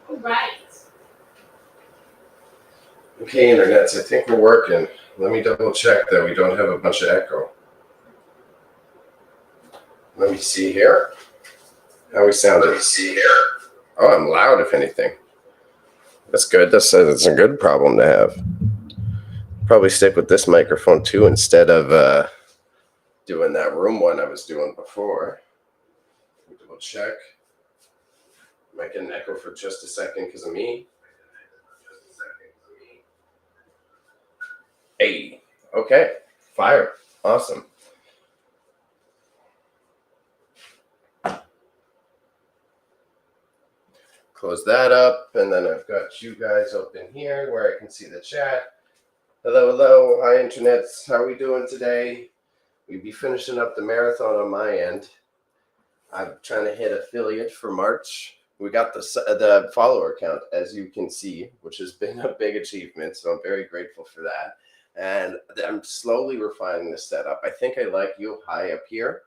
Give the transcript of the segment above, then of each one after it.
All right. Okay, internets, I think we're working. Let me double check that we don't have a bunch of echo. Let me see here. How we sounding? Oh, I'm loud, if anything. That's good. That's a good problem to have. Probably stick with this microphone too instead of doing that room one I was doing before. Double check. Might get an echo for just a second because of me. Hey, okay, fire, awesome. Close that up, and then I've got you guys open here where I can see the chat. Hello, hi internets, how are we doing today? We'd be finishing up the marathon on my end. I'm trying to hit affiliate for March. We got the follower count, as you can see, which has been a big achievement, so I'm very grateful for that. And I'm slowly refining the setup. I think I like you high up here,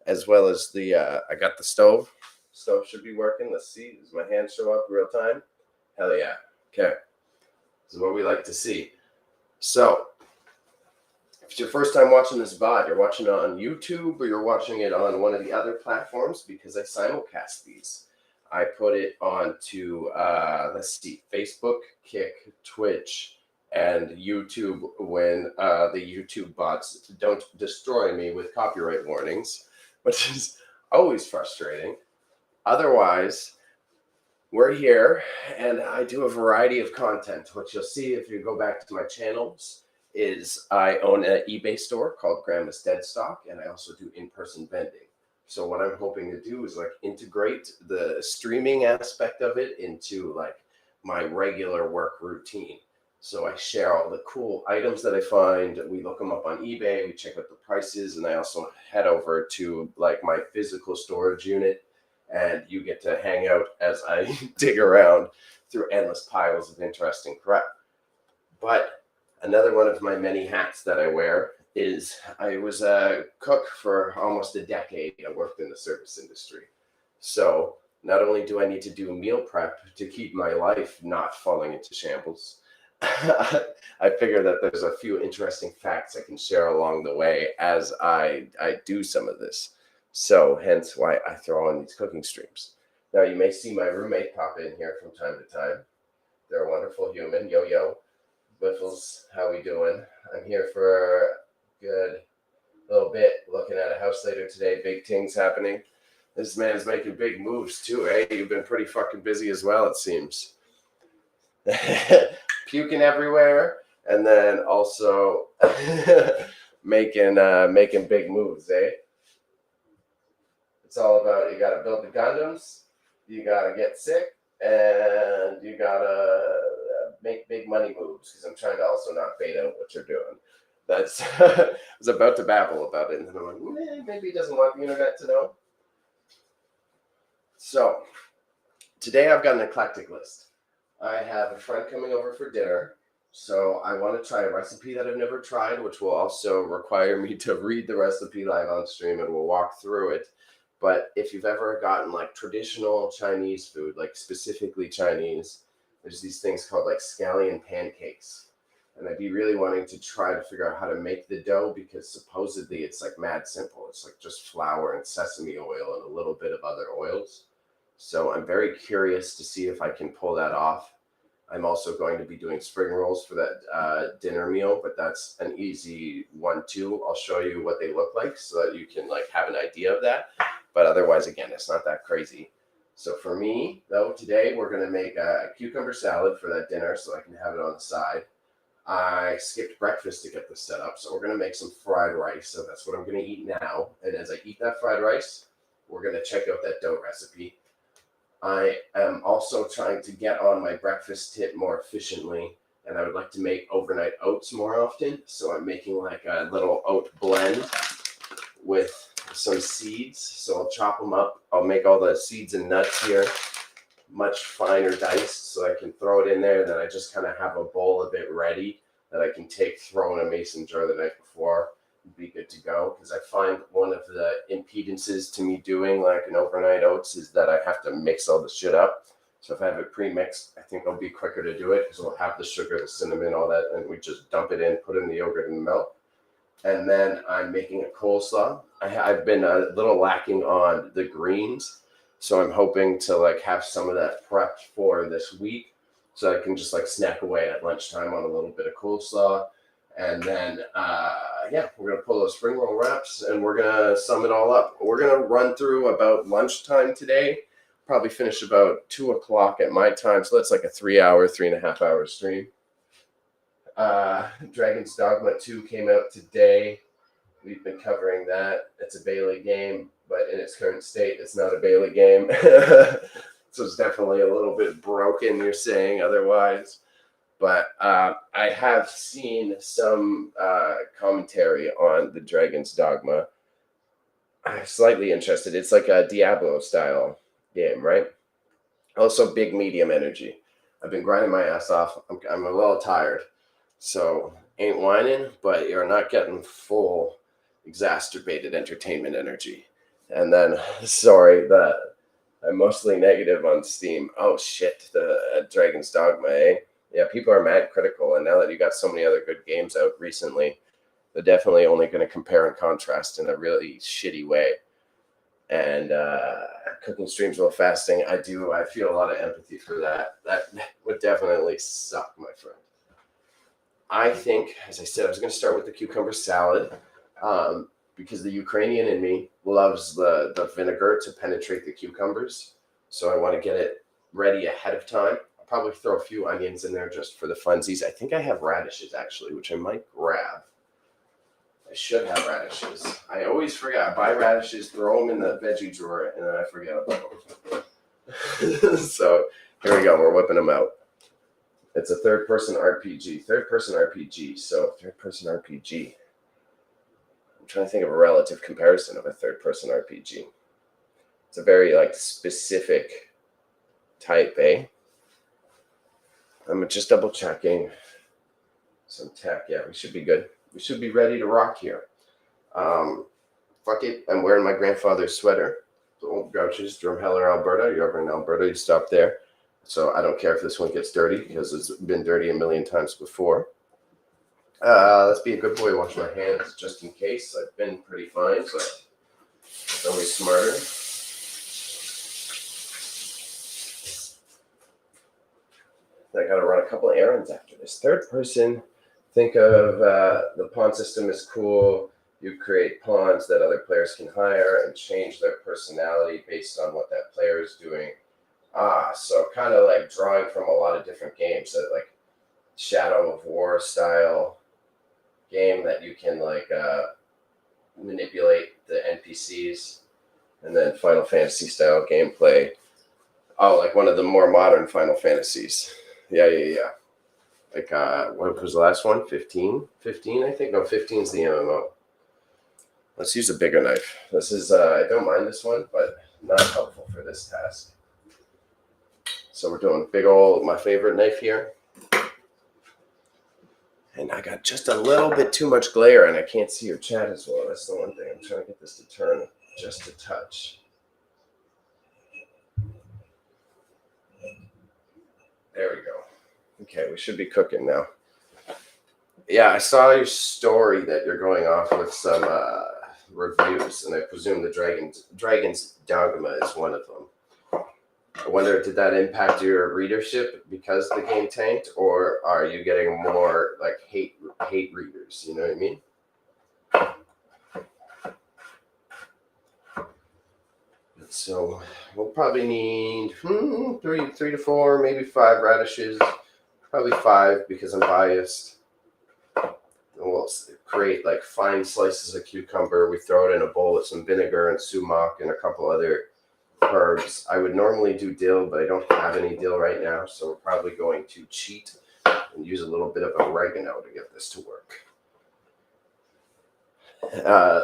as well as the, I got the stove. Stove should be working. Let's see, does my hand show up real time? Hell yeah, okay. This is what we like to see. So, if it's your first time watching this VOD, you're watching it on YouTube or you're watching it on one of the other platforms, because I simulcast these. I put it onto, let's see, Facebook, Kick, Twitch, and YouTube when the YouTube bots don't destroy me with copyright warnings, which is always frustrating. Otherwise, we're here, and I do a variety of content. What you'll see if you go back to my channels is I own an eBay store called Grandma's Dead Stock, and I also do in-person vending. So what I'm hoping to do is like integrate the streaming aspect of it into like my regular work routine. So I share all the cool items that I find. We look them up on eBay, we check out the prices, and I also head over to like my physical storage unit, and you get to hang out as I dig around through endless piles of interesting crap. But another one of my many hats that I wear is I was a cook for almost a decade. I worked in the service industry. So not only do I need to do meal prep to keep my life not falling into shambles, I figure that there's a few interesting facts I can share along the way as I do some of this. So hence why I throw on these cooking streams. Now you may see my roommate pop in here from time to time. They're a wonderful human. Yo. Biffles, how we doing? I'm here for a good little bit, looking at a house later today. Big things happening. This man's making big moves too, eh? You've been pretty fucking busy as well, it seems. Puking everywhere, and then also making big moves, eh? It's all about, you gotta build the Gundams, you gotta get sick, and you gotta make big money moves, because I'm trying to also not fade out what you're doing. That's I was about to babble about it, and then I'm like, maybe he doesn't want the internet to know. So today I've got an eclectic list. I have a friend coming over for dinner, so I want to try a recipe that I've never tried, which will also require me to read the recipe live on stream, and we'll walk through it. But if you've ever gotten like traditional Chinese food, like specifically Chinese, there's these things called like scallion pancakes. And I'd be really wanting to try to figure out how to make the dough, because supposedly it's like mad simple. It's like just flour and sesame oil and a little bit of other oils. So I'm very curious to see if I can pull that off. I'm also going to be doing spring rolls for that dinner meal, but that's an easy one too. I'll show you what they look like so that you can like have an idea of that. But otherwise, again, it's not that crazy. So for me, though, today we're going to make a cucumber salad for that dinner so I can have it on the side. I skipped breakfast to get this set up, so we're going to make some fried rice. So that's what I'm going to eat now. And as I eat that fried rice, we're going to check out that dough recipe. I am also trying to get on my breakfast tip more efficiently, and I would like to make overnight oats more often. So I'm making like a little oat blend with some seeds. So I'll chop them up. I'll make all the seeds and nuts here much finer diced so I can throw it in there. And then I just kind of have a bowl of it ready that I can take, throw in a mason jar the night before. Be good good to go, because I find one of the impedances to me doing like an overnight oats is that I have to mix all the shit up. So if I have it pre-mixed, I think it'll be quicker to do it because we'll have the sugar, the cinnamon, all that, and we just dump it in, put in the yogurt and milk. And then I'm making a coleslaw. I've been a little lacking on the greens, so I'm hoping to like have some of that prepped for this week, so I can just like snack away at lunchtime on a little bit of coleslaw. And then, we're going to pull those spring roll wraps and we're going to sum it all up. We're going to run through about lunchtime today, probably finish about 2 o'clock at my time. So that's like a 3.5 hour stream. Dragon's Dogma 2 came out today. We've been covering that. It's a Bailey game, but in its current state, it's not a Bailey game. So it's definitely a little bit broken, you're saying otherwise. But I have seen some commentary on the Dragon's Dogma. I'm slightly interested. It's like a Diablo-style game, right? Also, big medium energy. I've been grinding my ass off. I'm a little tired. So, ain't whining, but you're not getting full exacerbated entertainment energy. And then, sorry, I'm mostly negative on Steam. Oh, shit, the Dragon's Dogma, eh? Yeah, people are mad critical, and now that you got so many other good games out recently, they're definitely only going to compare and contrast in a really shitty way. And cooking streams while fasting, I feel a lot of empathy for that. That would definitely suck, my friend. I think, as I said, I was going to start with the cucumber salad because the Ukrainian in me loves the vinegar to penetrate the cucumbers. So I want to get it ready ahead of time. Probably throw a few onions in there just for the funsies. I think I have radishes actually, which I might grab. I should have radishes. I always forget. I buy radishes, throw them in the veggie drawer, and then I forget about them. So here we go. We're whipping them out. It's a third-person RPG. Third-person RPG. So third-person RPG. I'm trying to think of a relative comparison of a third-person RPG. It's a very like specific type, eh? I'm just double checking some tech. Yeah, we should be good. We should be ready to rock here. Fuck it. I'm wearing my grandfather's sweater. The old Grouches, Drumheller, Alberta. You're over in Alberta, you stop there. So I don't care if this one gets dirty because it's been dirty a million times before. Let's be a good boy, wash my hands just in case. I've been pretty fine, but it's always smarter. I got to run a couple of errands after this. Third person, think of the pawn system is cool. You create pawns that other players can hire and change their personality based on what that player is doing. So kind of like drawing from a lot of different games, so like Shadow of War style game that you can like manipulate the NPCs, and then Final Fantasy style gameplay. Oh, like one of the more modern Final Fantasies. Yeah. Like, what was the last one? 15? 15, I think? No, 15 is the MMO. Let's use a bigger knife. This is, I don't mind this one, but not helpful for this task. So we're doing big old, my favorite knife here. And I got just a little bit too much glare, and I can't see your chat as well. That's the one thing. I'm trying to get this to turn just a touch. There we go. Okay, we should be cooking now. Yeah, I saw your story that you're going off with some reviews, and I presume the Dragon's Dogma is one of them. I wonder, did that impact your readership because the game tanked, or are you getting more like hate readers? You know what I mean? So we'll probably need 3 to 4, maybe 5 radishes. Probably 5 because I'm biased. And we'll create like fine slices of cucumber. We throw it in a bowl with some vinegar and sumac and a couple other herbs. I would normally do dill, but I don't have any dill right now, so we're probably going to cheat and use a little bit of oregano to get this to work.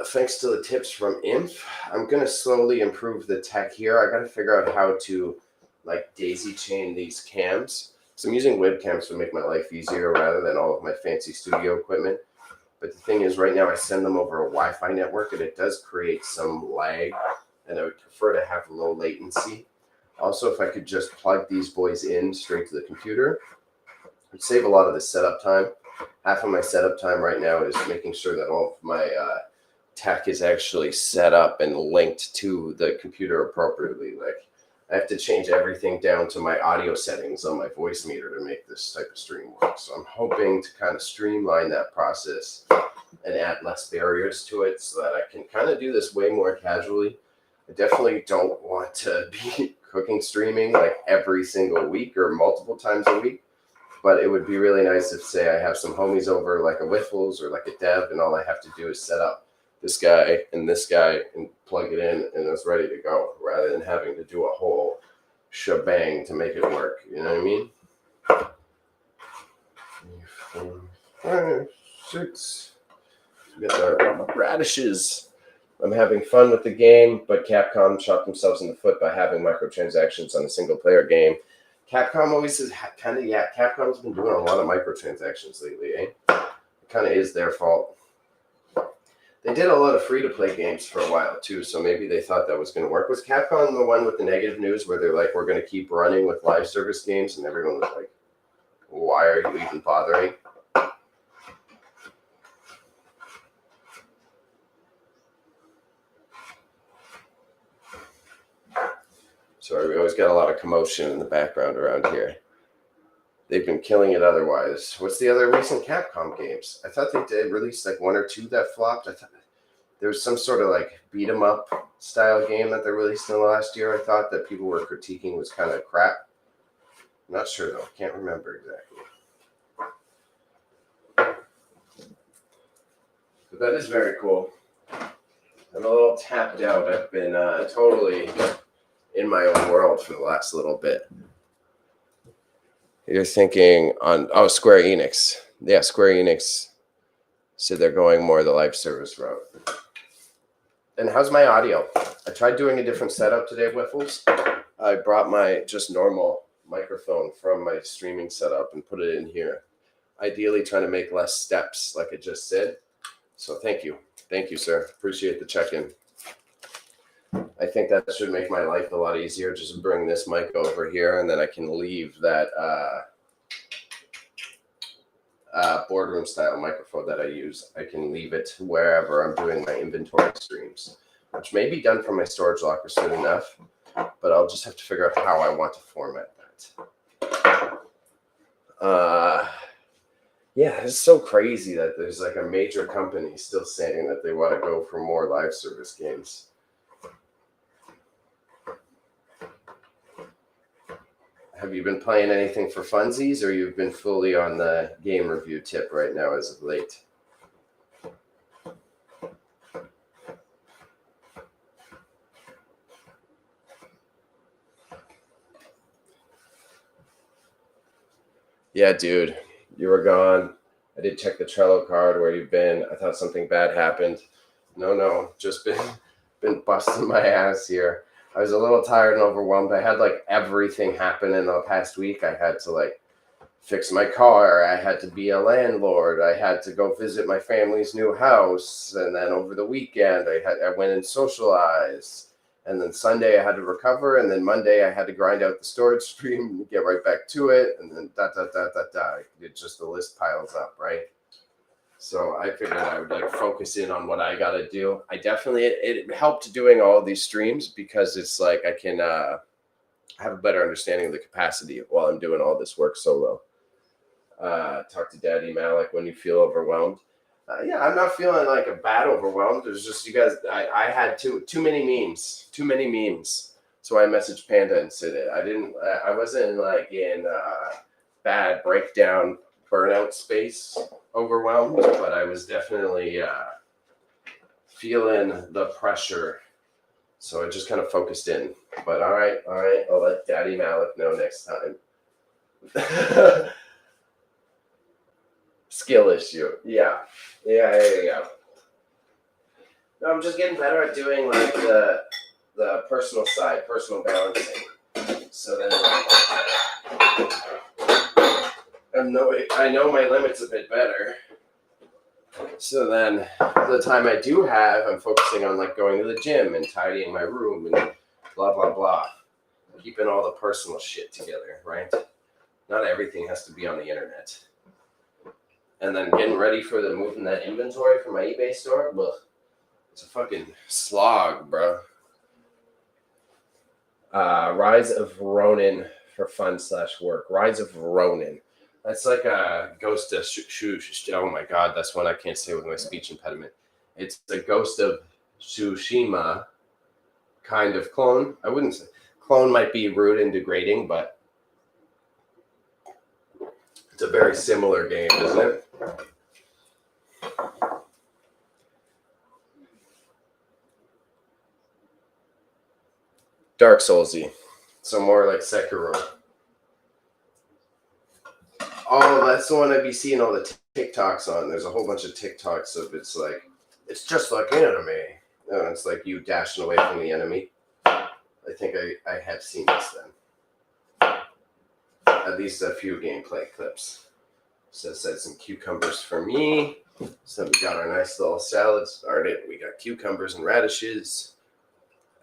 Thanks to the tips from Inf, I'm going to slowly improve the tech here. I got to figure out how to like daisy chain these cams. So I'm using webcams to make my life easier rather than all of my fancy studio equipment. But the thing is, right now I send them over a Wi-Fi network, and it does create some lag, and I would prefer to have low latency. Also, if I could just plug these boys in straight to the computer, it would save a lot of the setup time. Half of my setup time right now is making sure that all of my tech is actually set up and linked to the computer appropriately. Like, I have to change everything down to my audio settings on my voice meter to make this type of stream work. So I'm hoping to kind of streamline that process and add less barriers to it so that I can kind of do this way more casually. I definitely don't want to be cooking streaming like every single week or multiple times a week. But it would be really nice if, say, I have some homies over, like a Wiffles or like a Dev, and all I have to do is set up this guy and plug it in, and it's ready to go, rather than having to do a whole shebang to make it work. You know what I mean? 3, 4, 5, 6. We got the radishes. I'm having fun with the game, but Capcom shot themselves in the foot by having microtransactions on a single-player game. Capcom always is Capcom's been doing a lot of microtransactions lately, eh? It kind of is their fault. They did a lot of free-to-play games for a while, too, so maybe they thought that was going to work. Was Capcom the one with the negative news where they're like, we're going to keep running with live service games, and everyone was like, why are you even bothering? Sorry, we always got a lot of commotion in the background around here. They've been killing it otherwise. What's the other recent Capcom games? I thought they did release like 1 or 2 that flopped. I thought there was some sort of like beat 'em up style game that they released in the last year. I thought that people were critiquing was kind of crap. I'm not sure though. Can't remember exactly. But that is very cool. I'm a little tapped out. I've been totally in my own world for the last little bit. You're thinking on, Square Enix. Yeah, Square Enix said they're going more the live service route. And how's my audio? I tried doing a different setup today, Wiffles. I brought my just normal microphone from my streaming setup and put it in here. Ideally trying to make less steps, like I just said. So thank you. Thank you, sir. Appreciate the check-in. I think that should make my life a lot easier. Just bring this mic over here, and then I can leave that boardroom style microphone that I use. I can leave it wherever I'm doing my inventory streams, which may be done from my storage locker soon enough, but I'll just have to figure out how I want to format that. Yeah, it's so crazy that there's like a major company still saying that they want to go for more live service games. Have you been playing anything for funsies, or you've been fully on the game review tip right now as of late? Yeah, dude, you were gone. I did check the Trello card where you've been. I thought something bad happened. No, just been busting my ass here. I was a little tired and overwhelmed. I had like everything happen in the past week. I had to like fix my car. I had to be a landlord. I had to go visit my family's new house. And then over the weekend, I went and socialized. And then Sunday I had to recover. And then Monday I had to grind out the storage stream and get right back to it. And then It just, the list piles up, right? So I figured I would like focus in on what I got to do. I definitely, it helped doing all of these streams because it's like I can have a better understanding of the capacity while I'm doing all this work solo. Talk to Daddy Malik when you feel overwhelmed. Yeah, I'm not feeling like a bad overwhelmed. There's just you guys, I had too many memes. So I messaged Panda and said it. I wasn't like in bad breakdown burnout space overwhelmed, but I was definitely feeling the pressure. So I just kind of focused in. But all right, I'll let Daddy Malik know next time. Skill issue. Yeah. No, I'm just getting better at doing like the personal side, personal balancing. So then I know my limits a bit better. So then the time I do have, I'm focusing on like going to the gym and tidying my room and blah, blah, blah. Keeping all the personal shit together, right? Not everything has to be on the internet. And then getting ready for the moving that inventory for my eBay store. Ugh, it's a fucking slog, bro. Rise of Ronin for fun/work. Rise of Ronin. That's like a Ghost of oh my god, that's one I can't say with my speech impediment. It's a Ghost of Tsushima kind of clone. I wouldn't say clone might be rude and degrading, but it's a very similar game, isn't it? Dark Soulsy. So more like Sekiro. Oh, that's the one I'd be seeing all the TikToks on. There's a whole bunch of TikToks of it's like, it's just like anime. And it's like you dashing away from the enemy. I think I have seen this then. At least a few gameplay clips. So it said some cucumbers for me. So we got our nice little salad started. We got cucumbers and radishes.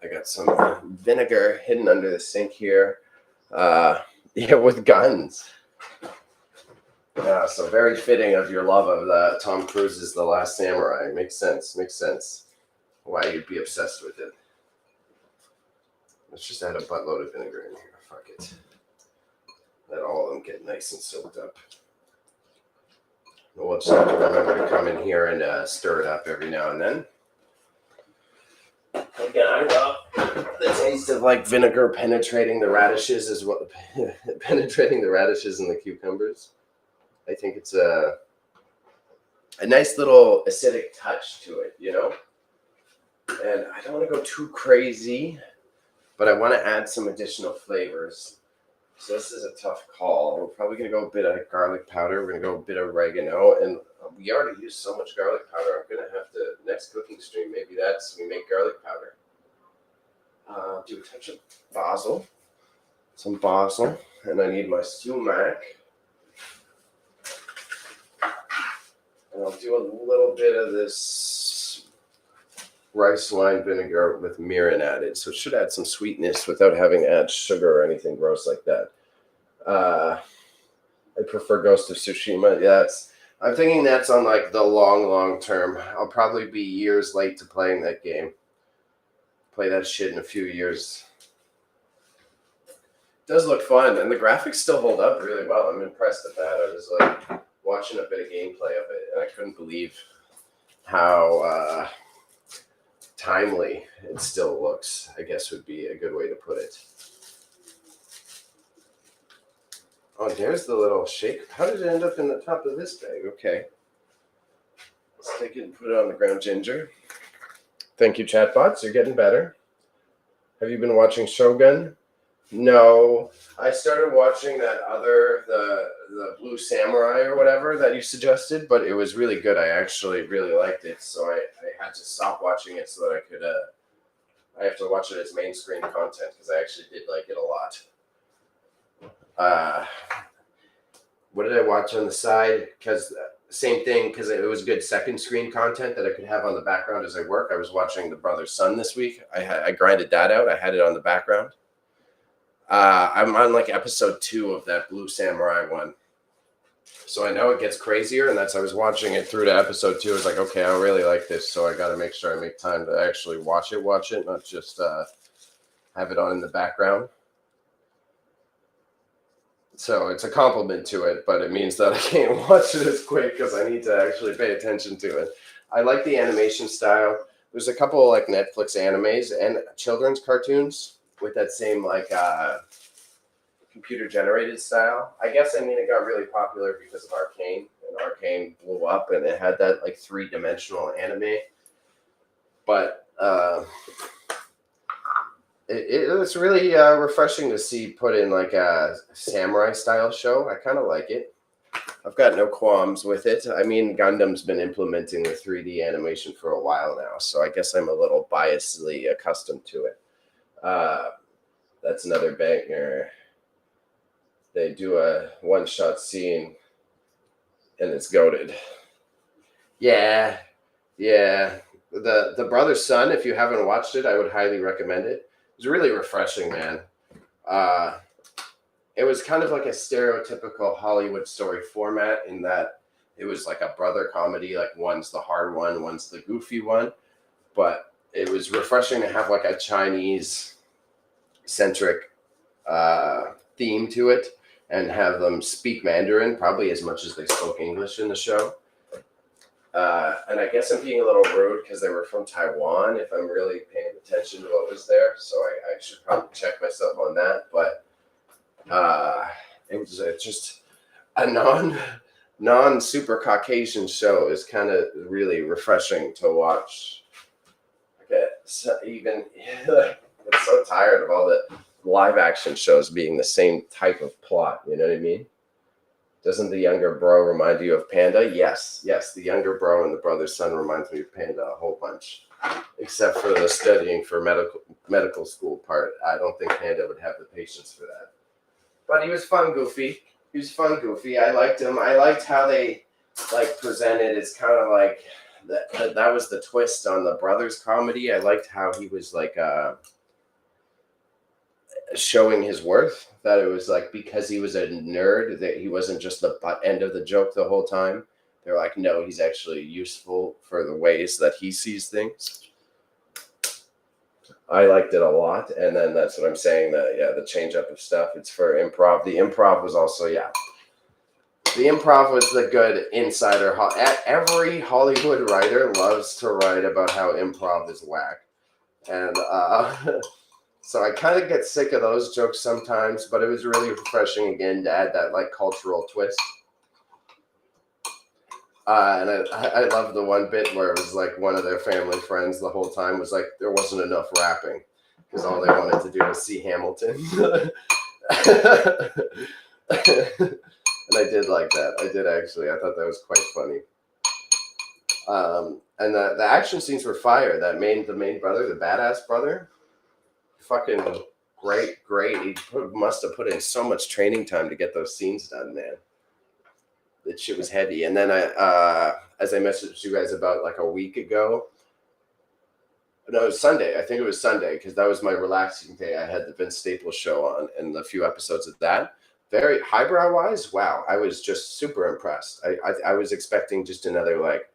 I got some vinegar hidden under the sink here. Yeah, with guns. Yeah, so very fitting of your love of Tom Cruise's The Last Samurai. Makes sense. Makes sense. Why you'd be obsessed with it. Let's just add a buttload of vinegar in here. Fuck it. Let all of them get nice and soaked up. We'll just have to remember to come in here and stir it up every now and then. Again, I love the taste of like vinegar penetrating the radishes as well. Penetrating the radishes and the cucumbers. I think it's a nice little acidic touch to it, you know? And I don't want to go too crazy, but I want to add some additional flavors. So this is a tough call. We're probably going to go a bit of garlic powder. We're going to go a bit of oregano. And we already used so much garlic powder. I'm going to have to, next cooking stream, maybe we make garlic powder. Do a touch of basil. Some basil. And I need my sumac. And I'll do a little bit of this rice wine vinegar with mirin added. So it should add some sweetness without having to add sugar or anything gross like that. I prefer Ghost of Tsushima. Yeah, I'm thinking that's on like the long term. I'll probably be years late to playing that game. Play that shit in a few years. It does look fun, and the graphics still hold up really well. I'm impressed at that. I was like watching a bit of gameplay of it, and I couldn't believe how timely it still looks, I guess would be a good way to put it. Oh, there's the little shake. How did it end up in the top of this bag? Okay. Let's take it and put it on the ground ginger. Thank you, chatbots. You're getting better. Have you been watching Shogun? No. I started watching that other, the Blue Samurai or whatever that you suggested, but it was really good. I actually really liked it, so I had to stop watching it so that I could, I have to watch it as main screen content because I actually did like it a lot. What did I watch on the side? Because same thing, because it was good second screen content that I could have on the background as I work. I was watching The Brother's Son this week. I grinded that out. I had it on the background. I'm on like episode 2 of that Blue Samurai one. So I know it gets crazier, and I was watching it through to episode 2. I was like, okay, I really like this, so I got to make sure I make time to actually watch it, not just have it on in the background. So it's a compliment to it, but it means that I can't watch it as quick because I need to actually pay attention to it. I like the animation style. There's a couple of like Netflix animes and children's cartoons with that same like computer generated style. I guess it got really popular because of Arcane, and Arcane blew up and it had that like 3-dimensional anime. But it's really refreshing to see put in like a samurai style show. I kind of like it. I've got no qualms with it. Gundam's been implementing the 3D animation for a while now, so I guess I'm a little biasedly accustomed to it. That's another banger. They do a one-shot scene, and it's goated. Yeah, yeah. The Brother's Son, if you haven't watched it, I would highly recommend it. It's really refreshing, man. Uh, it was kind of like a stereotypical Hollywood story format in that it was like a brother comedy, like one's the hard one, one's the goofy one. But it was refreshing to have like a Chinese centric theme to it and have them speak Mandarin probably as much as they spoke English in the show. And I guess I'm being a little rude because they were from Taiwan if I'm really paying attention to what was there. So I should probably check myself on that. But it was just a non super Caucasian show is kind of really refreshing to watch. Okay, so even I'm so tired of all the live action shows being the same type of plot. You know what I mean? Doesn't the younger bro remind you of Panda? Yes, the younger bro and the brother's son reminds me of Panda a whole bunch, except for the studying for medical school part. I don't think Panda would have the patience for that. But he was fun, goofy. I liked him. I liked how they like presented. It's kind of like that was the twist on the brothers comedy. I liked how he was like showing his worth, that it was like because he was a nerd that he wasn't just the butt end of the joke the whole time. They're like, no, he's actually useful for the ways that he sees things. I liked it a lot. And then that's what I'm saying, that the change up of stuff, it's for improv. The improv was also the improv was the good insider. Every Hollywood writer loves to write about how improv is whack. And so I kind of get sick of those jokes sometimes, but it was really refreshing again to add that like cultural twist. And I love the one bit where it was like one of their family friends the whole time was like, there wasn't enough rapping because all they wanted to do was see Hamilton. And I did like that. I did actually. I thought that was quite funny. And the action scenes were fire. The main brother, the badass brother, fucking great. He must have put in so much training time to get those scenes done, man. That shit was heavy. And then as I messaged you guys about like a week ago, no, it was Sunday. I think it was Sunday because that was my relaxing day. I had the Vince Staples show on and a few episodes of that. Very highbrow wise, wow! I was just super impressed. I was expecting just another like.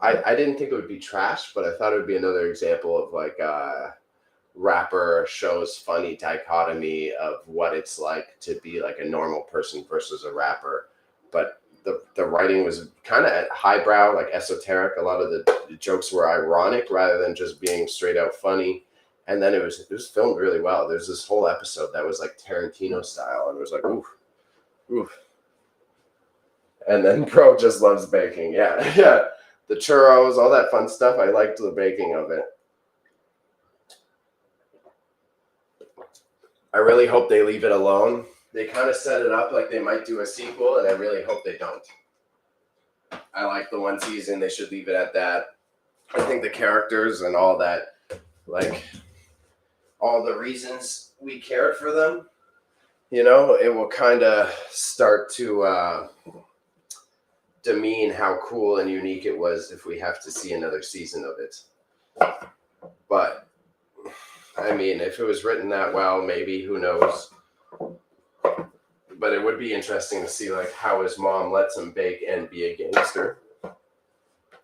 I didn't think it would be trash, but I thought it would be another example of like rapper shows funny dichotomy of what it's like to be like a normal person versus a rapper. But the writing was kind of highbrow, like esoteric. A lot of the jokes were ironic rather than just being straight out funny. And then it was filmed really well. There's this whole episode that was like Tarantino style, and it was like oof. And then bro just loves baking. Yeah. The churros, all that fun stuff. I liked the baking of it. I really hope they leave it alone. They kind of set it up like they might do a sequel, and I really hope they don't. I like the one season. They should leave it at that. I think the characters and all that, like all the reasons we cared for them, it will kind of start to demean how cool and unique it was if we have to see another season of it. But I mean, if it was written that well, maybe, who knows? But it would be interesting to see like how his mom lets him bake and be a gangster.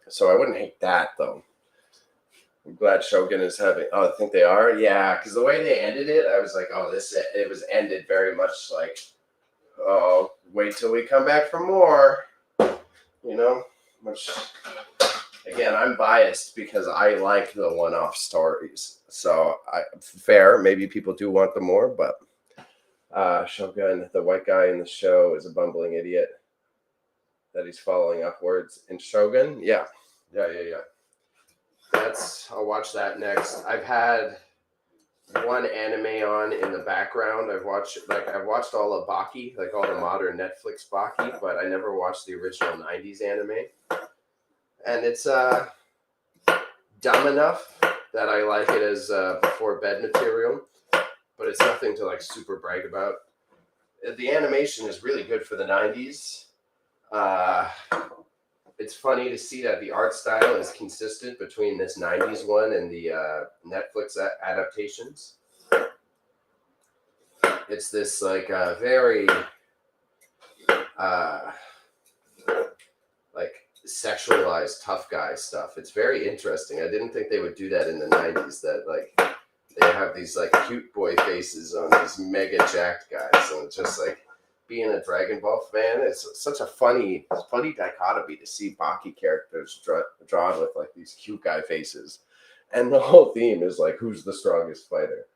So I wouldn't hate that though. I'm glad Shogun is having. Oh, I think they are. Yeah, because the way they ended it, I was like, oh, it was ended very much like, oh, wait till we come back for more. Which again, I'm biased because I like the one-off stories. So fair. Maybe people do want them more, but Shogun, the white guy in the show, is a bumbling idiot that he's following upwards. In Shogun, yeah. I'll watch that next. I've had one anime on in the background. I've watched all of Baki, like all the modern Netflix Baki, but I never watched the original 90s anime. And it's dumb enough that I like it as before bed material, but it's nothing to like super brag about. The animation is really good for the 90s. It's funny to see that the art style is consistent between this 90s one and the Netflix adaptations. It's this like very like sexualized tough guy stuff. It's very interesting. I didn't think they would do that in the 90s, that like they have these like cute boy faces on these mega jacked guys, and just like being a Dragon Ball fan, it's such a funny dichotomy to see Baki characters drawn with like these cute guy faces, and the whole theme is like, who's the strongest fighter?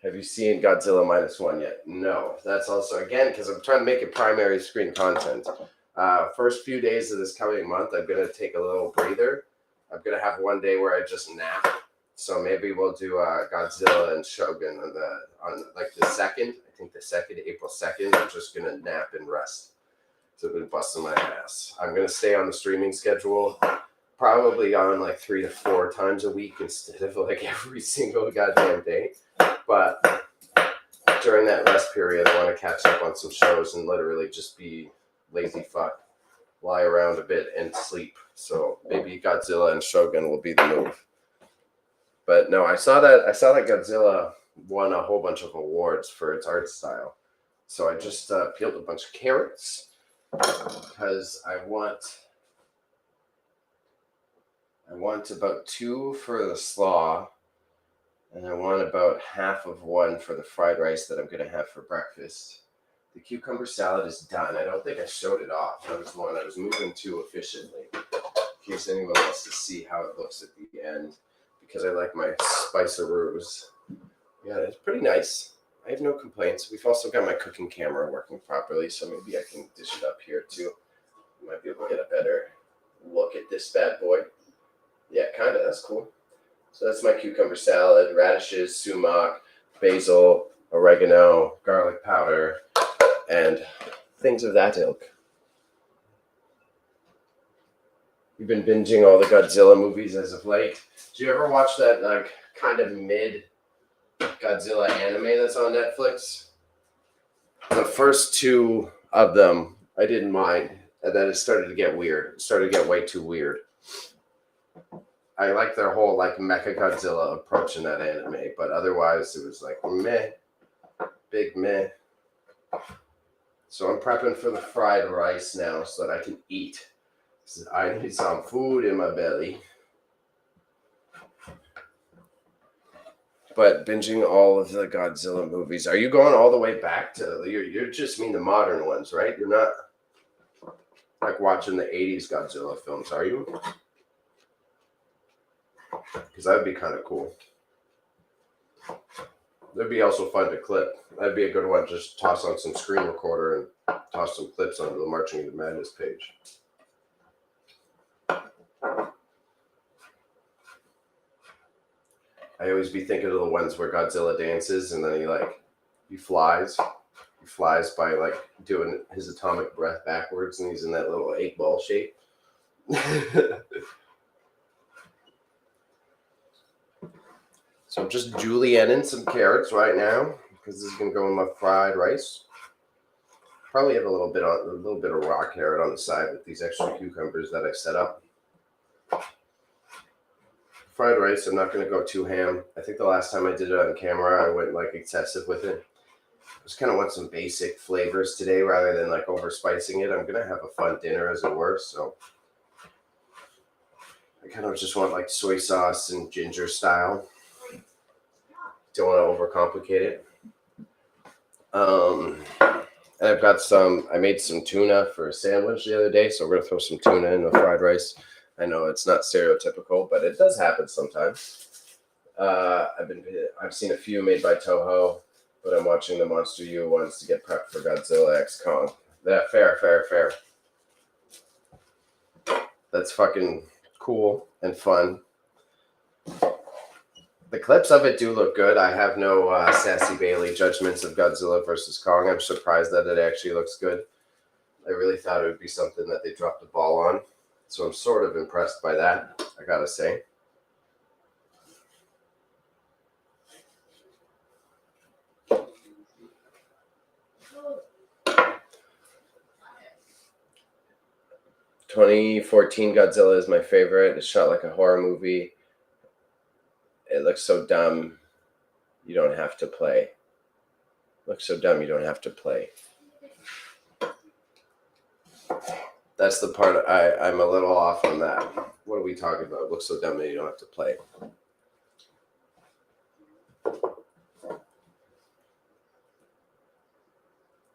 Have you seen Godzilla -1 yet? No. That's also, again, because I'm trying to make it primary screen content. First few days of this coming month, I'm going to take a little breather. I'm going to have one day where I just nap. So maybe we'll do Godzilla and Shogun on like the 2nd. I think the 2nd, April 2nd. I'm just going to nap and rest. So I've been busting my ass. I'm going to stay on the streaming schedule. Probably on like 3 to 4 times a week instead of like every single goddamn day. But during that rest period, I want to catch up on some shows and literally just be lazy fuck, lie around a bit and sleep. So maybe Godzilla and Shogun will be the move. But no, I saw that Godzilla won a whole bunch of awards for its art style. So I just peeled a bunch of carrots because I want about 2 for the slaw, and I want about half of 1 for the fried rice that I'm going to have for breakfast. The cucumber salad is done. I don't think I showed it off. That was one I was moving too efficiently, in case anyone wants to see how it looks at the end, because I like my spiceroos. Yeah, it's pretty nice. I have no complaints. We've also got my cooking camera working properly, so maybe I can dish it up here too. Might be able to get a better look at this bad boy. Yeah, kind of. That's cool. So that's my cucumber salad, radishes, sumac, basil, oregano, garlic powder, and things of that ilk. We've been binging all the Godzilla movies as of late. Did you ever watch that like kind of mid Godzilla anime that's on Netflix? The first 2 of them I didn't mind, and then it started to get weird. It started to get way too weird. I like their whole like Mecha Godzilla approach in that anime, but otherwise it was like meh, big meh. So I'm prepping for the fried rice now so that I can eat. I need some food in my belly. But binging all of the Godzilla movies. Are you going all the way back to, you're just mean the modern ones, right? You're not like watching the 80s Godzilla films, are you? Because that would be kind of cool. That'd be also fun to clip. That'd be a good one. Just toss on some screen recorder and toss some clips onto the Marching into Madness page. I always be thinking of the ones where Godzilla dances and then he flies. He flies by like doing his atomic breath backwards, and he's in that little 8-ball shape. So I'm just julienning some carrots right now because this is gonna go in my fried rice. Probably have a little bit of raw carrot on the side with these extra cucumbers that I set up. Fried rice, I'm not gonna go too ham. I think the last time I did it on camera, I went like excessive with it. I just kind of want some basic flavors today rather than like over spicing it. I'm gonna have a fun dinner as it were, so I kind of just want like soy sauce and ginger style. Don't want to overcomplicate it. And I've got I made some tuna for a sandwich the other day, so we're gonna throw some tuna in the fried rice. I know it's not stereotypical, but it does happen sometimes. I've seen a few made by Toho, but I'm watching the Monster U ones to get prepped for Godzilla X Kong. That fair. That's fucking cool and fun. The clips of it do look good. I have no Sassy Bailey judgments of Godzilla versus Kong. I'm surprised that it actually looks good. I really thought it would be something that they dropped the ball on. So I'm sort of impressed by that, I gotta say. ...2014 Godzilla is my favorite. It's shot like a horror movie. It looks so dumb, you don't have to play. Looks so dumb, you don't have to play. That's the part I'm a little off on that. What are we talking about? Looks so dumb that you don't have to play.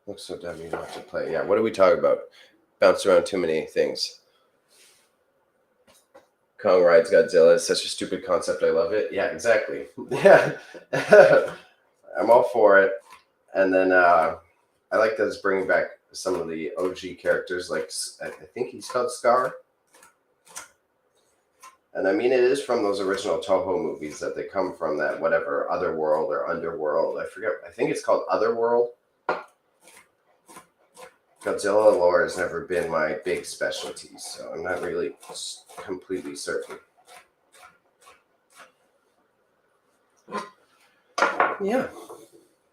Looks so dumb you don't have to play. Yeah, what are we talking about? Bounce around too many things. Kong rides Godzilla is such a stupid concept. I love it. Yeah, exactly. Yeah. I'm all for it. And then I like that it's bringing back some of the OG characters, like I think he's called Scar. And I mean, it is from those original Toho movies that they come from, that whatever, Otherworld or Underworld. I forget. I think it's called Otherworld. Godzilla lore has never been my big specialty, so I'm not really completely certain. Yeah.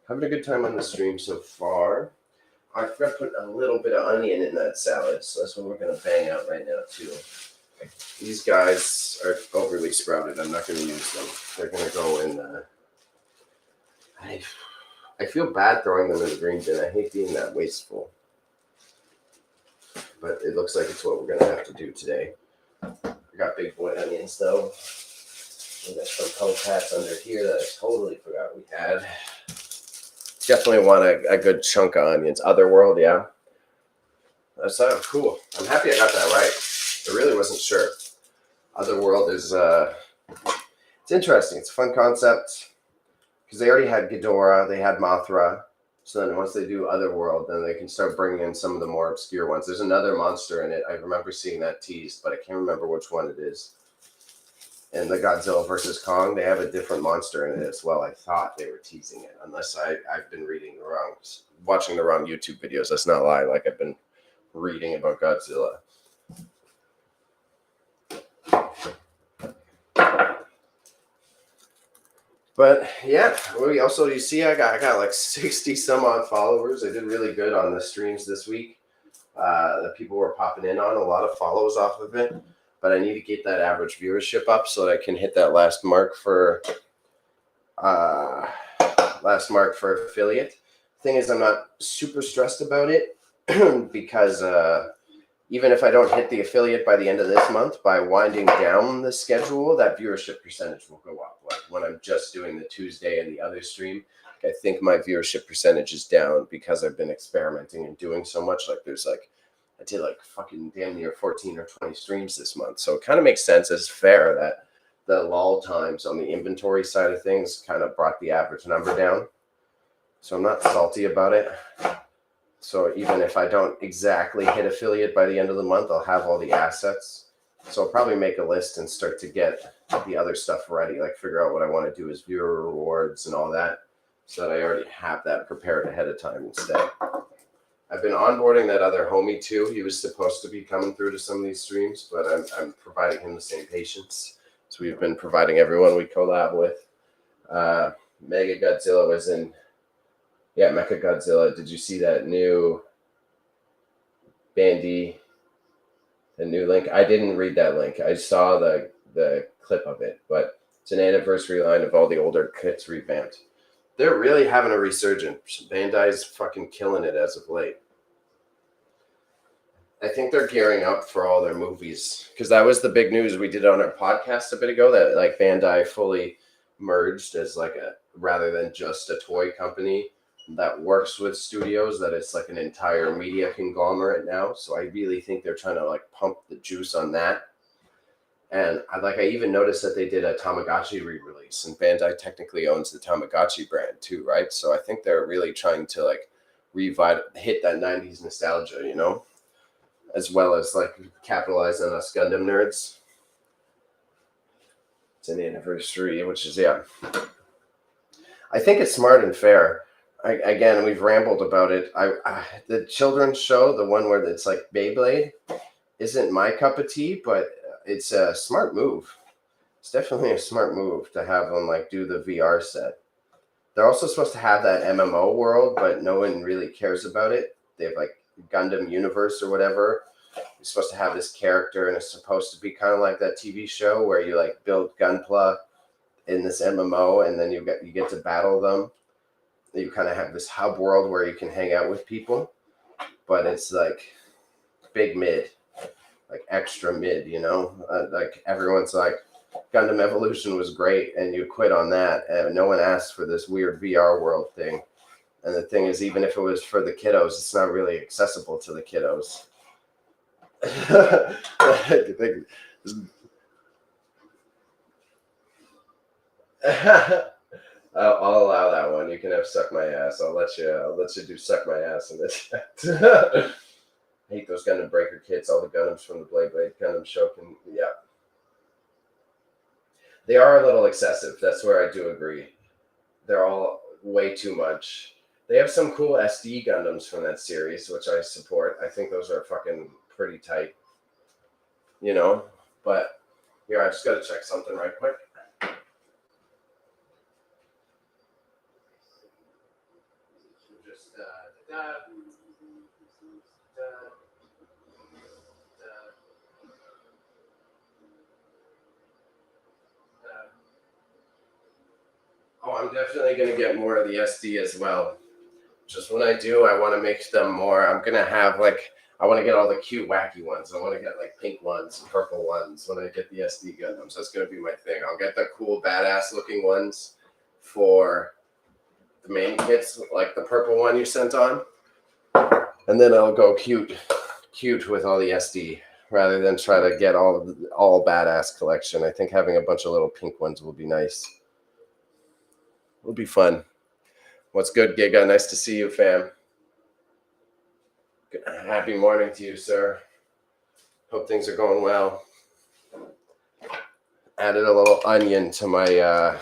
Having a good time on the stream so far. I forgot to put a little bit of onion in that salad, so that's what we're going to bang out right now, too. These guys are overly sprouted. I'm not going to use them. They're going to go in the... I feel bad throwing them in the green bin. I hate being that wasteful. But it looks like it's what we're going to have to do today. I got big boy onions, though. We got some coconuts under here that I totally forgot we had. Definitely want a good chunk of onions. Otherworld, yeah. That's cool. I'm happy I got that right. I really wasn't sure. Otherworld is it's interesting. It's a fun concept because they already had Ghidorah, they had Mothra. So then once they do Otherworld, then they can start bringing in some of the more obscure ones. There's another monster in it. I remember seeing that teased, but I can't remember which one it is. In the Godzilla versus Kong, they have a different monster in it as well. I thought they were teasing it, unless I've been watching the wrong YouTube videos. That's not a lie. Like, I've been reading about Godzilla. But yeah, you see, I got like 60 some odd followers. I did really good on the streams this week. That people were popping in on, a lot of follows off of it. But I need to get that average viewership up so that I can hit that last mark for affiliate. Thing is, I'm not super stressed about it because even if I don't hit the affiliate by the end of this month, by winding down the schedule, that viewership percentage will go up. Like when I'm just doing the Tuesday and the other stream, I think my viewership percentage is down because I've been experimenting and doing so much. Like I did like fucking damn near 14 or 20 streams this month. So it kind of makes sense. It's fair that the lull times on the inventory side of things kind of brought the average number down. So I'm not salty about it. So even if I don't exactly hit affiliate by the end of the month, I'll have all the assets. So I'll probably make a list and start to get the other stuff ready, like figure out what I want to do as viewer rewards and all that, so that I already have that prepared ahead of time instead. I've been onboarding that other homie too. He was supposed to be coming through to some of these streams, but I'm providing him the same patience. So we've been providing everyone we collab with. Mega Godzilla was in... Yeah, Mecha Godzilla. Did you see that new Bandy, the new link? I didn't read that link. I saw the clip of it, but it's an anniversary line of all the older kits revamped. They're really having a resurgence. Bandai's fucking killing it as of late. I think they're gearing up for all their movies, because that was the big news we did on our podcast a bit ago, that like Bandai fully merged as like rather than just a toy company that works with studios, that it's like an entire media conglomerate now. So I really think they're trying to like pump the juice on that. And I even noticed that they did a Tamagotchi re-release, and Bandai technically owns the Tamagotchi brand too, right? So I think they're really trying to like hit that 90s nostalgia, you know, as well as like capitalize on us Gundam nerds. It's an anniversary, which is, yeah. I think it's smart and fair. Again, we've rambled about it. The children's show, the one where it's like Beyblade, isn't my cup of tea, but it's a smart move. It's definitely a smart move to have them like do the VR set. They're also supposed to have that MMO world, but no one really cares about it. They have like Gundam Universe or whatever. You're supposed to have this character, and it's supposed to be kind of like that TV show where you like build Gunpla in this MMO, and then you get to battle them. You kind of have this hub world where you can hang out with people, but it's like big mid, like extra mid, you know? Like everyone's like, Gundam Evolution was great, and you quit on that, and no one asked for this weird VR world thing. And the thing is, even if it was for the kiddos, it's not really accessible to the kiddos. I'll allow that one. You can have suck my ass. I'll let you do suck my ass in this. I hate those Gundam Breaker kits. All the Gundams from the Blade Gundam show can, yeah. They are a little excessive. That's where I do agree. They're all way too much. They have some cool SD Gundams from that series, which I support. I think those are fucking pretty tight, you know. But here, I just got to check something right quick. Oh, I'm definitely going to get more of the SD as well. Just when I do, I want to make them more. I'm going to have like, I want to get all the cute, wacky ones. I want to get like pink ones, purple ones when I get the SD Gundams. That's going to be my thing. I'll get the cool, badass looking ones for the main kits, like the purple one you sent on. And then I'll go cute with all the SD rather than try to get all badass collection. I think having a bunch of little pink ones will be nice. It'll be fun. What's good, Giga? Nice to see you, fam. Happy morning to you, sir. Hope things are going well. Added a little onion to my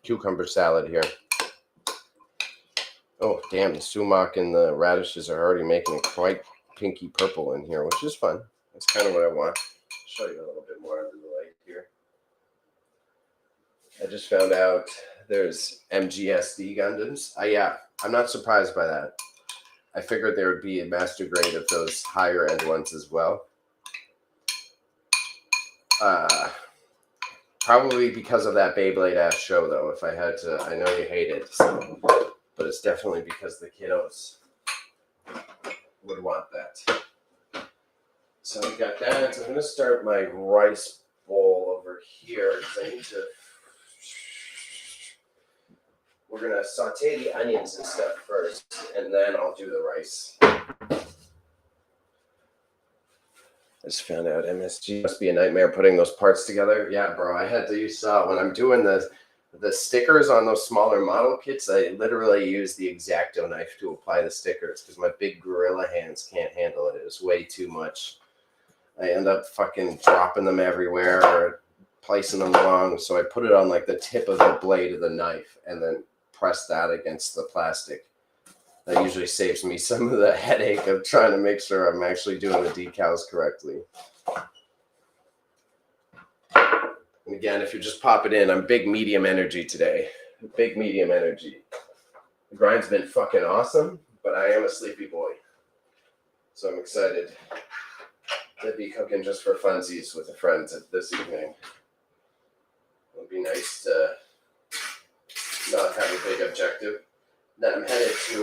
cucumber salad here. Oh, damn, the sumac and the radishes are already making it quite pinky purple in here, which is fun. That's kind of what I want. I'll show you a little bit more under the light here. I just found out there's MGSD Gundams. Yeah, I'm not surprised by that. I figured there would be a master grade of those higher end ones as well. Probably because of that Beyblade ass show, though. If I had to, I know you hate it, so, but it's definitely because the kiddos would want that. So we got that. So I'm gonna start my rice bowl over here because I need to. We're gonna saute the onions and stuff first, and then I'll do the rice. I just found out MSG must be a nightmare putting those parts together. Yeah, bro, I had to use when I'm doing the stickers on those smaller model kits, I literally use the X-Acto knife to apply the stickers because my big gorilla hands can't handle it. It's way too much. I end up fucking dropping them everywhere or placing them wrong. So I put it on like the tip of the blade of the knife and then press that against the plastic. That usually saves me some of the headache of trying to make sure I'm actually doing the decals correctly. And again, if you just pop it in, I'm big medium energy today. Big medium energy. The grind's been fucking awesome, but I am a sleepy boy. So I'm excited to be cooking just for funsies with the friends this evening. It'll be nice to not have a big objective. Then I'm headed to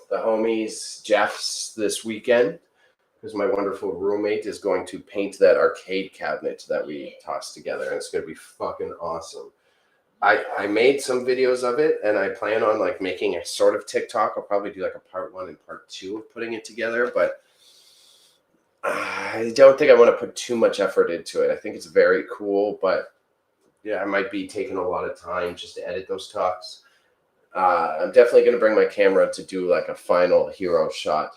the homies Jeff's this weekend because my wonderful roommate is going to paint that arcade cabinet that we tossed together, and it's going to be fucking awesome. I made some videos of it, and I plan on like making a sort of TikTok. I'll probably do like a part 1 and part 2 of putting it together, but I don't think I want to put too much effort into it. I think it's very cool, but yeah, I might be taking a lot of time just to edit those talks. I'm definitely going to bring my camera to do like a final hero shot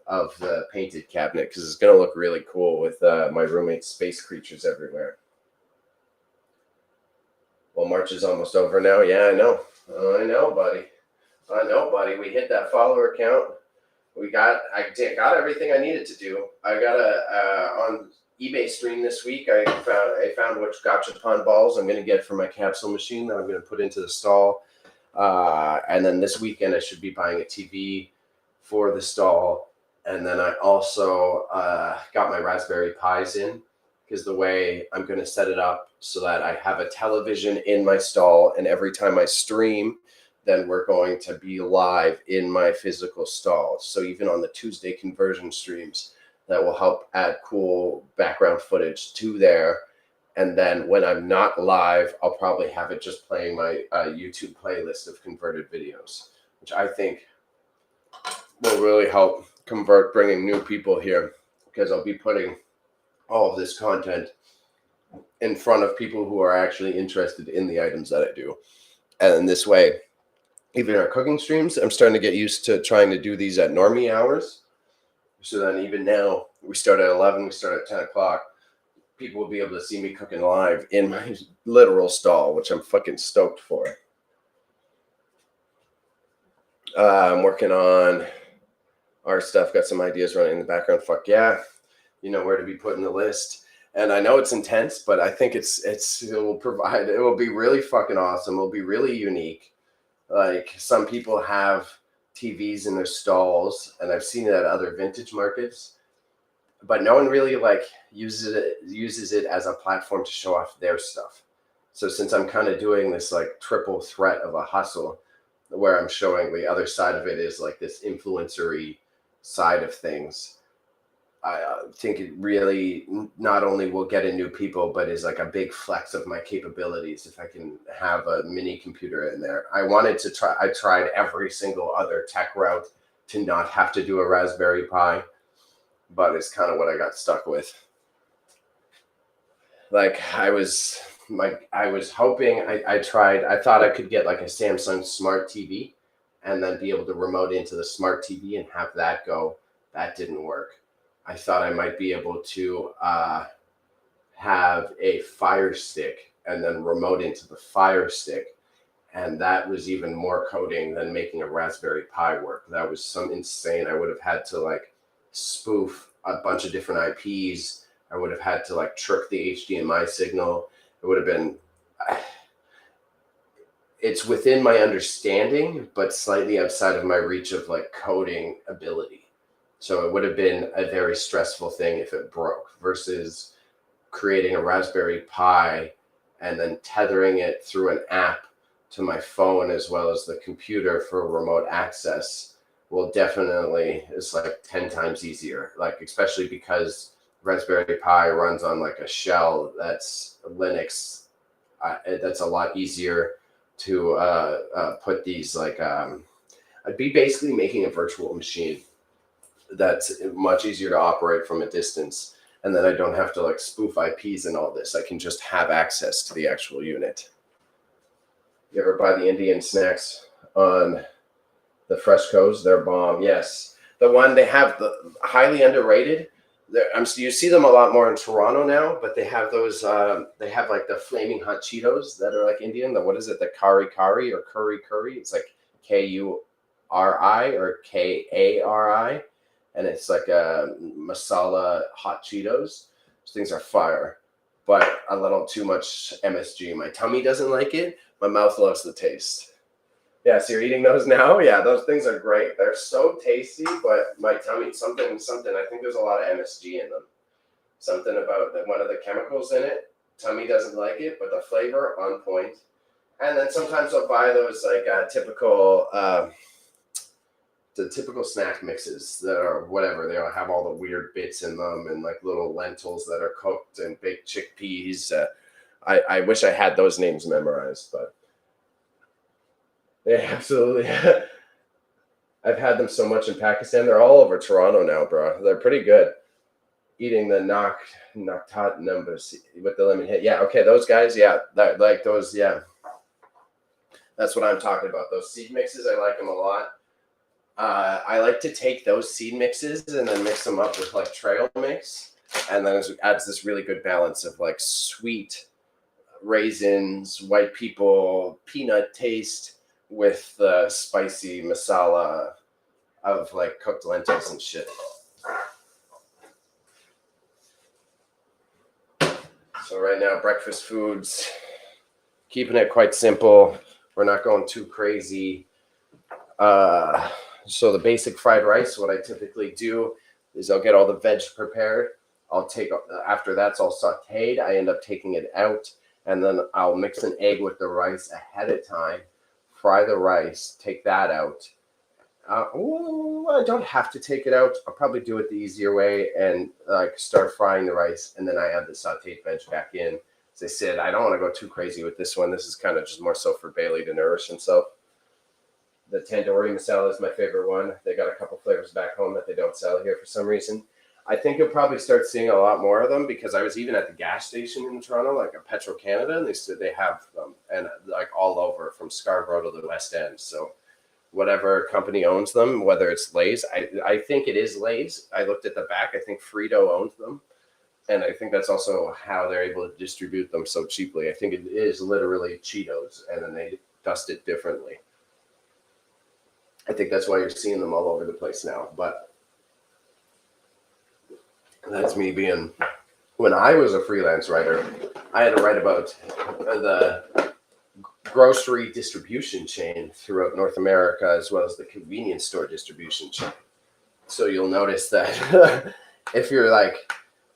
of the painted cabinet because it's going to look really cool with my roommate's space creatures everywhere. Well, March is almost over now. Yeah, I know. I know, buddy. We hit that follower count. I got everything I needed to do. I got on eBay stream this week. I found which gachapon balls I'm going to get for my capsule machine that I'm going to put into the stall. And then this weekend I should be buying a TV for the stall. And then I also got my Raspberry Pis in, because the way I'm going to set it up so that I have a television in my stall, and every time I stream, then we're going to be live in my physical stall. So even on the Tuesday conversion streams, that will help add cool background footage to there. And then when I'm not live, I'll probably have it just playing my YouTube playlist of converted videos, which I think will really help convert, bringing new people here, because I'll be putting all of this content in front of people who are actually interested in the items that I do. And in this way, even our cooking streams, I'm starting to get used to trying to do these at normie hours. So then even now, we start at 11, we start at 10 o'clock. People will be able to see me cooking live in my literal stall, which I'm fucking stoked for. I'm working on our stuff, got some ideas running in the background. Fuck yeah. You know where to be putting the list. And I know it's intense, but I think it will be really fucking awesome. It'll be really unique. Like, some people have TVs in their stalls, and I've seen it at other vintage markets, but no one really like uses it as a platform to show off their stuff. So since I'm kind of doing this like triple threat of a hustle, where I'm showing the other side of it is like this influencery side of things, I think it really not only will get in new people, but is like a big flex of my capabilities if I can have a mini computer in there. I tried every single other tech route to not have to do a Raspberry Pi, but it's kind of what I got stuck with. Like, I was hoping, I thought I could get like a Samsung Smart TV and then be able to remote into the Smart TV and have that go. That didn't work. I thought I might be able to have a Fire Stick and then remote into the Fire Stick, and that was even more coding than making a Raspberry Pi work. That was some insane. I would have had to like spoof a bunch of different IPs. I would have had to like trick the HDMI signal. It would have been, it's within my understanding, but slightly outside of my reach of like coding ability. So it would have been a very stressful thing if it broke, versus creating a Raspberry Pi and then tethering it through an app to my phone as well as the computer for remote access will definitely, it's like 10 times easier. Like, especially because Raspberry Pi runs on like a shell that's Linux. That's a lot easier to put these like, I'd be basically making a virtual machine that's much easier to operate from a distance, and then I don't have to like spoof IPs and all this. I can just have access to the actual unit. You ever buy the Indian snacks on the Fresco's? They're bomb. Yes, the one they have, the highly underrated. You see them a lot more in Toronto now, but they have those. They have like the flaming hot Cheetos that are like Indian. What is it? The kari kari or curry curry? It's like KURI or KARI. And it's like a masala hot Cheetos. Those things are fire, but a little too much MSG. My tummy doesn't like it. My mouth loves the taste. Yeah, so you're eating those now? Yeah, those things are great. They're so tasty, but my tummy, something, I think there's a lot of MSG in them. Something about one of the chemicals in it. Tummy doesn't like it, but the flavor, on point. And then sometimes I'll buy those like typical... the typical snack mixes that are whatever. They all have all the weird bits in them and like little lentils that are cooked and baked chickpeas. I wish I had those names memorized, but they absolutely. I've had them so much in Pakistan. They're all over Toronto now, bro. They're pretty good. Eating the naktat numbers with the lemon hit. Yeah, okay, those guys. Yeah, like those. Yeah, that's what I'm talking about. Those seed mixes, I like them a lot. I like to take those seed mixes and then mix them up with like trail mix, and then it adds this really good balance of like sweet raisins, white people, peanut taste with the spicy masala of like cooked lentils and shit. So right now, breakfast foods, keeping it quite simple. We're not going too crazy. So the basic fried rice, what I typically do is I'll get all the veg prepared. I'll take, after that's all sauteed, I end up taking it out, and then I'll mix an egg with the rice ahead of time, fry the rice, take that out. I don't have to take it out. I'll probably do it the easier way and like start frying the rice, and then I add the sauteed veg back in. As I said, I don't want to go too crazy with this one. This is kind of just more so for Bailey to nourish himself. The tandoori masala is my favorite one. They got a couple flavors back home that they don't sell here for some reason. I think you'll probably start seeing a lot more of them because I was even at the gas station in Toronto, like a Petro Canada, and they said they have them, and like all over from Scarborough to the West End. So whatever company owns them, whether it's Lay's, I think it is Lay's. I looked at the back. I think Frito owns them. And I think that's also how they're able to distribute them so cheaply. I think it is literally Cheetos, and then they dust it differently. I think that's why you're seeing them all over the place now. But that's me being, when I was a freelance writer, I had to write about the grocery distribution chain throughout North America, as well as the convenience store distribution chain. So you'll notice that if you're like,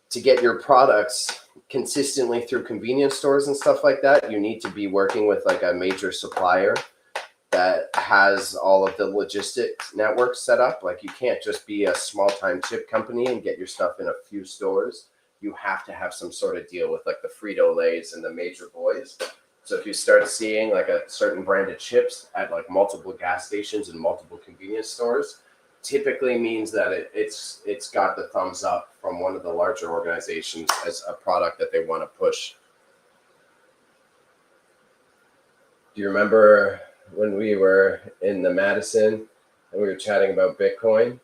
to get your products consistently through convenience stores and stuff like that, you need to be working with like a major supplier that has all of the logistics networks set up. Like you can't just be a small time chip company and get your stuff in a few stores. You have to have some sort of deal with like the Frito-Lays and the major boys. So if you start seeing like a certain brand of chips at like multiple gas stations and multiple convenience stores, typically means that it's got the thumbs up from one of the larger organizations as a product that they want to push. Do you remember when we were in the Madison and we were chatting about Bitcoin?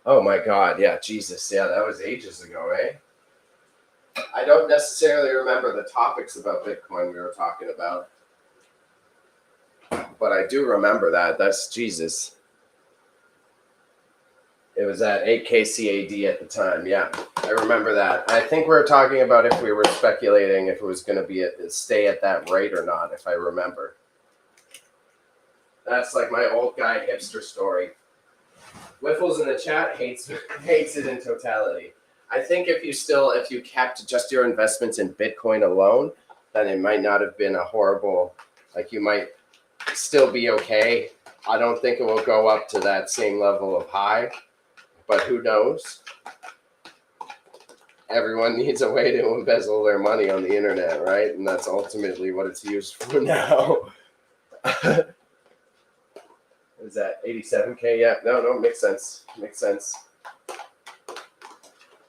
Oh my God, yeah, Jesus, yeah, that was ages ago, eh? I don't necessarily remember the topics about Bitcoin we were talking about, but I do remember that. That's Jesus. It was at 8K CAD at the time. Yeah, I remember that. I think we were talking about if we were speculating if it was going to be stay at that rate or not, if I remember. That's like my old guy hipster story. Wiffles in the chat hates it in totality. I think if you kept just your investments in Bitcoin alone, then it might not have been a horrible, like you might still be okay. I don't think it will go up to that same level of high, but who knows? Everyone needs a way to embezzle their money on the internet, right? And that's ultimately what it's used for now. Is that 87K? Yeah, no, makes sense. Makes sense.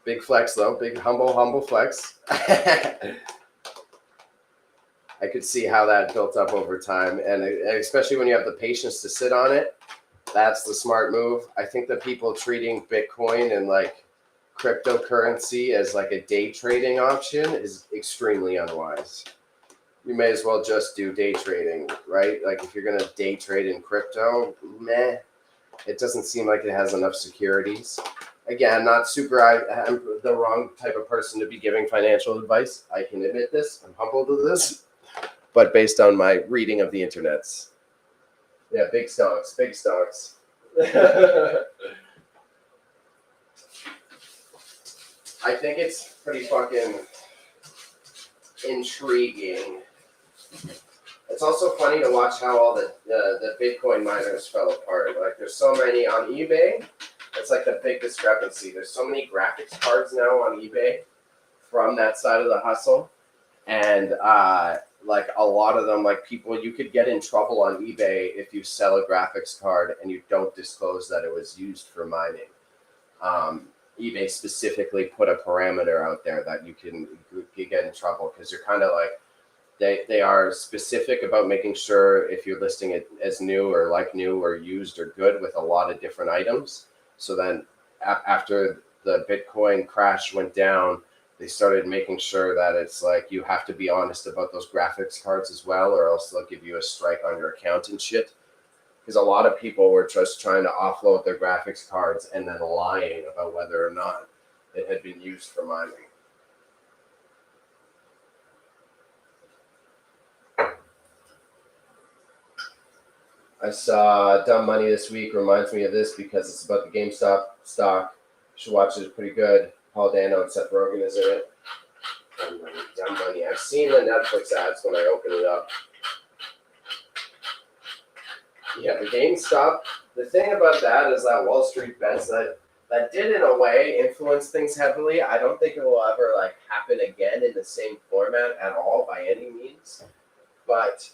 Big flex though, big humble flex. I could see how that built up over time, and especially when you have the patience to sit on it, that's the smart move. I think that people treating Bitcoin and like cryptocurrency as like a day trading option is extremely unwise. You may as well just do day trading, right? Like if you're going to day trade in crypto, meh. It doesn't seem like it has enough securities. Again, not super, I'm the wrong type of person to be giving financial advice. I can admit this. I'm humble to this. But based on my reading of the internets. Yeah, big stocks. I think it's pretty fucking intriguing. It's also funny to watch how all the Bitcoin miners fell apart. Like there's so many on eBay. It's like the big discrepancy. There's so many graphics cards now on eBay from that side of the hustle. And like a lot of them, like people, you could get in trouble on eBay if you sell a graphics card and you don't disclose that it was used for mining. eBay specifically put a parameter out there that you get in trouble because you're kind of like, they are specific about making sure if you're listing it as new or like new or used or good with a lot of different items. So then after the Bitcoin crash went down, they started making sure that it's like you have to be honest about those graphics cards as well, or else they'll give you a strike on your account and shit. Because a lot of people were just trying to offload their graphics cards and then lying about whether or not it had been used for mining. I saw Dumb Money this week. Reminds me of this because it's about the GameStop stock. You should watch it. It's pretty good. Paul Dano and Seth Rogen is in it. Dumb Money, Dumb Money. I've seen the Netflix ads when I open it up. Yeah, the GameStop. The thing about that is that Wall Street bets that did in a way influence things heavily. I don't think it will ever like happen again in the same format at all by any means. But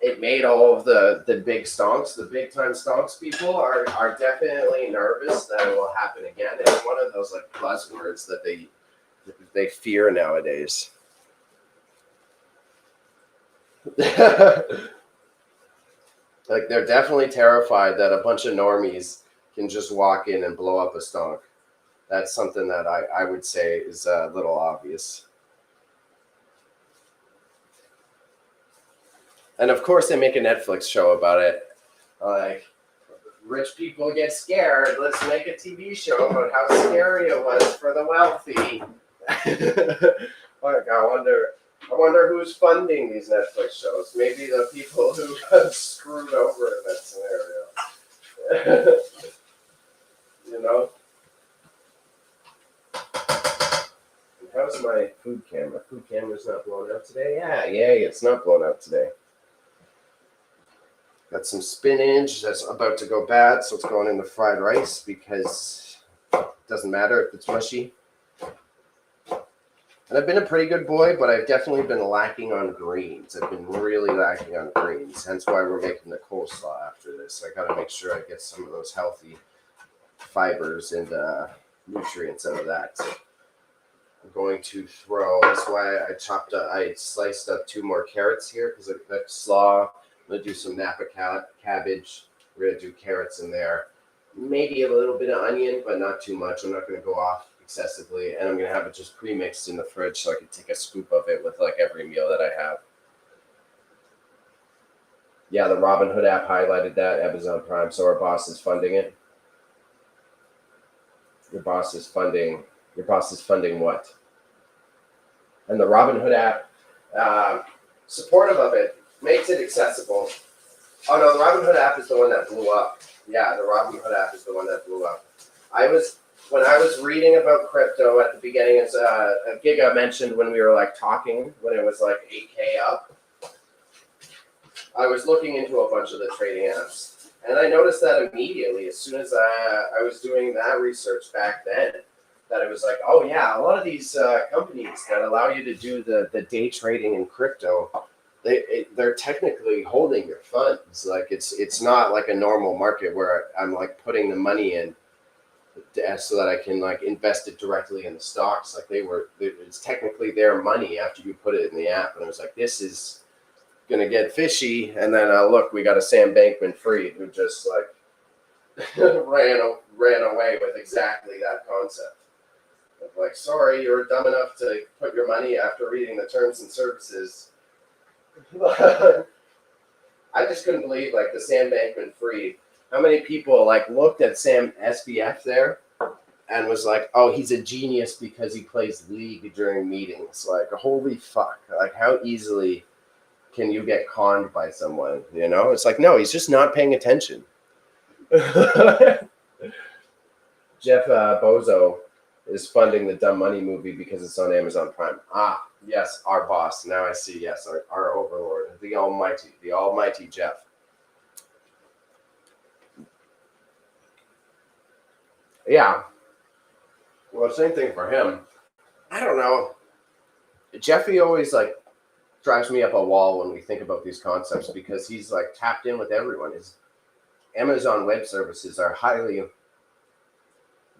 it made all of the big stonks, the big time stonks people are definitely nervous that it will happen again. It's one of those like buzzwords that they fear nowadays. Like they're definitely terrified that a bunch of normies can just walk in and blow up a stonk. That's something that I would say is a little obvious. And of course, they make a Netflix show about it. Like, rich people get scared. Let's make a TV show about how scary it was for the wealthy. Like, I wonder who's funding these Netflix shows. Maybe the people who got screwed over in that scenario. You know? How's my food camera? Food camera's not blown out today? Yeah, yay, it's not blown out today. Got some spinach that's about to go bad, so it's going in the fried rice because it doesn't matter if it's mushy. And I've been a pretty good boy, but I've definitely been lacking on greens. I've been really lacking on greens, hence why we're making the coleslaw after this. I got to make sure I get some of those healthy fibers and nutrients out of that. I'm going to throw, that's why I sliced up 2 more carrots here because that slaw. I'm going to do some Napa cabbage. We're going to do carrots in there. Maybe a little bit of onion, but not too much. I'm not going to go off excessively. And I'm going to have it just pre-mixed in the fridge so I can take a scoop of it with like every meal that I have. Yeah, the Robinhood app highlighted that, Amazon Prime. So our boss is funding it. Your boss is funding what? And the Robinhood app, supportive of it, makes it accessible. Oh no, the Robinhood app is the one that blew up. Yeah, the Robinhood app is the one that blew up. When I was reading about crypto at the beginning, as Giga mentioned when we were like talking, when it was like 8K up, I was looking into a bunch of the trading apps. And I noticed that immediately, as soon as I was doing that research back then, that it was like, oh yeah, a lot of these companies that allow you to do the day trading in crypto, they're technically holding your funds. Like it's not like a normal market where I'm like putting the money in so that I can like invest it directly in the stocks. Like it's technically their money after you put it in the app. And I was like, this is gonna get fishy. And then look, we got a Sam Bankman-Fried who just like ran away with exactly that concept. Like, sorry, you were dumb enough to put your money after reading the terms and services. I just couldn't believe like the Sam Bankman-Fried. How many people like looked at Sam SBF there and was like, oh, he's a genius because he plays League during meetings. Like, holy fuck. Like, how easily can you get conned by someone? You know, it's like, no, he's just not paying attention. Jeff Bozo is funding the Dumb Money movie because it's on Amazon Prime. Ah, yes, our boss. Now I see, yes, our overlord, the almighty Jeff. Yeah. Well, same thing for him. I don't know. Jeffy always like drives me up a wall when we think about these concepts because he's like tapped in with everyone. His Amazon Web Services are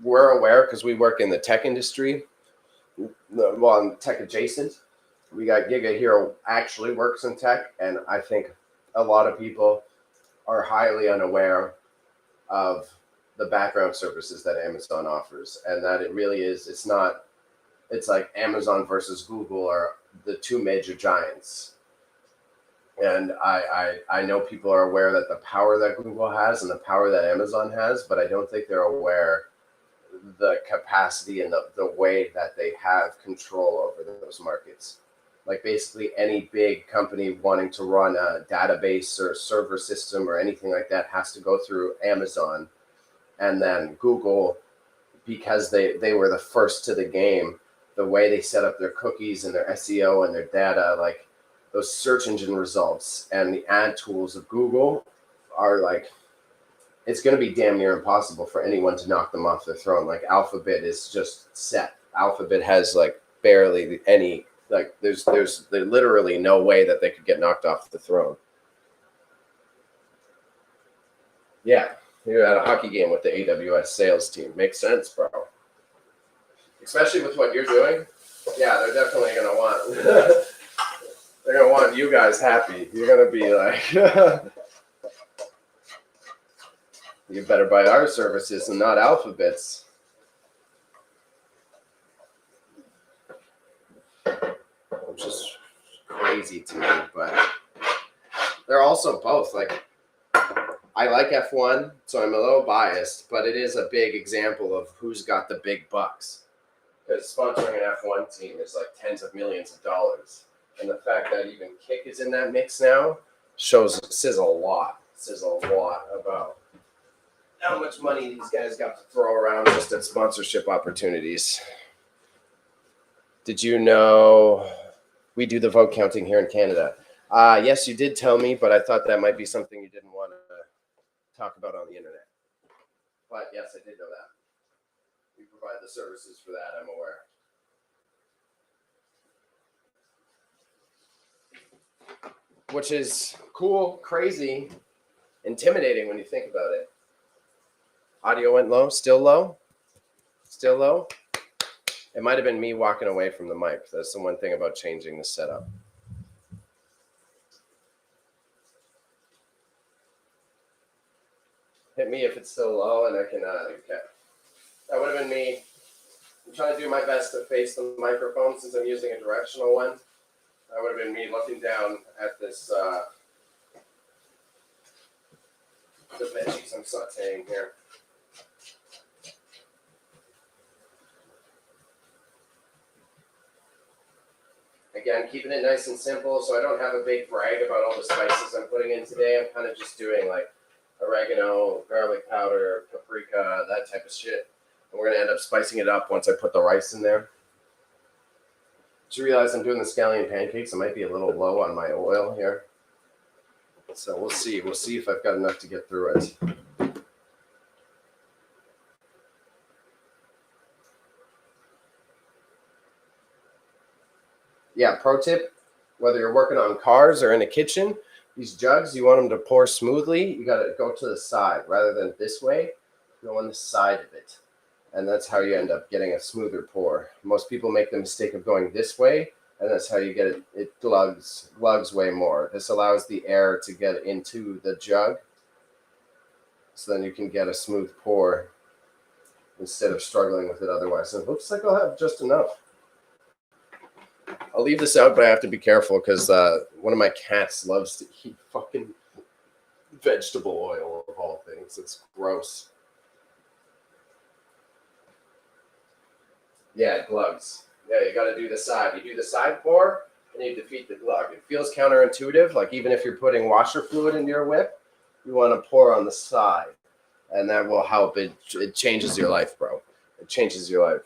we're aware because we work in the tech industry. Well, tech adjacent. We got Giga here who actually works in tech, and I think a lot of people are highly unaware of the background services that Amazon offers, and that it really is. It's like Amazon versus Google are the two major giants. And I know people are aware that the power that Google has and the power that Amazon has, but I don't think they're aware the capacity and the way that they have control over those markets. Like basically any big company wanting to run a database or server system or anything like that has to go through Amazon. And then Google, because they were the first to the game, the way they set up their cookies and their SEO and their data, like those search engine results and the ad tools of Google are like, it's going to be damn near impossible for anyone to knock them off their throne. Like Alphabet is just set. Alphabet has like barely any, like there's literally no way that they could get knocked off the throne. Yeah, you're at a hockey game with the AWS sales team. Makes sense, bro. Especially with what you're doing. Yeah, they're definitely gonna want. They're gonna want you guys happy. You're gonna be like, you better buy our services and not Alphabet's. Which is crazy to me, but they're also both like. I like F1, so I'm a little biased, but it is a big example of who's got the big bucks. Because sponsoring an F1 team is like tens of millions of dollars. And the fact that even Kick is in that mix now says a lot. Says a lot about how much money these guys got to throw around just at sponsorship opportunities. Did you know we do the vote counting here in Canada? Yes, you did tell me, but I thought that might be something you didn't want to talk about on the internet. But yes, I did know that. We provide the services for that, I'm aware. Which is cool, crazy, intimidating when you think about it. Audio went low, still low? Still low? It might have been me walking away from the mic. That's the one thing about changing the setup. Hit me if it's still low and I can, okay. That would have been me. I'm trying to do my best to face the microphone since I'm using a directional one. That would have been me looking down at this, the veggies I'm sauteing here. Again, keeping it nice and simple so I don't have a big brag about all the spices I'm putting in today. I'm kind of just doing like oregano, garlic powder, paprika, that type of shit. And we're going to end up spicing it up once I put the rice in there. Just realize I'm doing the scallion pancakes. I might be a little low on my oil here. So we'll see. We'll see if I've got enough to get through it. Yeah, pro tip, whether you're working on cars or in a kitchen, these jugs, you want them to pour smoothly, you got to go to the side rather than this way. Go on the side of it. And that's how you end up getting a smoother pour. Most people make the mistake of going this way, and that's how you get it. It lugs way more. This allows the air to get into the jug, so then you can get a smooth pour instead of struggling with it otherwise. So it looks like I'll have just enough. I'll leave this out, but I have to be careful because one of my cats loves to eat fucking vegetable oil of all things. It's gross. Yeah, it glugs. Yeah, you got to do the side. You do the side pour, and you defeat the glug. It feels counterintuitive. Like even if you're putting washer fluid into your whip, you want to pour on the side, and that will help. It changes your life, bro. It changes your life.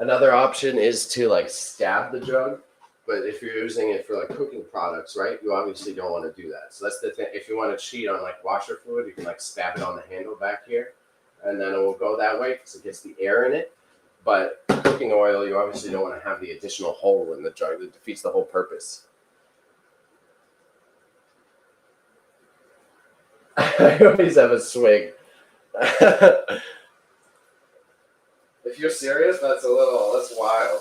Another option is to like stab the jug, but if you're using it for like cooking products, right, you obviously don't want to do that. So that's the thing. If you want to cheat on like washer fluid, you can like stab it on the handle back here, and then it will go that way because it gets the air in it. But cooking oil, you obviously don't want to have the additional hole in the jug. It defeats the whole purpose. I always have a swig. If you're serious, that's wild.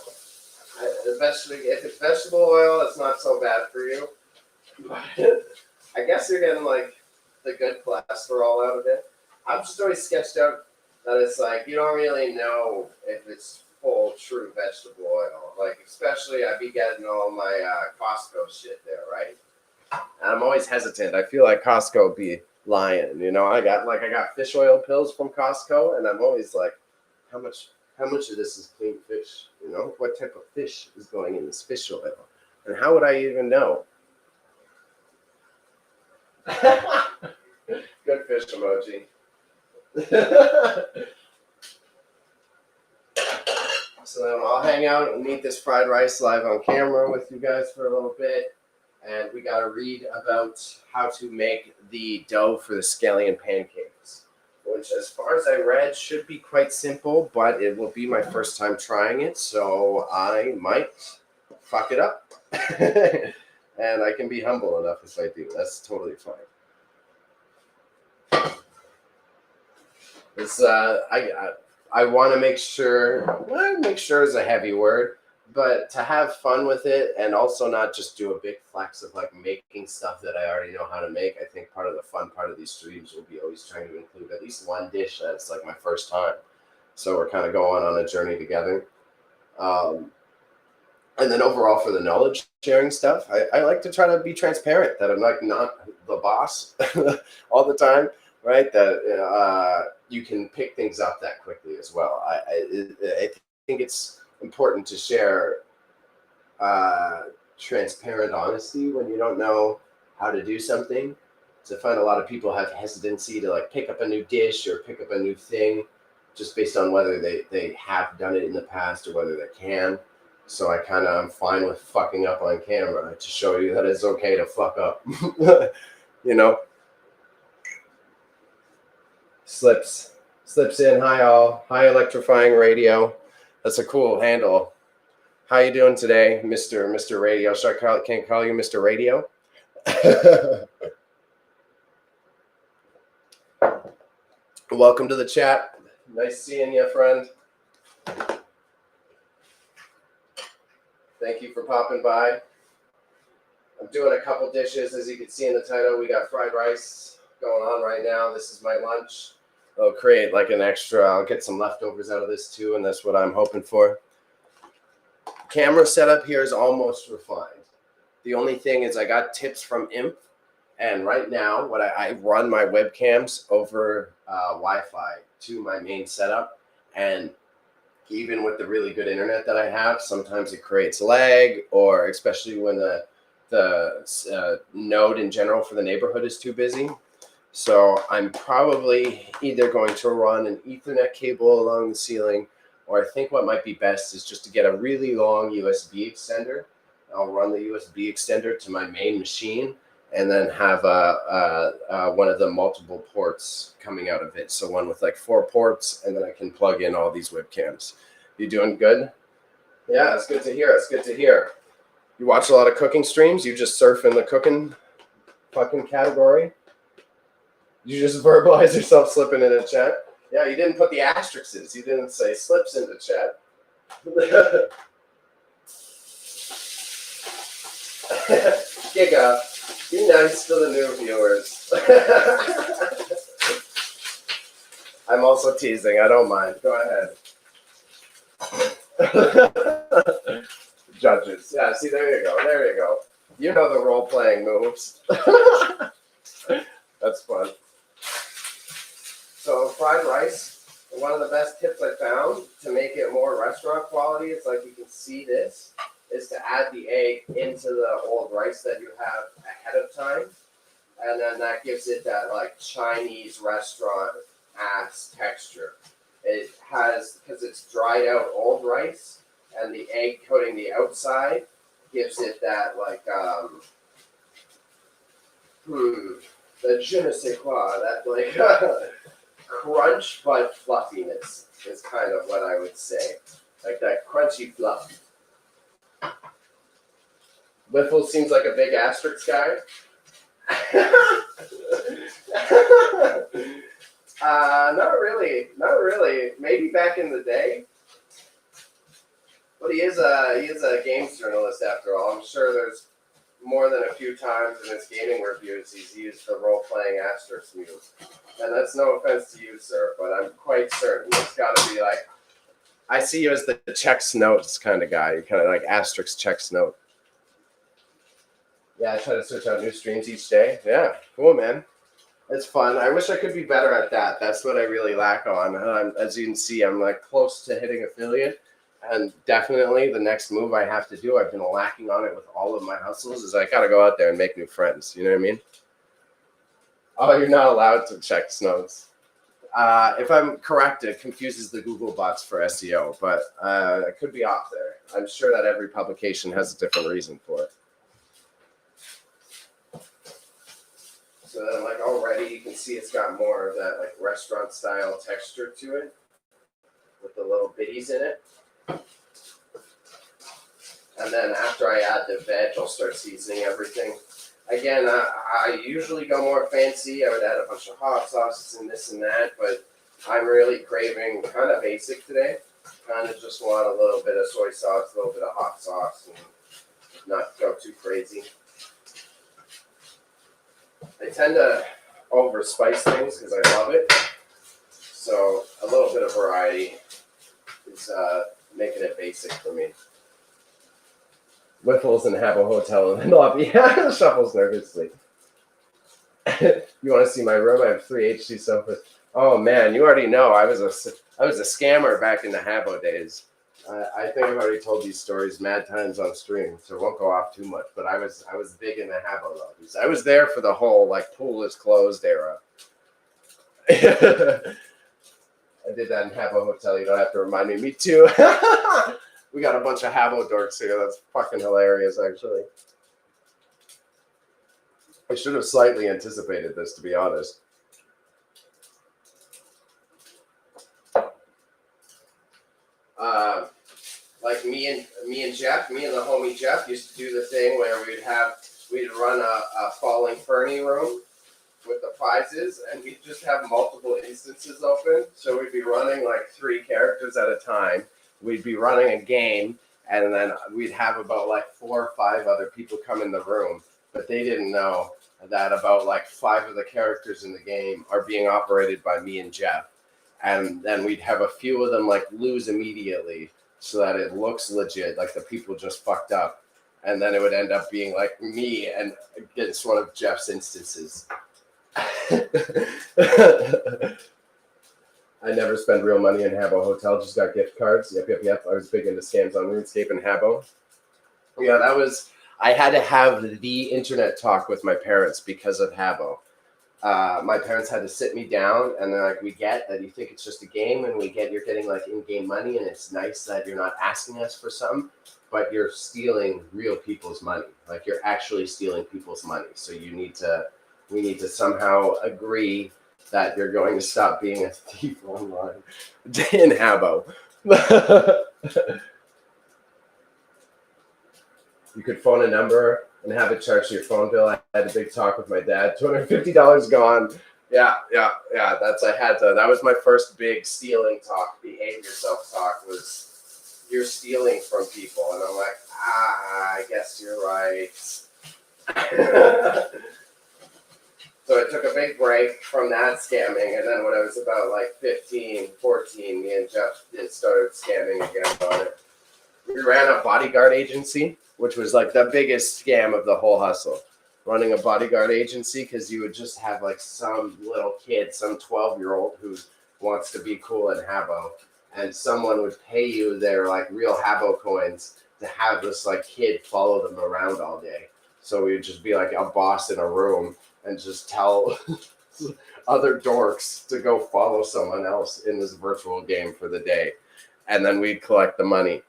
Especially if it's vegetable oil, it's not so bad for you. But I guess you're getting like the good cholesterol out of it. I've just always sketched out that it's like you don't really know if it's full, true vegetable oil. Like especially I'd be getting all my Costco shit there, right? And I'm always hesitant. I feel like Costco be lying. You know, I got fish oil pills from Costco, and I'm always like, how much How much of this is clean fish? You know, what type of fish is going in this fish oil? And how would I even know? Good fish emoji. So then I'll hang out and eat this fried rice live on camera with you guys for a little bit. And we got to read about how to make the dough for the scallion pancakes, which, as far as I read, should be quite simple, but it will be my first time trying it, so I might fuck it up. And I can be humble enough if I do. That's totally fine. It's I want to make sure. Well, make sure is a heavy word, but to have fun with it and also not just do a big flex of like making stuff that I already know how to make. I think part of the fun part of these streams will be always trying to include at least one dish that's like my first time. So we're kind of going on a journey together. And then overall for the knowledge sharing stuff, I like to try to be transparent that I'm like not the boss all the time, right? That you can pick things up that quickly as well. I think it's important to share transparent honesty when you don't know how to do something. So I find a lot of people have hesitancy to like pick up a new dish or pick up a new thing just based on whether they have done it in the past or whether they can. So I kind of am fine with fucking up on camera to show you that it's okay to fuck up. You know? Slips in. Hi all. Hi electrifying radio. That's a cool handle. How you doing today, Mr. Radio? Can't call you Mr. Radio? Welcome to the chat. Nice seeing you, friend. Thank you for popping by. I'm doing a couple dishes. As you can see in the title, we got fried rice going on right now. This is my lunch. I'll create like an extra. I'll get some leftovers out of this too, and that's what I'm hoping for. Camera setup here is almost refined. The only thing is I got tips from Imp, and right now what I run my webcams over Wi-Fi to my main setup, and even with the really good internet that I have, sometimes it creates lag, or especially when the node in general for the neighborhood is too busy. So I'm probably either going to run an Ethernet cable along the ceiling, or I think what might be best is just to get a really long USB extender. I'll run the USB extender to my main machine and then have one of the multiple ports coming out of it. So one with like 4 ports, and then I can plug in all these webcams. You doing good? Yeah, it's good to hear. It's good to hear. You watch a lot of cooking streams? You just surf in the cooking fucking category? You just verbalize yourself slipping in a chat? Yeah, you didn't put the asterisks. You didn't say slips into chat. Giga, be nice to the new viewers. I'm also teasing. I don't mind. Go ahead. Judges. Yeah, see, there you go. There you go. You know the role-playing moves. That's fun. So fried rice, one of the best tips I found to make it more restaurant quality, it's like you can see this, is to add the egg into the old rice that you have ahead of time. And then that gives it that like Chinese restaurant ass texture. It has, because it's dried out old rice, and the egg coating the outside gives it that like, the je ne sais quoi, that like crunch but fluffiness is kind of what I would say. Like that crunchy fluff. Whiffle seems like a big asterisk guy. Not really. Not really. Maybe back in the day. But he is a games journalist after all. I'm sure there's more than a few times in his gaming reviews he's used the role-playing asterisk move. And that's no offense to you, sir, but I'm quite certain it's got to be like, I see you as the checks notes kind of guy. You're kind of like asterisk checks note. Yeah, I try to search out new streams each day. Yeah, cool, man. It's fun. I wish I could be better at that. That's what I really lack on. As you can see, I'm like close to hitting affiliate, and definitely the next move I have to do. I've been lacking on it with all of my hustles. Is I got to go out there and make new friends. You know what I mean? Oh, you're not allowed to check notes. If I'm correct, it confuses the Google bots for SEO, but it could be off there. I'm sure that every publication has a different reason for it. So then, like already, you can see it's got more of that like restaurant style texture to it, with the little bitties in it. And then after I add the veg, I'll start seasoning everything. Again, I usually go more fancy. I would add a bunch of hot sauces and this and that, but I'm really craving kind of basic today. Kind of just want a little bit of soy sauce, a little bit of hot sauce, and not go too crazy. I tend to over spice things because I love it. So a little bit of variety is making it basic for me. Whiffles and have a hotel in the lobby. Shuffles nervously. You want to see my room? I have 3 HD sofas. Oh man, you already know I was a scammer back in the Habbo days. I think I've already told these stories mad times on stream, so it won't go off too much. But I was big in the Habbo lobbies. I was there for the whole like pool is closed era. I did that in Habbo Hotel. You don't have to remind me. Me too. We got a bunch of Habbo dorks here. That's fucking hilarious, actually. I should have slightly anticipated this, to be honest. Like me and the homie Jeff used to do the thing where we'd run a falling Fernie room with the prizes, and we'd just have multiple instances open. So we'd be running like 3 characters at a time. We'd be running a game, and then we'd have about like 4 or 5 other people come in the room, but they didn't know that about like 5 of the characters in the game are being operated by me and Jeff. And then we'd have a few of them like lose immediately so that it looks legit, like the people just fucked up. And then it would end up being like me and against one of Jeff's instances. I never spent real money in Habbo Hotel, just got gift cards. Yep. I was big into scams on RuneScape and Habbo. Yeah, I had to have the internet talk with my parents because of Habbo. My parents had to sit me down, and they're like, we get that you think it's just a game, and you're getting like in-game money, and it's nice that you're not asking us for some, but you're stealing real people's money. Like you're actually stealing people's money. So we need to somehow agree that you're going to stop being a thief online in Habbo. You could phone a number and have it charged to your phone bill. I had a big talk with my dad. $250 gone. Yeah. That was my first big stealing talk, behave yourself talk, was you're stealing from people. And I'm like, I guess you're right. So I took a big break from that scamming. And then when I was about like 15, 14, me and Jeff started scamming again on it. We ran a bodyguard agency, which was like the biggest scam of the whole hustle. Running a bodyguard agency, because you would just have like some little kid, some 12-year-old who wants to be cool in Habbo, and someone would pay you their like real Habbo coins to have this like kid follow them around all day. So we would just be like a boss in a room and just tell other dorks to go follow someone else in this virtual game for the day, and then we'd collect the money.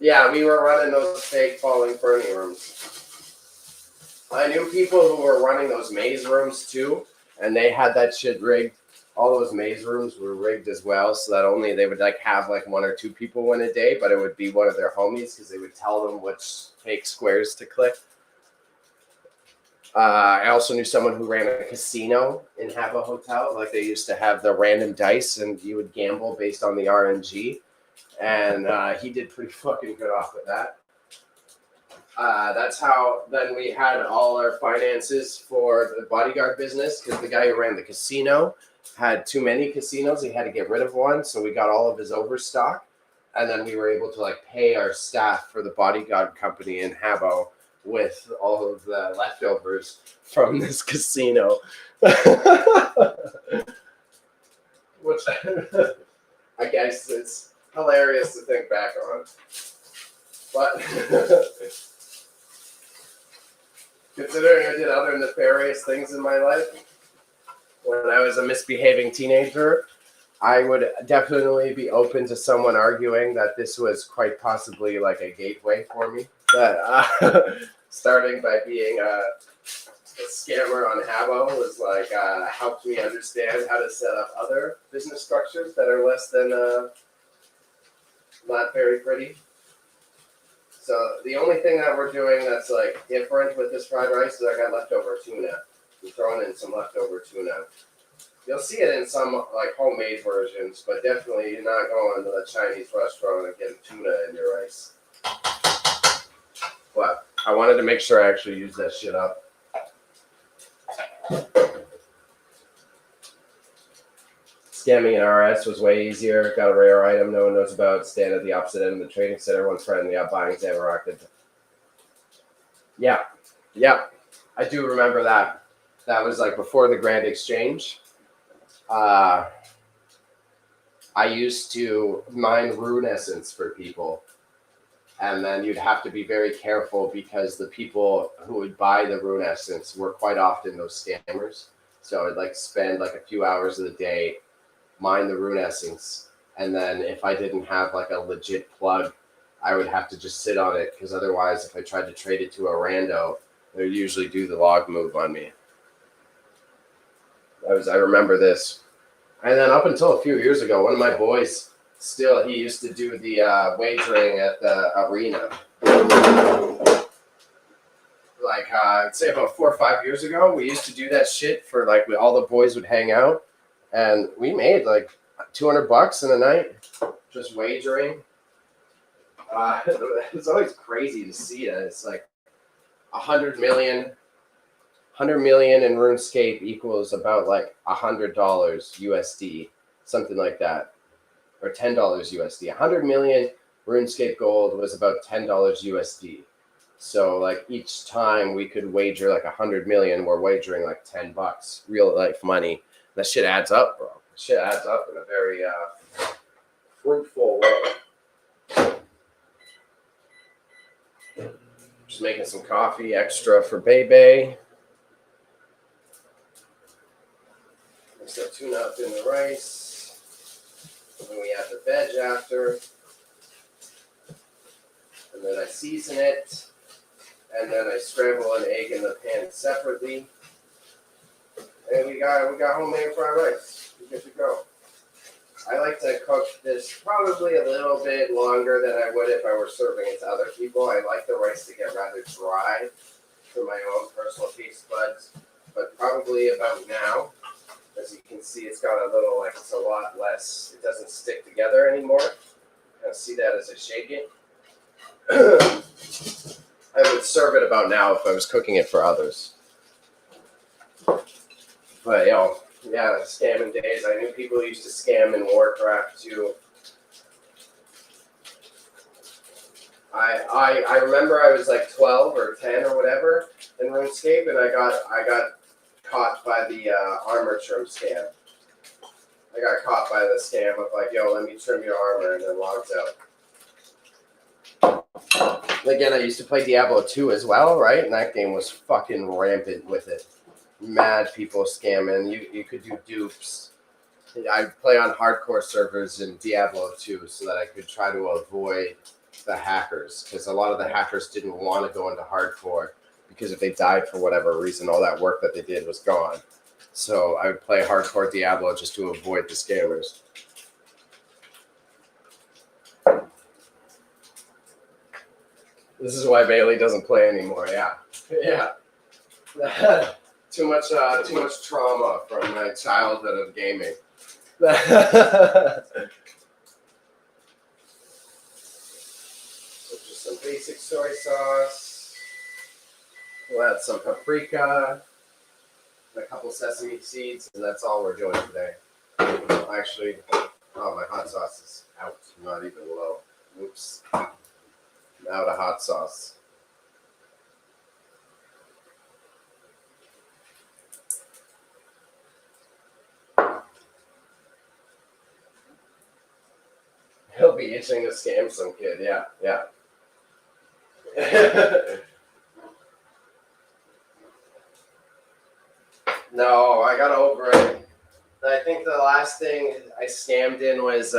Yeah, we were running those fake falling Fernie rooms. I knew people who were running those maze rooms too, and they had that shit rigged. All those maze rooms were rigged as well, so that only they would like have like 1 or 2 people win a day, but it would be one of their homies because they would tell them which fake squares to click. I also knew someone who ran a casino in Habbo Hotel. Like they used to have the random dice, and you would gamble based on the RNG. And he did pretty fucking good off of that. That's how then we had all our finances for the bodyguard business, because the guy who ran the casino had too many casinos. He had to get rid of one, so we got all of his overstock. And then we were able to like pay our staff for the bodyguard company in Habbo with all of the leftovers from this casino. Which I guess it's hilarious to think back on. But considering I did other nefarious things in my life, when I was a misbehaving teenager, I would definitely be open to someone arguing that this was quite possibly like a gateway for me. That starting by being a scammer on Habbo was like helped me understand how to set up other business structures that are less than not very pretty. So the only thing that we're doing that's like different with this fried rice is I got leftover tuna. I'm throwing in some leftover tuna. You'll see it in some like homemade versions, but definitely you're not going to the Chinese restaurant and getting tuna in your rice. But I wanted to make sure I actually use that shit up. Scamming in RS was way easier. Got a rare item no one knows about. Stand at the opposite end of the trading center. One friend, yeah, buying Zamarok. Yeah. I do remember that. That was like before the Grand Exchange. I used to mine rune essence for people. And then you'd have to be very careful because the people who would buy the rune essence were quite often those scammers. So I'd like spend like a few hours of the day, mine the rune essence. And then if I didn't have like a legit plug, I would have to just sit on it because otherwise if I tried to trade it to a rando, they would usually do the log move on me. I remember this. And then up until a few years ago, one of my boys, he used to do the wagering at the arena. Like, I'd say about 4 or 5 years ago, we used to do that shit for like, all the boys would hang out. And we made like $200 in a night just wagering. It's always crazy to see it. It's like 100 million in RuneScape equals about like $100 USD, something like that, or $10 USD. 100 million RuneScape gold was about $10 USD. So like each time we could wager like 100 million, we're wagering like $10, real life money. That shit adds up, bro. Shit adds up in a very fruitful way. Just making some coffee extra for Bebe. Mix that tuna up in the rice. And then we add the veg after. And then I season it. And then I scramble an egg in the pan separately. And we got homemade fried rice. We're good to go. I like to cook this probably a little bit longer than I would if I were serving it to other people. I like the rice to get rather dry for my own personal taste buds, but probably about now. As you can see, it's got a little, like, it's a lot less, it doesn't stick together anymore. You'll see that as I shake it. I would serve it about now if I was cooking it for others. But, yeah, scamming days. I knew people used to scam in Warcraft too. I remember I was like 12 or 10 or whatever in RuneScape, and I got caught by the armor trim scam. I got caught by the scam of like, yo, let me trim your armor, and then logs out. Again, I used to play Diablo 2 as well, right? And that game was fucking rampant with it. Mad people scamming. You could do dupes. I'd play on hardcore servers in Diablo 2 so that I could try to avoid the hackers, because a lot of the hackers didn't want to go into hardcore because if they died for whatever reason, all that work that they did was gone. So I would play hardcore Diablo just to avoid the scammers. This is why Bailey doesn't play anymore. Yeah. Too much trauma from my childhood of gaming. So just some basic soy sauce. We'll add some paprika, a couple sesame seeds, and that's all we're doing today. Actually, my hot sauce is out, not even low. Oops. Now to hot sauce. itching to scam some kid. Yeah, yeah. No, I got over it. I think the last thing I scammed in was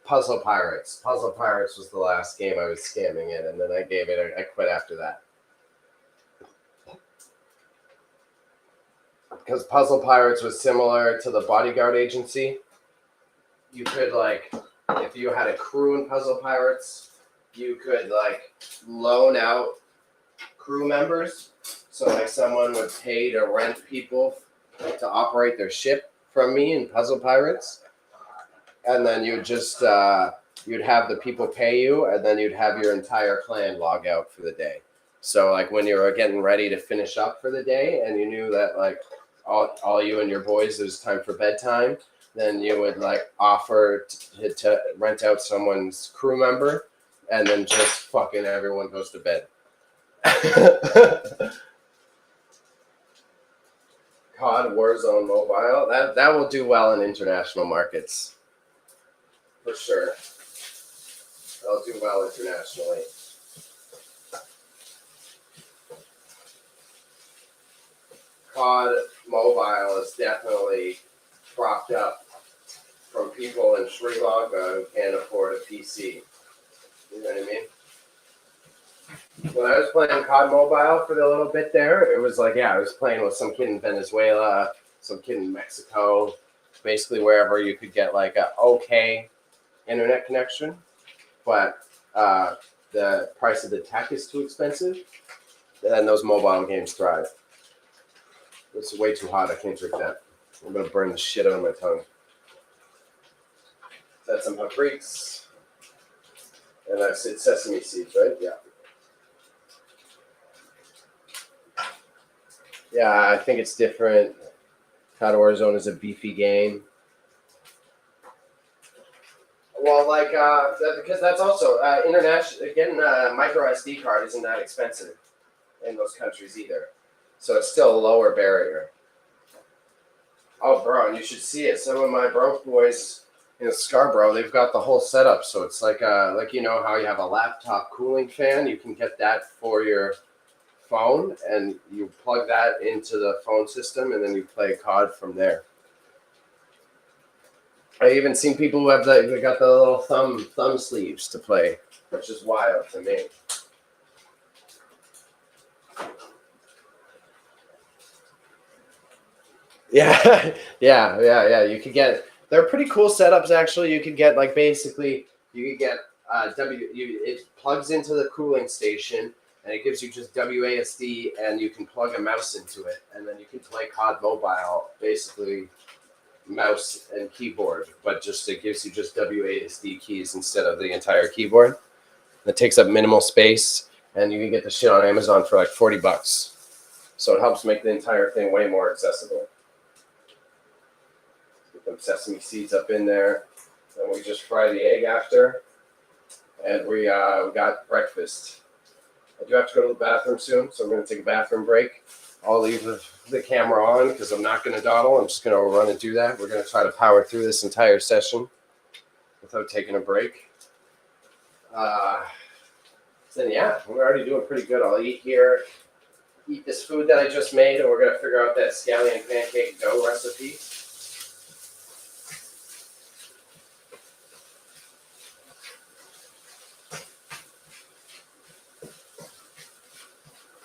Puzzle Pirates. Puzzle Pirates was the last game I was scamming in, and then I quit after that. Because Puzzle Pirates was similar to the Bodyguard Agency. You could, like, if you had a crew in Puzzle Pirates, you could, like, loan out crew members. So, like, someone would pay to rent people to operate their ship from me in Puzzle Pirates. And then you'd just, you'd have the people pay you, and then you'd have your entire clan log out for the day. So, like, when you were getting ready to finish up for the day, and you knew that, like, all you and your boys, it was time for bedtime, then you would, like, offer to rent out someone's crew member, and then just fucking everyone goes to bed. COD Warzone Mobile, that will do well in international markets. For sure. That'll do well internationally. COD Mobile is definitely propped up from people in Sri Lanka who can't afford a PC. You know what I mean? When I was playing COD Mobile for the little bit there, it was like, yeah, I was playing with some kid in Venezuela, some kid in Mexico, basically wherever you could get like a okay internet connection, but the price of the tech is too expensive, and those mobile games thrive. It's way too hot. I can't drink that. I'm going to burn the shit out of my tongue. That's some paprikas. And I said sesame seeds, right? Yeah. Yeah, I think it's different. COD Warzone is a beefy game. Well, like, because that's also international. Getting a micro SD card isn't that expensive in those countries either. So it's still a lower barrier. Oh, bro, and you should see it. Some of my broke boys in Scarborough, they've got the whole setup. So it's like you know how you have a laptop cooling fan? You can get that for your phone, and you plug that into the phone system, and then you play COD from there. I even seen people who have they got the little thumb sleeves to play, which is wild to me. Yeah, yeah. You could get. They're pretty cool setups, actually. You could get like basically you could get it plugs into the cooling station, and it gives you just WASD, and you can plug a mouse into it, and then you can play COD Mobile basically mouse and keyboard, but just it gives you just WASD keys instead of the entire keyboard. It takes up minimal space, and you can get the shit on Amazon for like $40. So it helps make the entire thing way more accessible. Get them sesame seeds up in there, and we just fry the egg after, and we got breakfast. I do have to go to the bathroom soon, so I'm going to take a bathroom break. I'll leave the camera on because I'm not going to dawdle. I'm just going to run and do that. We're going to try to power through this entire session without taking a break. Then, yeah, we're already doing pretty good. I'll eat here, eat this food that I just made, and we're going to figure out that scallion pancake dough recipe.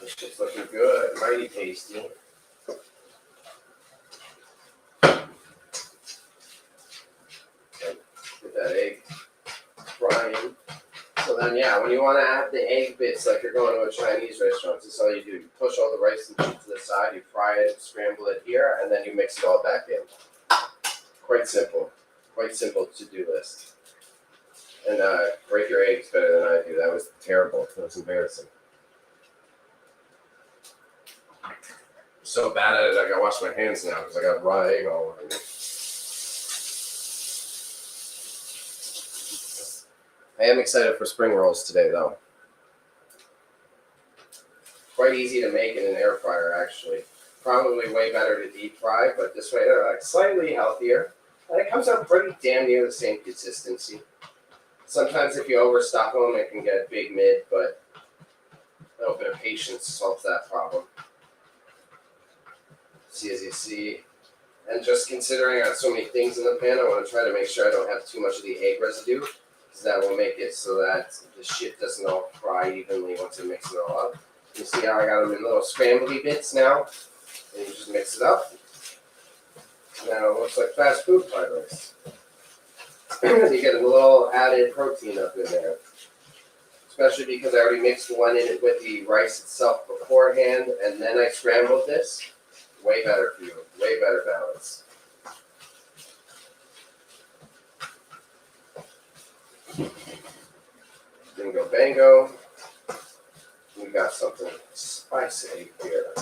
This shit's looking good, mighty tasty. Get that egg frying. So then, yeah, when you want to add the egg bits like you're going to a Chinese restaurant, this is all you do. You push all the rice and meat to the side, you fry it, scramble it here, and then you mix it all back in. Quite simple. Quite simple to-do list. And break your eggs better than I do. That was terrible. That was embarrassing. So bad at it, I gotta wash my hands now because I got raw egg all over me. I am excited for spring rolls today, though. Quite easy to make in an air fryer, actually. Probably way better to deep fry, but this way they're like slightly healthier. And it comes out pretty damn near the same consistency. Sometimes if you overstock them, it can get big mid, but a little bit of patience solves that problem. See, as you see, and just considering I have so many things in the pan, I want to try to make sure I don't have too much of the egg residue, because that will make it so that the shit doesn't all fry evenly once you mix it all up. You see how I got them in little scrambly bits now? And you just mix it up. Now it looks like fast food fried rice. You get a little added protein up in there. Especially because I already mixed one in with the rice itself beforehand, and then I scrambled this. Way better for you. Way better balance. Bingo bango. We got something spicy here.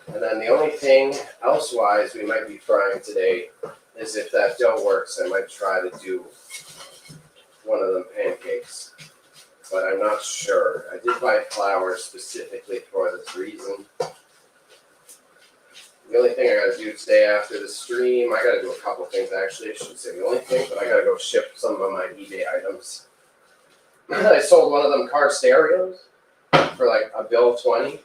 And then the only thing elsewise we might be frying today is if that dough works, I might try to do one of them pancakes. But I'm not sure. I did buy flour specifically for this reason. The only thing I gotta do today after the stream, I gotta do a couple things actually. I shouldn't say the only thing, but I gotta go ship some of my eBay items. I sold one of them car stereos for like $1.20.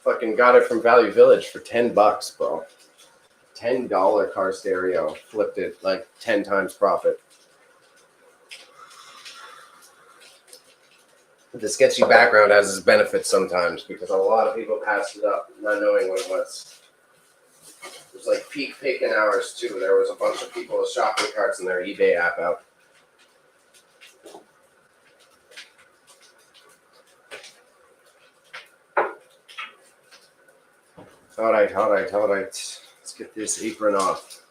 Fucking got it from Value Village for $10, bro. $10 car stereo. Flipped it like 10 times profit. The sketchy background has its benefits sometimes because a lot of people passed it up not knowing what it was. It was like peak picking hours too. There was a bunch of people with shopping carts in their eBay app out. All right. Let's get this apron off.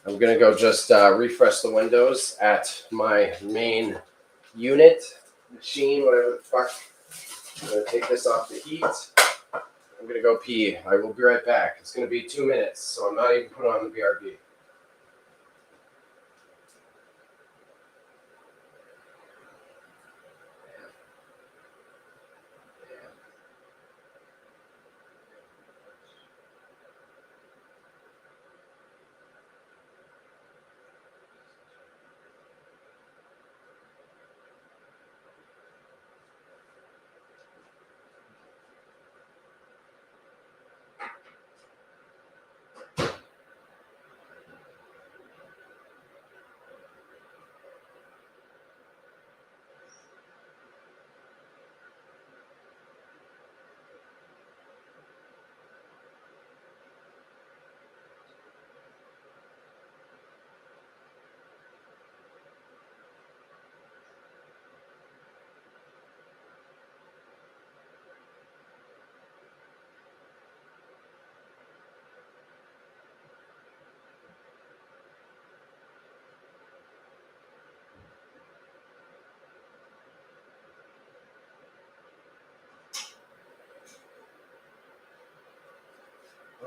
I'm going to go just refresh the windows at my main unit, machine, whatever the fuck. I'm going to take this off the heat. I'm going to go pee. I will be right back. It's going to be 2 minutes, so I'm not even put on the BRB.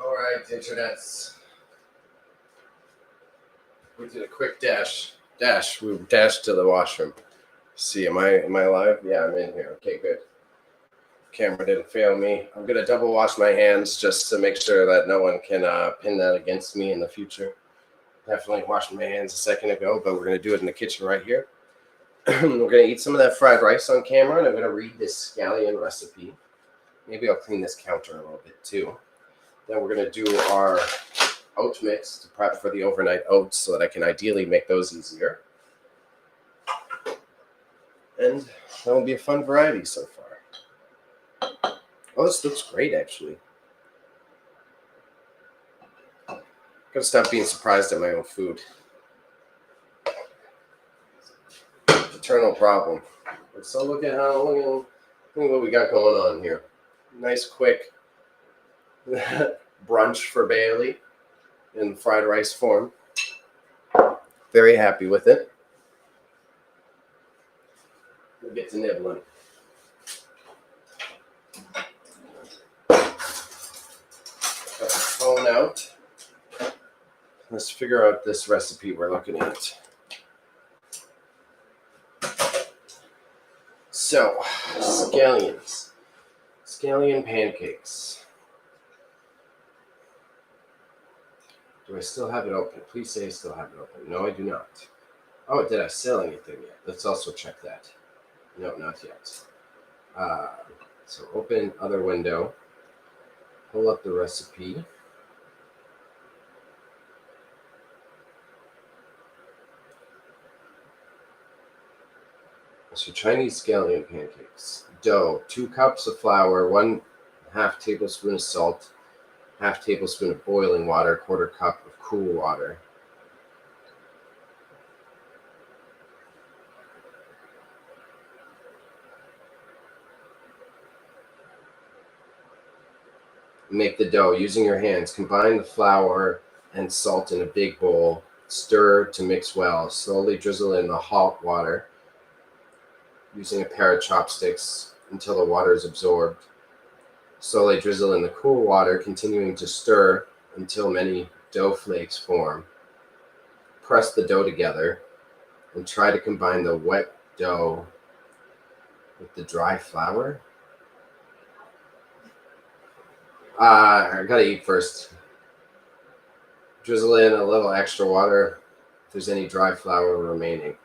All right, internets. We did a quick dash. We dashed to the washroom. See, am I live? Yeah, I'm in here. Okay, good. Camera didn't fail me. I'm gonna double wash my hands just to make sure that no one can pin that against me in the future. Definitely washed my hands a second ago, but we're gonna do it in the kitchen right here. We're gonna eat some of that fried rice on camera, and I'm gonna read this scallion recipe. Maybe I'll clean this counter a little bit too. Then we're gonna do our oat mix to prep for the overnight oats so that I can ideally make those easier. And that will be a fun variety so far. Oh, this looks great, actually. Gotta stop being surprised at my own food. Eternal problem. So look at what we got going on here. Nice, quick brunch for Bailey in fried rice form. Very happy with it. We'll get to nibbling. Got the phone out. Let's figure out this recipe we're looking at. So, scallions. Scallion pancakes. Do I still have it open? Please say I still have it open. No, I do not. Oh, did I sell anything yet? Let's also check that. No, not yet. So open other window. Pull up the recipe. So Chinese scallion pancakes. Dough, 2 cups of flour, 1/2 tablespoon of salt, 1/2 tablespoon of boiling water, 1/4 cup of cool water. Make the dough using your hands. Combine the flour and salt in a big bowl. Stir to mix well. Slowly drizzle in the hot water using a pair of chopsticks until the water is absorbed. Slowly drizzle in the cool water, continuing to stir until many dough flakes form. Press the dough together and try to combine the wet dough with the dry flour. I gotta eat first. Drizzle in a little extra water if there's any dry flour remaining.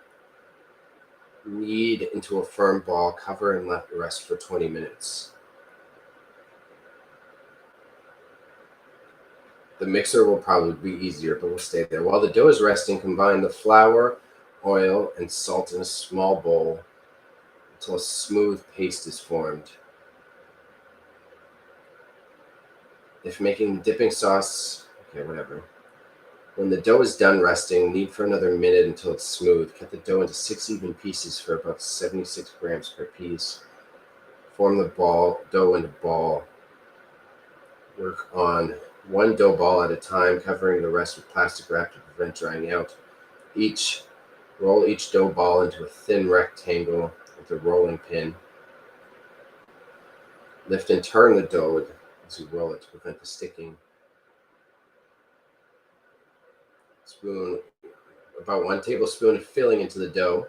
Knead into a firm ball, cover and let it rest for 20 minutes. The mixer will probably be easier, but we'll stay there. While the dough is resting, combine the flour, oil, and salt in a small bowl until a smooth paste is formed. If making dipping sauce, okay, whatever. When the dough is done resting, knead for another minute until it's smooth. Cut the dough into 6 even pieces for about 76 grams per piece. Form the dough into ball. Work on one dough ball at a time, covering the rest with plastic wrap to prevent drying out. Roll each dough ball into a thin rectangle with a rolling pin. Lift and turn the dough as you roll it to prevent the sticking. Spoon about 1 tablespoon of filling into the dough.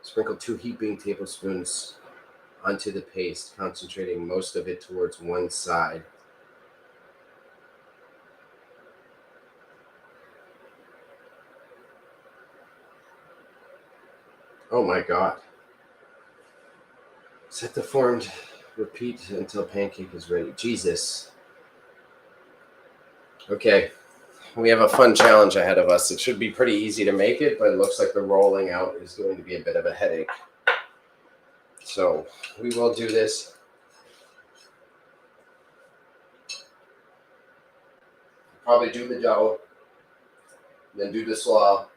Sprinkle 2 heaping tablespoons onto the paste, concentrating most of it towards one side. Oh my God. Set the formed, repeat until pancake is ready. Jesus. Okay, we have a fun challenge ahead of us. It should be pretty easy to make it, but it looks like the rolling out is going to be a bit of a headache. So we will do this. Probably do the dough, then do the slaw,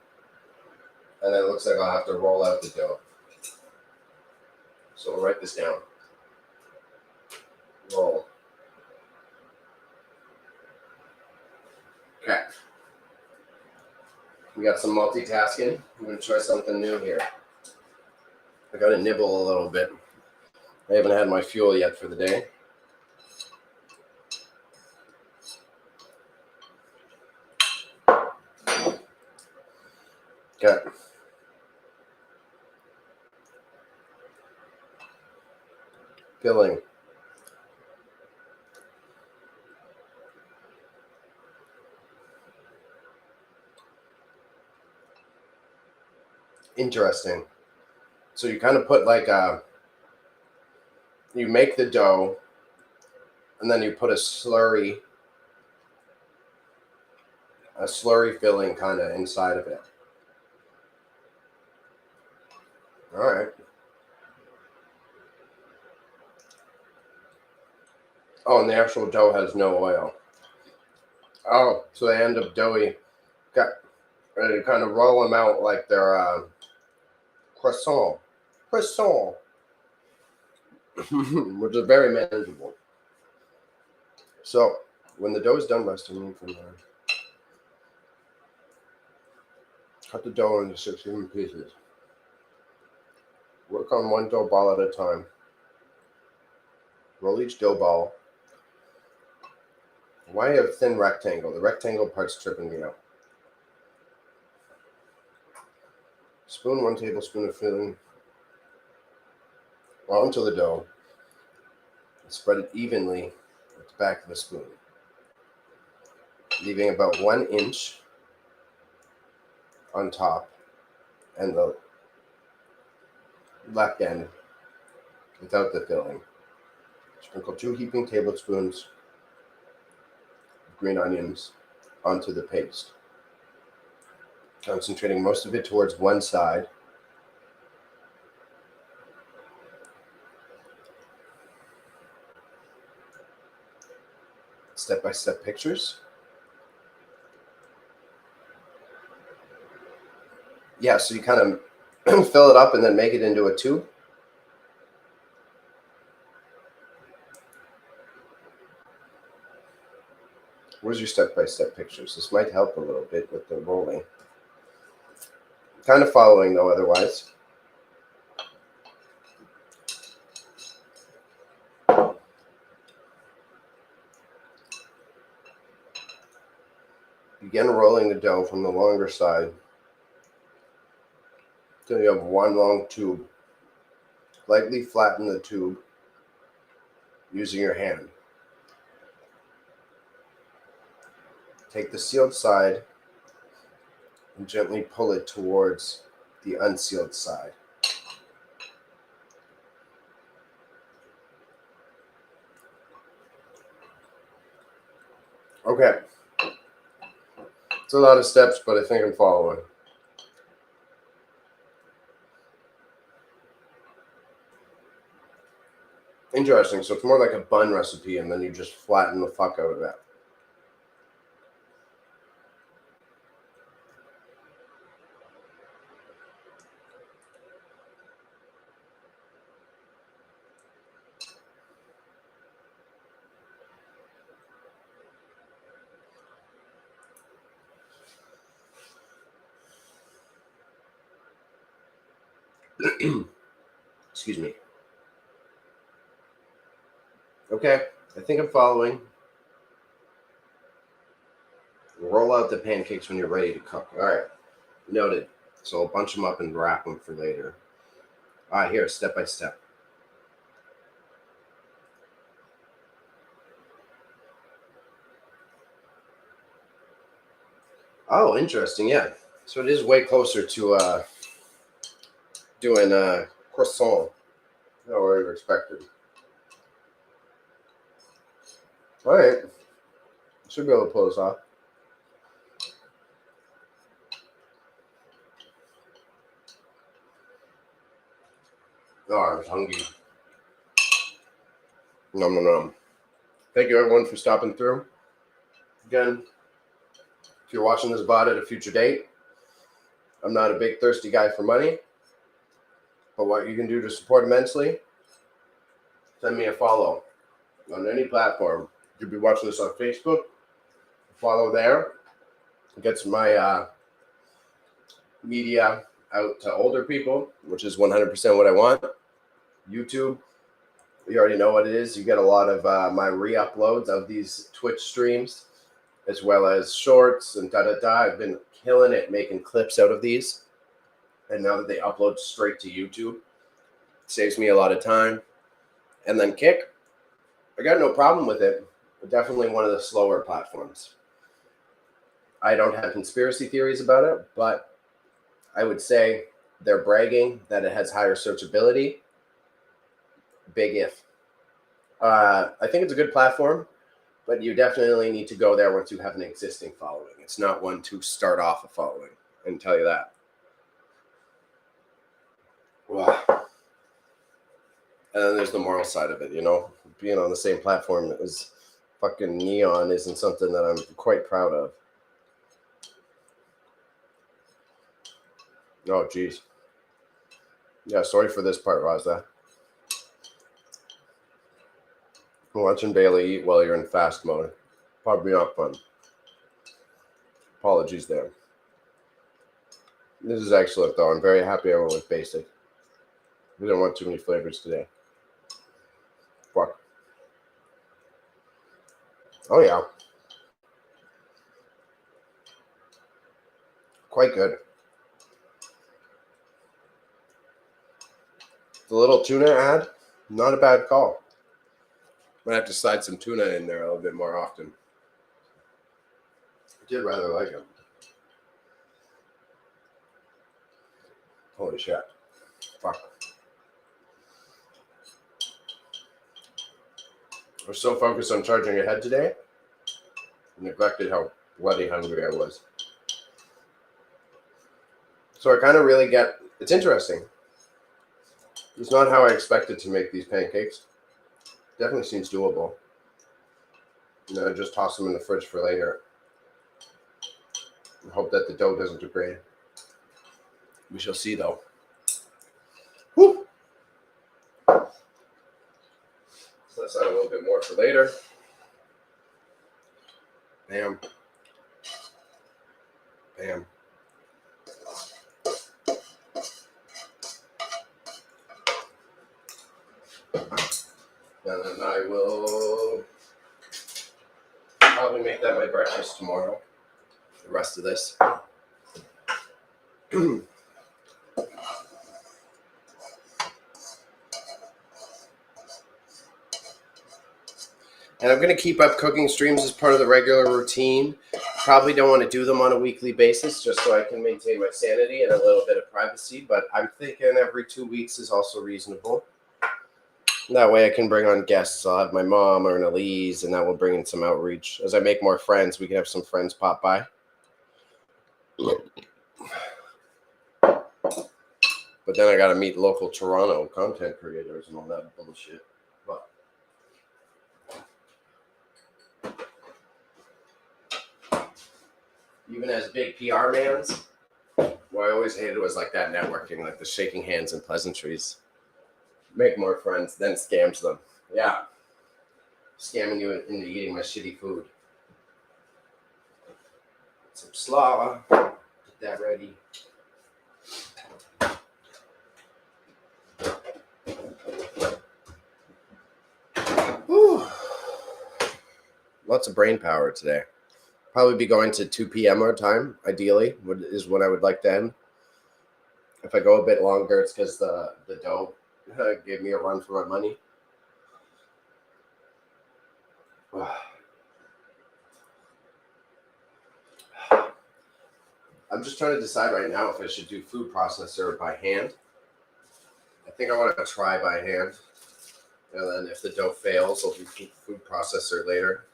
and then it looks like I'll have to roll out the dough. So we'll write this down. Roll. Okay. We got some multitasking. I'm going to try something new here. I got to nibble a little bit. I haven't had my fuel yet for the day. Okay. Filling. Interesting. So you kind of put like you make the dough and then you put a slurry filling kind of inside of it. All right. Oh, and the actual dough has no oil. Oh, so they end up doughy. And you kind of roll them out like they're croissant, which is very manageable. So when the dough is done resting from there, cut the dough into 6 even pieces. Work on one dough ball at a time. Roll each dough ball. Why a thin rectangle? The rectangle part's tripping me out. Spoon 1 tablespoon of filling onto the dough and spread it evenly with the back of a spoon, leaving about 1 inch on top and the left end without the filling. Sprinkle 2 heaping tablespoons of green onions onto the paste, concentrating most of it towards one side. Step-by-step pictures. Yeah, so you kind of fill it up and then make it into a tube. Where's your step-by-step pictures? This might help a little bit with the rolling. Kind of following though otherwise. Begin rolling the dough from the longer side until you have one long tube. Lightly flatten the tube using your hand. Take the sealed side and gently pull it towards the unsealed side. Okay. It's a lot of steps, but I think I'm following. Interesting. So it's more like a bun recipe, and then you just flatten the fuck out of that. Excuse me. Okay, I think I'm following. Roll out the pancakes when you're ready to cook. All right, noted. So I'll bunch them up and wrap them for later. All right, here, step by step. Oh, interesting. Yeah. So it is way closer to doing croissant than I would have expected. All right. Should be able to pull this off. Oh, I was hungry. Nom nom nom. Thank you everyone for stopping through. Again, if you're watching this VOD at a future date, I'm not a big thirsty guy for money, but what you can do to support immensely, send me a follow on any platform. You could be watching this on Facebook, follow there. It gets my media out to older people, which is 100% what I want. YouTube, you already know what it is. You get a lot of my re-uploads of these Twitch streams, as well as shorts and da-da-da. I've been killing it making clips out of these. And now that they upload straight to YouTube, it saves me a lot of time. And then Kick, I got no problem with it, but definitely one of the slower platforms. I don't have conspiracy theories about it, but I would say they're bragging that it has higher searchability. Big if. I think it's a good platform, but you definitely need to go there once you have an existing following. It's not one to start off a following, I can tell you that. Wow. And then there's the moral side of it, you know? Being on the same platform as fucking Neon isn't something that I'm quite proud of. Oh, geez. Yeah, sorry for this part, Raza. Watching Bailey eat while you're in fast mode. Probably not fun. Apologies there. This is excellent, though. I'm very happy I went with basic. We don't want too many flavors today. Fuck. Oh, yeah. Quite good. The little tuna ad Not a bad call. Might have to slide some tuna in there a little bit more often. I did rather like it. Holy shit. Fuck. I was so focused on charging ahead today, I neglected how bloody hungry I was. So I kind of really get, it's interesting. It's not how I expected to make these pancakes. Definitely seems doable. And then I just toss them in the fridge for later. I hope that the dough doesn't degrade. We shall see though. Whew. So let's add a little bit more for later. Bam. Bam. And then I will probably make that my breakfast tomorrow. The rest of this. And I'm going to keep up cooking streams as part of the regular routine. Probably don't want to do them on a weekly basis just so I can maintain my sanity and a little bit of privacy. But I'm thinking every 2 weeks is also reasonable. That way I can bring on guests. I'll have my mom or an Elise, and that will bring in some outreach. As I make more friends, we can have some friends pop by. But then I got to meet local Toronto content creators and all that bullshit. But even as big PR mans, what I always hated was like that networking, like the shaking hands and pleasantries. Make more friends, then scams them. Yeah. Scamming you into eating my shitty food. Some slaw. Get that ready. Whew. Lots of brain power today. Probably be going to 2 p.m. our time, ideally, is when I would like to end. If I go a bit longer, it's because the dough gave me a run for my money. I'm just trying to decide right now if I should do food processor by hand. I think I want to try by hand. And then if the dough fails, I'll do food processor later,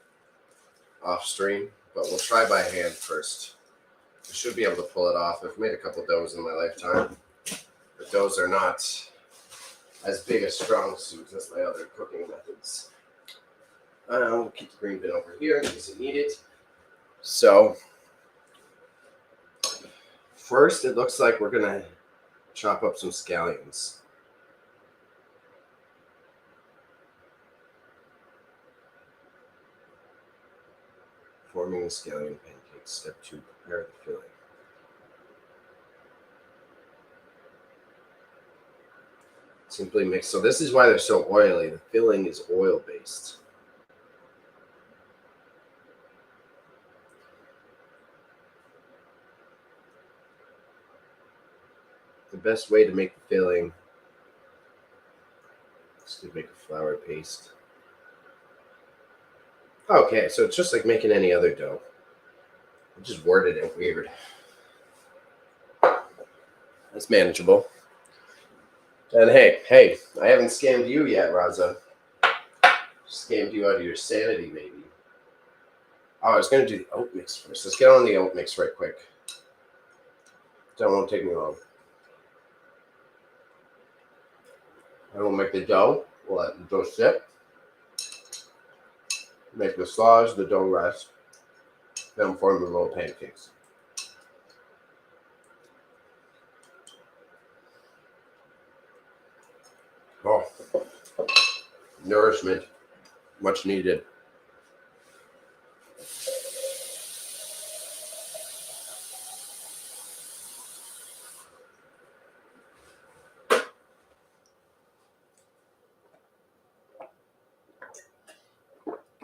off stream. But we'll try by hand first. I should be able to pull it off. I've made a couple doughs in my lifetime. But doughs are not as big a strong suit as my other cooking methods. We'll keep the green bin over here in case I need it. So, first it looks like we're going to chop up some scallions. Forming the scallion pancakes. Step 2, prepare the filling. Simply mix. So this is why they're so oily. The filling is oil-based. The best way to make the filling is to make a flour paste. Okay, so it's just like making any other dough. I just worded it weird. That's manageable. And hey, I haven't scammed you yet, Raza. Scammed you out of your sanity, maybe. Oh, I was going to do the oat mix first. Let's get on the oat mix right quick. That won't take me long. I will make the dough. We'll let the dough sit. Make the slaws, the dough rest. Then form the little pancakes. Oh, nourishment, much needed.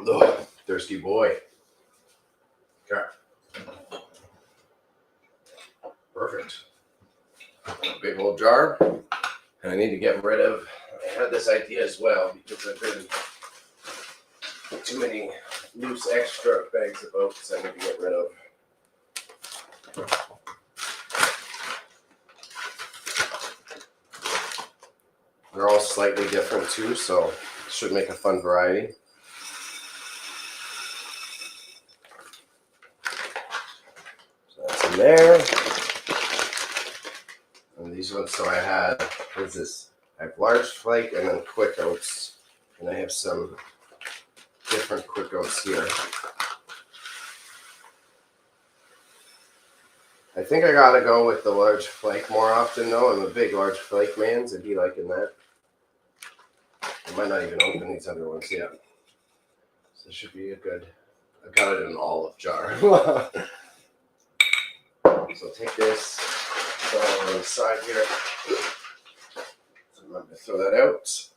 Ugh, thirsty boy. Okay. Perfect. Big old jar. And I need to get rid of had this idea as well because I've been too many loose extra bags of oats I need to get rid of. They're all slightly different too, so it should make a fun variety. So that's in there. And these ones, so I had, what is this? I have large flake and then quick oats. And I have some different quick oats here. I think I gotta go with the large flake more often though. I'm a big large flake man, so I'd be liking that. I might not even open these other ones yet. So this should be a good, I've got it in an olive jar. So take this, throw it on the side here. So remember to throw that out.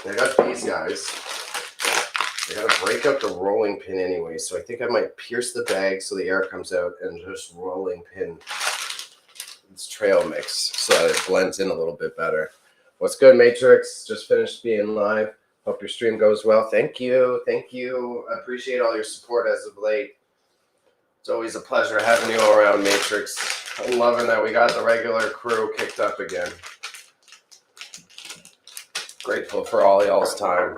I got these guys. I gotta break up the rolling pin anyway, so I think I might pierce the bag so the air comes out and just rolling pin this trail mix so that it blends in a little bit better. What's good, Matrix? Just finished being live. Hope your stream goes well. Thank you. Thank you. I appreciate all your support as of late. It's always a pleasure having you all around, Matrix. I'm loving that we got the regular crew kicked up again. Grateful for all y'all's time.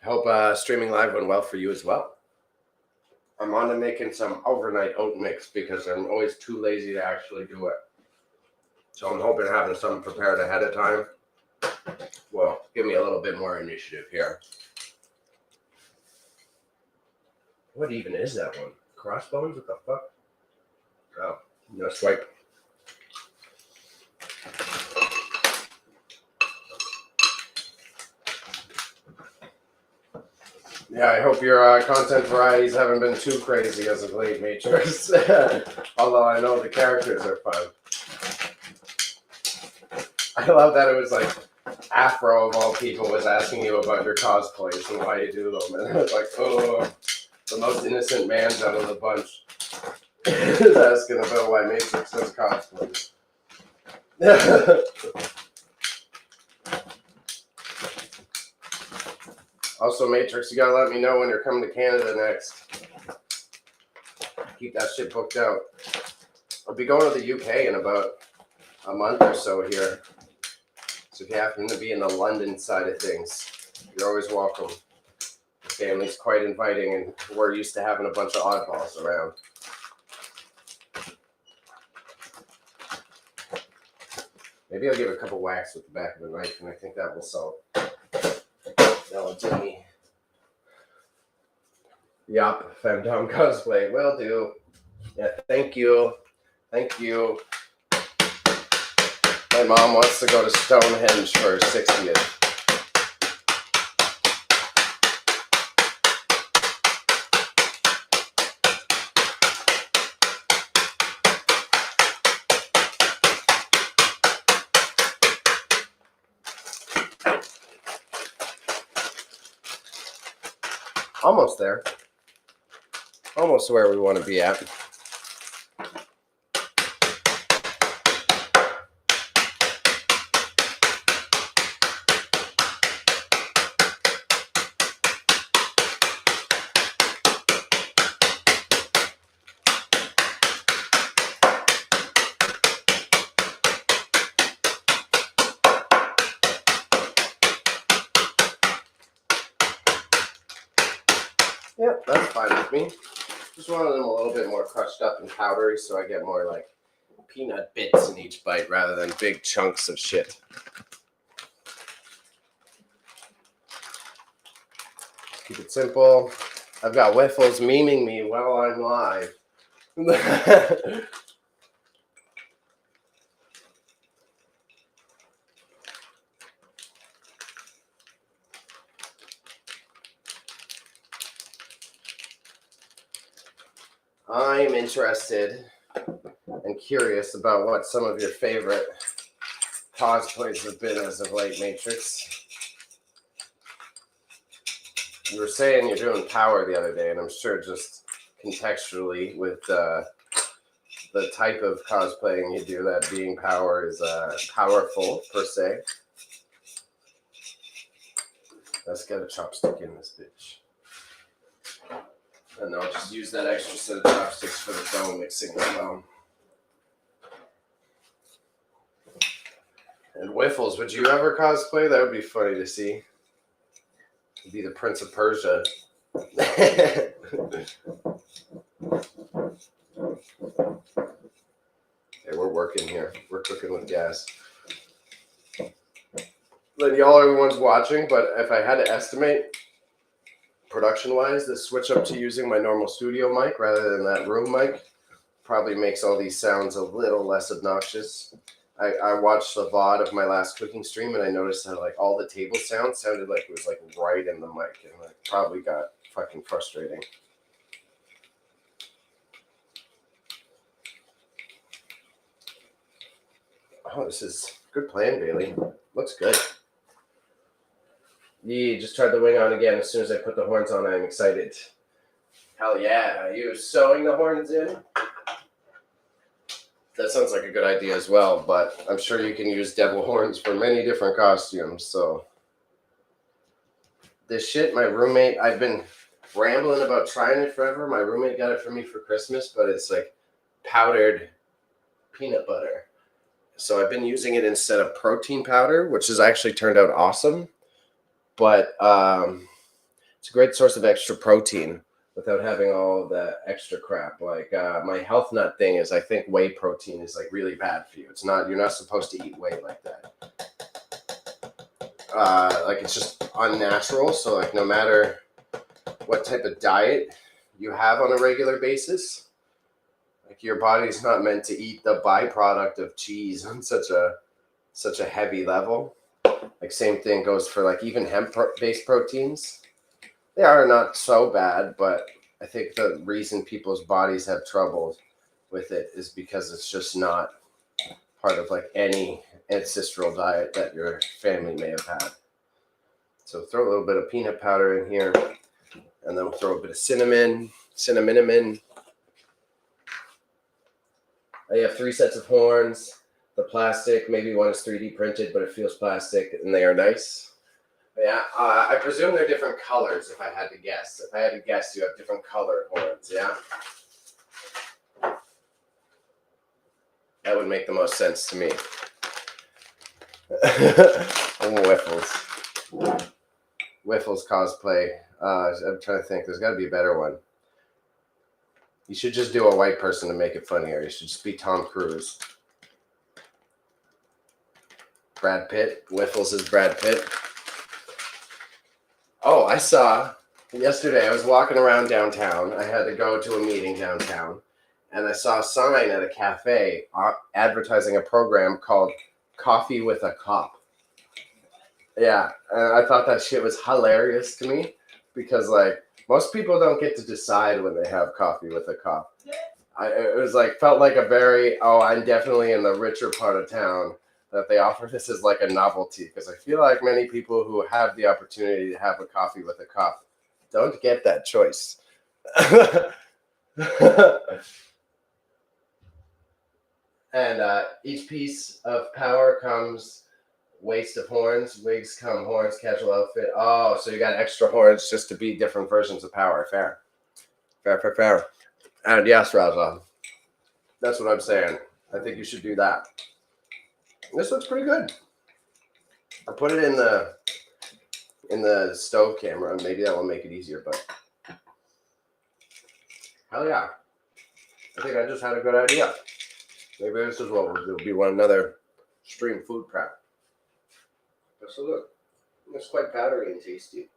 Hope streaming live went well for you as well. I'm on to making some overnight oat mix because I'm always too lazy to actually do it. So I'm hoping having something prepared ahead of time will give me a little bit more initiative here. What even is that one? Crossbones? What the fuck? Oh, no swipe. Yeah, I hope your content varieties haven't been too crazy as of late, Matrix. Although I know the characters are fun. I love that it was like Afro of all people was asking you about your cosplays and why you do them. And it's like, oh, the most innocent man out of the bunch is asking about why Matrix does cosplays. Also, Matrix, you gotta let me know when you're coming to Canada next. Keep that shit booked out. I'll be going to the UK in about a month or so here. So if you happen to be in the London side of things, you're always welcome. The family's quite inviting, and we're used to having a bunch of oddballs around. Maybe I'll give a couple whacks with the back of the knife, and I think that will solve. That'll do me. Yup, Femdom cosplay. Will do. Yeah, thank you. Thank you. My mom wants to go to Stonehenge for her 60th. Almost there. Almost where we want to be at. Yep, that's fine with me. Just wanted them a little bit more crushed up and powdery so I get more like peanut bits in each bite rather than big chunks of shit. Keep it simple. I've got Wiffles memeing me while I'm live. I'm interested and curious about what some of your favorite cosplays have been as of late, Matrix. You were saying you're doing Power the other day, and I'm sure just contextually with the type of cosplaying you do, that being power is powerful per se. Let's get a chopstick in this bitch. And I'll just use that extra set of chopsticks for the dough mixing as well. And Whiffles, would you ever cosplay? That would be funny to see. You'd be the Prince of Persia. Hey, we're working here. We're cooking with gas. Then y'all are the ones watching, but if I had to estimate, production-wise, the switch up to using my normal studio mic rather than that room mic probably makes all these sounds a little less obnoxious. I watched the VOD of my last cooking stream, and I noticed that like all the table sounds sounded like it was like right in the mic, and like probably got fucking frustrating. Oh, this is good plan, Bailey. Looks good. Yeah, just tried the wing on again. As soon as I put the horns on, I'm excited. Hell yeah. Are you sewing the horns in? That sounds like a good idea as well, but I'm sure you can use devil horns for many different costumes, so. This shit, my roommate, I've been rambling about trying it forever. My roommate got it for me for Christmas, but it's like powdered peanut butter. So I've been using it instead of protein powder, which has actually turned out awesome. But it's a great source of extra protein without having all the extra crap. Like my health nut thing is, I think whey protein is like really bad for you. It's not, you're not supposed to eat whey like that. Like it's just unnatural. So like no matter what type of diet you have on a regular basis, like your body's not meant to eat the byproduct of cheese on such a heavy level. Like same thing goes for like even hemp-based proteins. They are not so bad, but I think the reason people's bodies have trouble with it is because it's just not part of like any ancestral diet that your family may have had. So throw a little bit of peanut powder in here, and then we'll throw a bit of cinnamon. I have 3 sets of horns. The plastic, maybe one is 3D printed, but it feels plastic, and they are nice. Yeah, I presume they're different colors, if I had to guess. If I had to guess, you have different colored horns, yeah? That would make the most sense to me. Whiffles cosplay. I'm trying to think. There's got to be a better one. You should just do a white person to make it funnier. You should just be Tom Cruise. Brad Pitt. Whiffles is Brad Pitt. Oh, I saw yesterday, I was walking around downtown. I had to go to a meeting downtown, and I saw a sign at a cafe advertising a program called Coffee with a Cop. Yeah, and I thought that shit was hilarious to me because, like, most people don't get to decide when they have coffee with a cop. It was like, felt like a very, I'm definitely in the richer part of town, that they offer this as like a novelty, because I feel like many people who have the opportunity to have a coffee with a cop don't get that choice. And each piece of power comes waist of horns, wigs come horns, casual outfit. Oh, so you got extra horns just to be different versions of power. Fair. And yes, Raza, that's what I'm saying. I think you should do that. This looks pretty good. I put it in the stove camera. Maybe that will make it easier, but hell yeah. I think I just had a good idea. Maybe this is what we'll do. Be one another stream food prep. So look, it's quite powdery and tasty.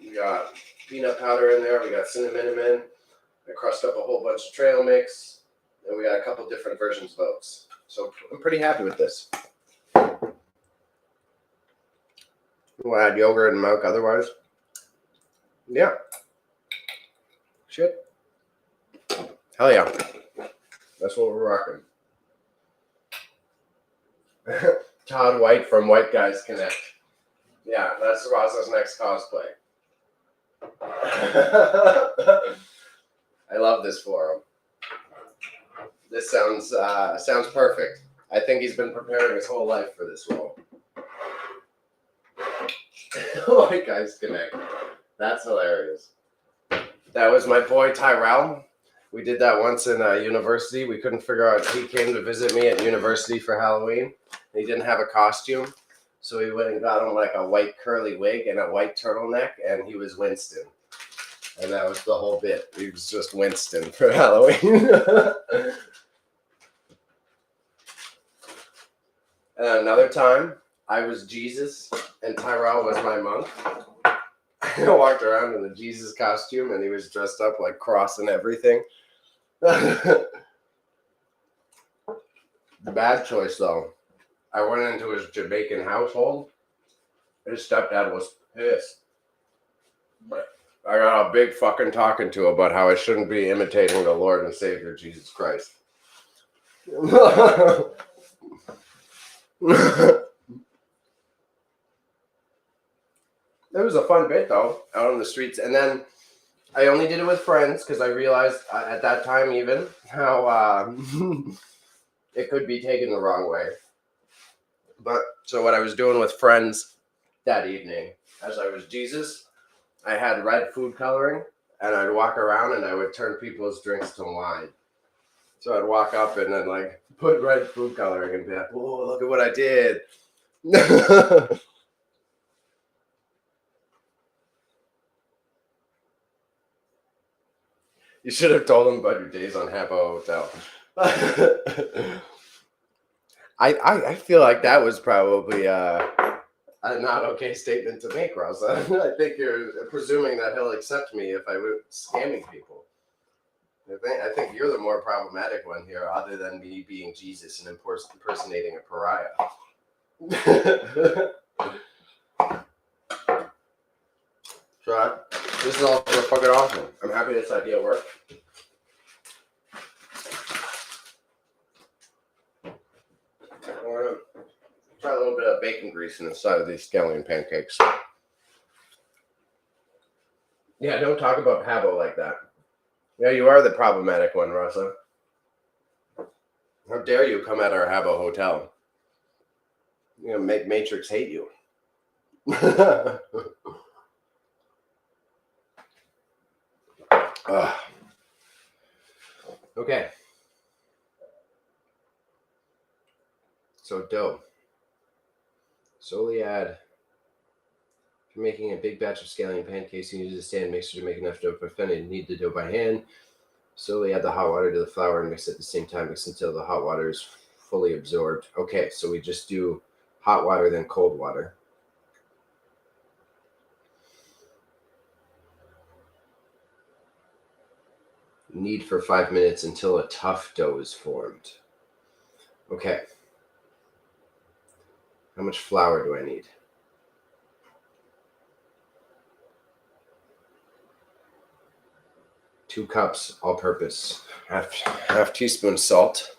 We got peanut powder in there. We got cinnamon. I crushed up a whole bunch of trail mix. And we got a couple different versions of oats. So I'm pretty happy with this. We'll add yogurt and milk otherwise. Yeah. Shit. Hell yeah. That's what we're rocking. Todd White from White Guys Connect. Yeah, that's Raza's next cosplay. I love this for him. This sounds perfect. I think he's been preparing his whole life for this role. White guys connect. That's hilarious. That was my boy Tyrell. We did that once in university. We couldn't figure out. He came to visit me at university for Halloween. He didn't have a costume, so we went and got him like a white curly wig and a white turtleneck, and he was Winston. And that was the whole bit. He was just Winston for Halloween. And another time, I was Jesus, and Tyrell was my monk. I walked around in the Jesus costume, and he was dressed up like cross and everything. The bad choice, though. I went into his Jamaican household. His stepdad was pissed. But I got a big fucking talking to about how I shouldn't be imitating the Lord and Savior Jesus Christ. It was a fun bit, though, out on the streets. And then I only did it with friends because I realized at that time even how it could be taken the wrong way. But so what I was doing with friends that evening, as I was Jesus, I had red food coloring, and I'd walk around and I would turn people's drinks to wine. So I'd walk up and then like put red food coloring and be like, "Whoa, look at what I did." You should have told him about your days on Habbo Hotel. I feel like that was probably a not okay statement to make, Rosa. I think you're presuming that he'll accept me if I were scamming people. I think you're the more problematic one here, other than me being Jesus and impersonating a pariah. So this is all fucking awesome. I'm happy this idea worked. We're gonna try a little bit of bacon grease inside of these scallion pancakes. Yeah, don't talk about Habbo like that. Yeah, you are the problematic one, Rosa. How dare you come at our Habbo Hotel? You're gonna make Matrix hate you. Okay. So dough. Slowly add. If you're making a big batch of scallion pancakes, you use a stand mixer to make enough dough for thin. You knead the dough by hand. Slowly add the hot water to the flour and mix at the same time. Mix until the hot water is fully absorbed. Okay, so we just do hot water, then cold water. Knead for 5 minutes until a tough dough is formed. Okay. How much flour do I need? 2 cups, all-purpose. Half teaspoon salt.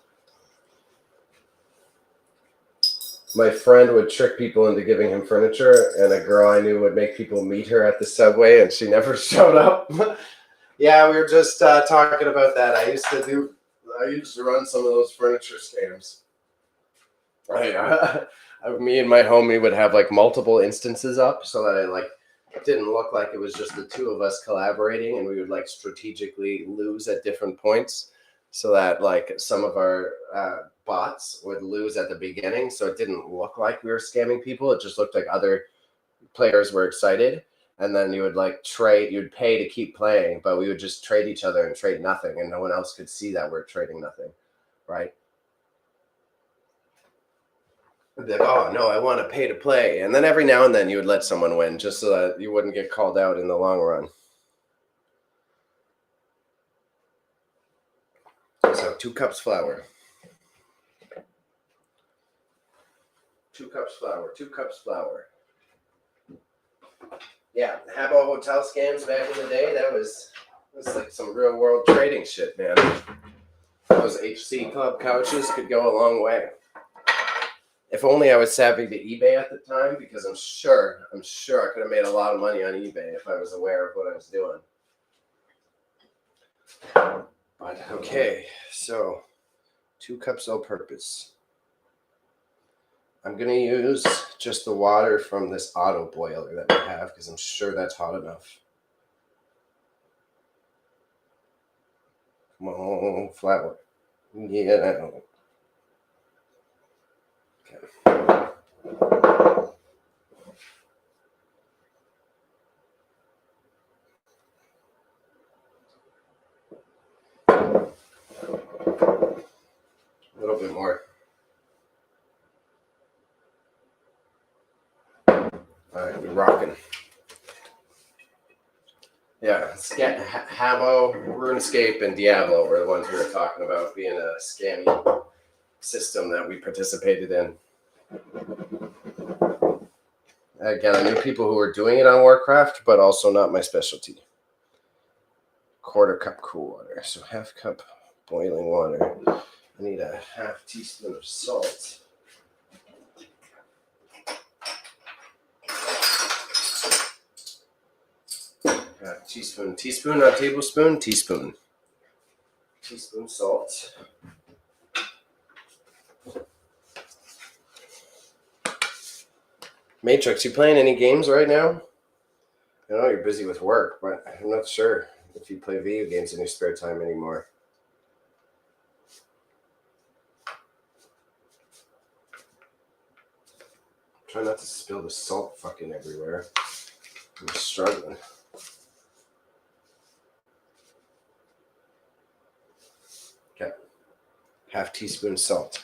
My friend would trick people into giving him furniture, and a girl I knew would make people meet her at the subway, and she never showed up. Yeah, we were just talking about that. I used to run some of those furniture scams. Me and my homie would have like multiple instances up so that it didn't look like it was just the two of us collaborating, and we would like strategically lose at different points so that like some of our bots would lose at the beginning, so it didn't look like we were scamming people. It just looked like other players were excited, and then you would like trade. You'd pay to keep playing, but we would just trade each other and trade nothing, and no one else could see that we're trading nothing, right? Like, oh no, I want to pay to play, and then every now and then you would let someone win just so that you wouldn't get called out in the long run. So 2 cups flour. 2 cups flour. 2 cups flour. Yeah, Habbo Hotel scams back in the day. That was like some real world trading shit, man. Those HC Club couches could go a long way. If only I was savvy to eBay at the time, because I'm sure I could have made a lot of money on eBay if I was aware of what I was doing. But okay, so 2 cups all-purpose. I'm going to use just the water from this auto boiler that we have because I'm sure that's hot enough. Come on, flour. Yeah. Okay. A little bit more. All right, we're rocking. Yeah, Habbo, RuneScape, and Diablo were the ones we were talking about being a scammy system that we participated in. Again, I knew people who were doing it on Warcraft, but also not my specialty. 1/4 cup cool water. So 1/2 cup boiling water. I need a 1/2 teaspoon of salt. Teaspoon, not tablespoon, teaspoon. Teaspoon salt. Matrix, you playing any games right now? I know you're busy with work, but I'm not sure if you play video games in your spare time anymore. Try not to spill the salt fucking everywhere. I'm struggling. Okay. 1/2 teaspoon salt.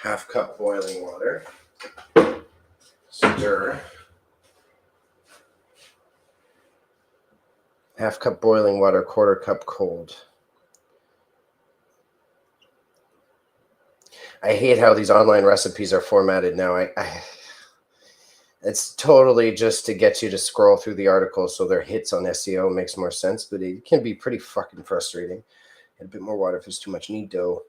1/2 cup boiling water. Stir. 1/2 cup boiling water, 1/4 cup cold. I hate how these online recipes are formatted now. It's totally just to get you to scroll through the articles so their hits on SEO makes more sense, but it can be pretty fucking frustrating. Add a bit more water if there's too much knead dough.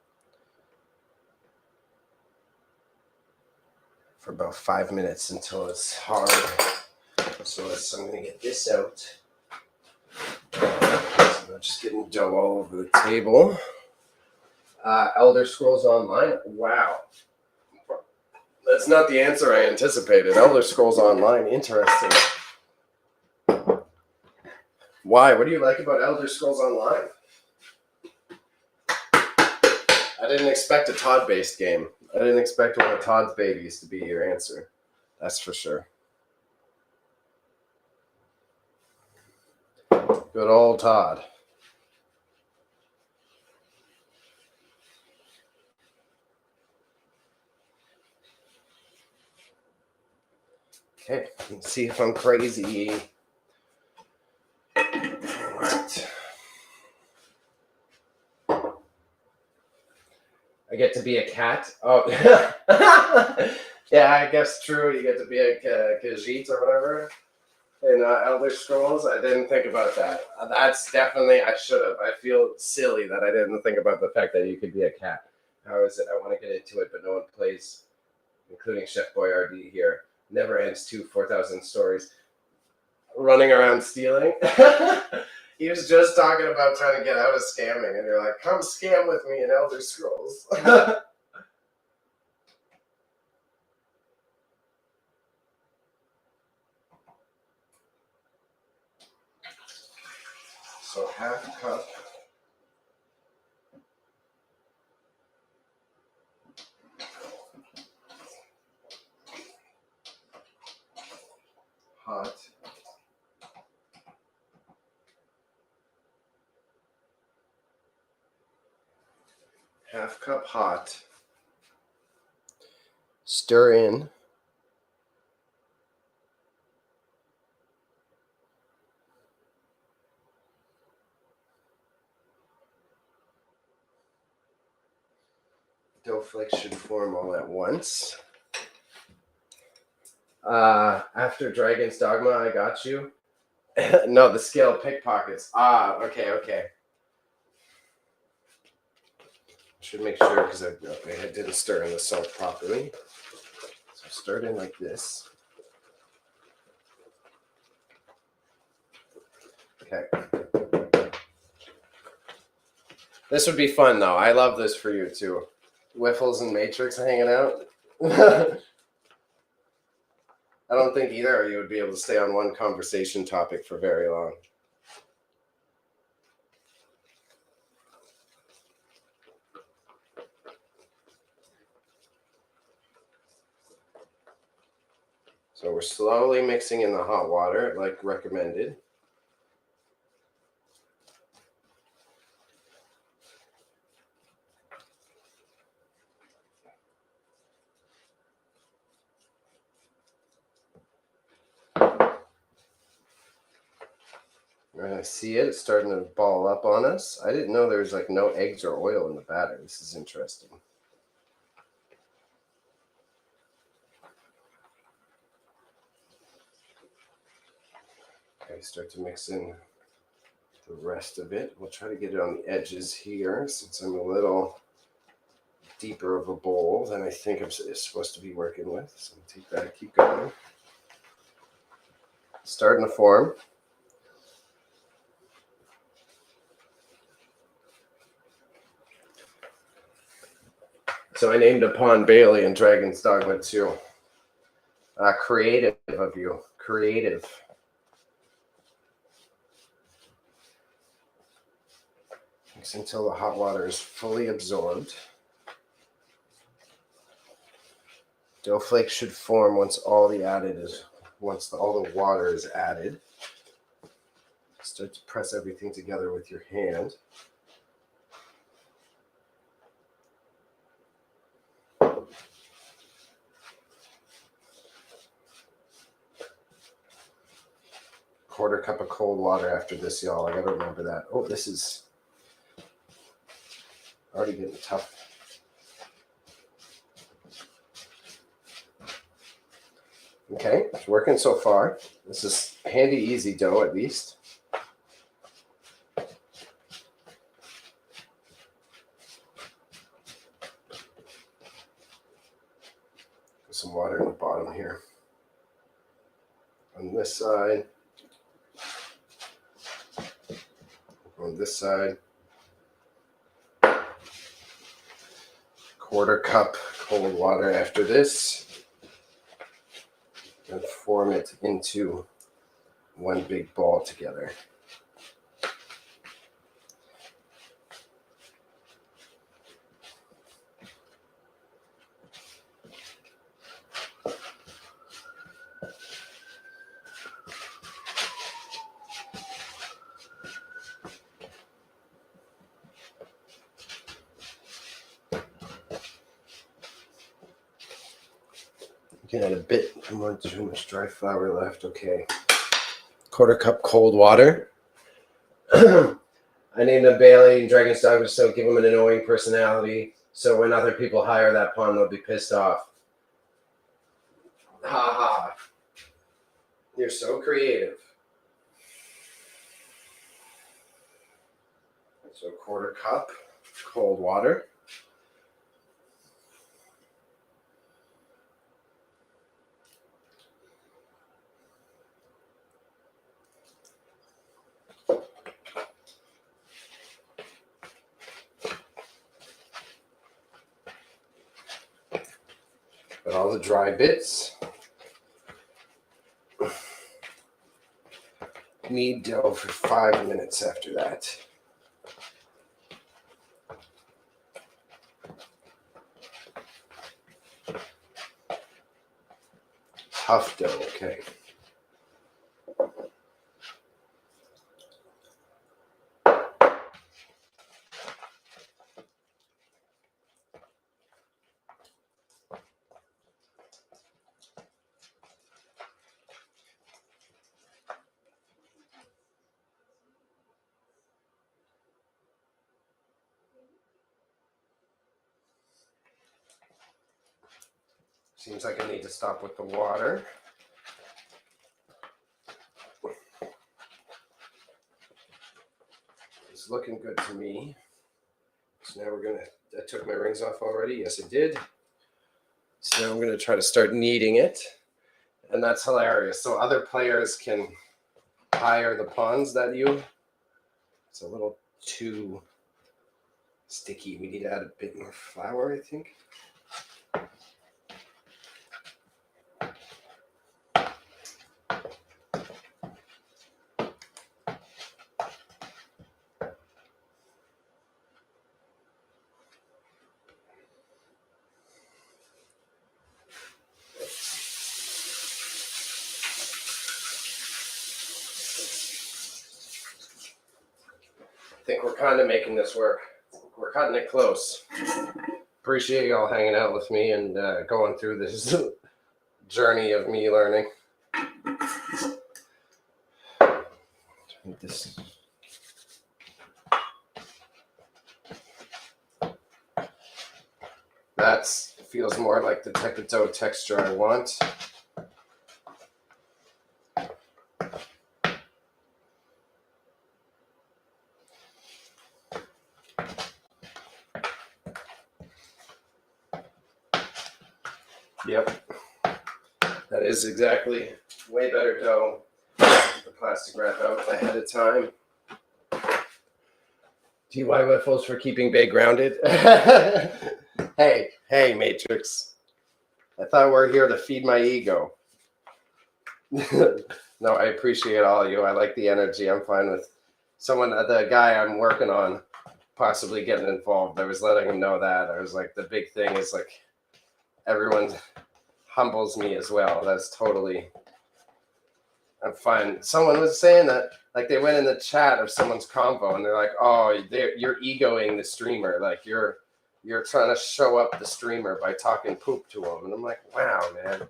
For about 5 minutes until it's hard. So I'm going to get this out. So I'm just getting dough all over the table. Elder Scrolls Online. Wow. That's not the answer I anticipated. Elder Scrolls Online. Interesting. Why? What do you like about Elder Scrolls Online? I didn't expect a Todd-based game. I didn't expect one of Todd's babies to be your answer. That's for sure. Good old Todd. Okay, let's see if I'm crazy. Right. I get to be a cat. Oh, yeah, I guess true. You get to be a Khajiit or whatever in Elder Scrolls. I didn't think about that. That's definitely, I should have. I feel silly that I didn't think about the fact that you could be a cat. How is it? I want to get into it, but no one plays, including Chef Boyardee here. Never ends 4,000 stories. Running around stealing. He was just talking about trying to get out of scamming, and you're like, come scam with me in Elder Scrolls. So 1/2 cup. Hot. Half cup hot. Stir in. Dough flakes should form all at once. After Dragon's Dogma, I got you. No, the scale pickpockets. Okay. Should make sure because I didn't stir in the salt properly. So stir it in like this. Okay. This would be fun, though. I love this for you, too. Wiffles and Matrix hanging out. I don't think either of you would be able to stay on one conversation topic for very long. So we're slowly mixing in the hot water, like recommended. And I see it. It's starting to ball up on us. I didn't know there was like no eggs or oil in the batter. This is interesting. Okay, start to mix in the rest of it. We'll try to get it on the edges here since I'm a little deeper of a bowl than I think I'm supposed to be working with. So take that, keep going. Starting to form. So I named a pawn Bailey in Dragon's Dogma too. Creative of you. Creative. Mix until the hot water is fully absorbed. Dough flakes should form once all the water is added. Start to press everything together with your hand. Quarter cup of cold water after this, y'all. I gotta remember that. Oh, this is already getting tough. Okay, it's working so far. This is handy, easy dough at least. Put some water in the bottom here. On this side. On this side. Quarter cup cold water after this. And form it into one big ball together. You can add a bit more, too much dry flour left. Okay. Quarter cup cold water. I named him Bailey and Dragon's Dogma, so give him an annoying personality. So when other people hire that pawn, they'll be pissed off. Ha ha. You're so creative. So quarter cup cold water. Put all the dry bits. Knead dough for 5 minutes after that. Tough dough, okay. Seems like I need to stop with the water. It's looking good to me. So now I took my rings off already. Yes, I did. So now I'm gonna try to start kneading it. And that's hilarious. So other players can hire the pawns that it's a little too sticky. We need to add a bit more flour, I think. I think we're kind of making this work. We're cutting it close. Appreciate y'all hanging out with me and going through this journey of me learning. This. That feels more like the type of dough texture I want. Yep, that is exactly way better dough. The plastic wrap out ahead of time. DY Wiffles for keeping Bay grounded. Hey, Matrix. I thought we're here to feed my ego. No, I appreciate all of you. I like the energy. I'm fine with the guy I'm working on possibly getting involved. I was letting him know that. I was like, the big thing is like everyone humbles me as well. That's totally, I'm fine. Someone was saying that, like they went in the chat of someone's convo and they're like, oh, you're egoing the streamer. Like you're trying to show up the streamer by talking poop to him. And I'm like, wow, man.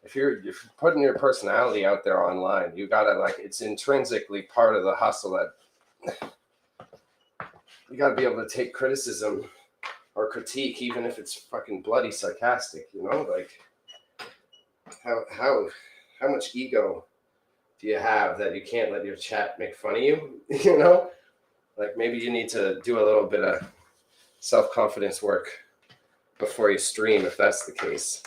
If you're putting your personality out there online, you gotta it's intrinsically part of the hustle that you gotta be able to take criticism or critique, even if it's fucking bloody sarcastic, like how much ego do you have that you can't let your chat make fun of you? Like maybe you need to do a little bit of self-confidence work before you stream, if that's the case.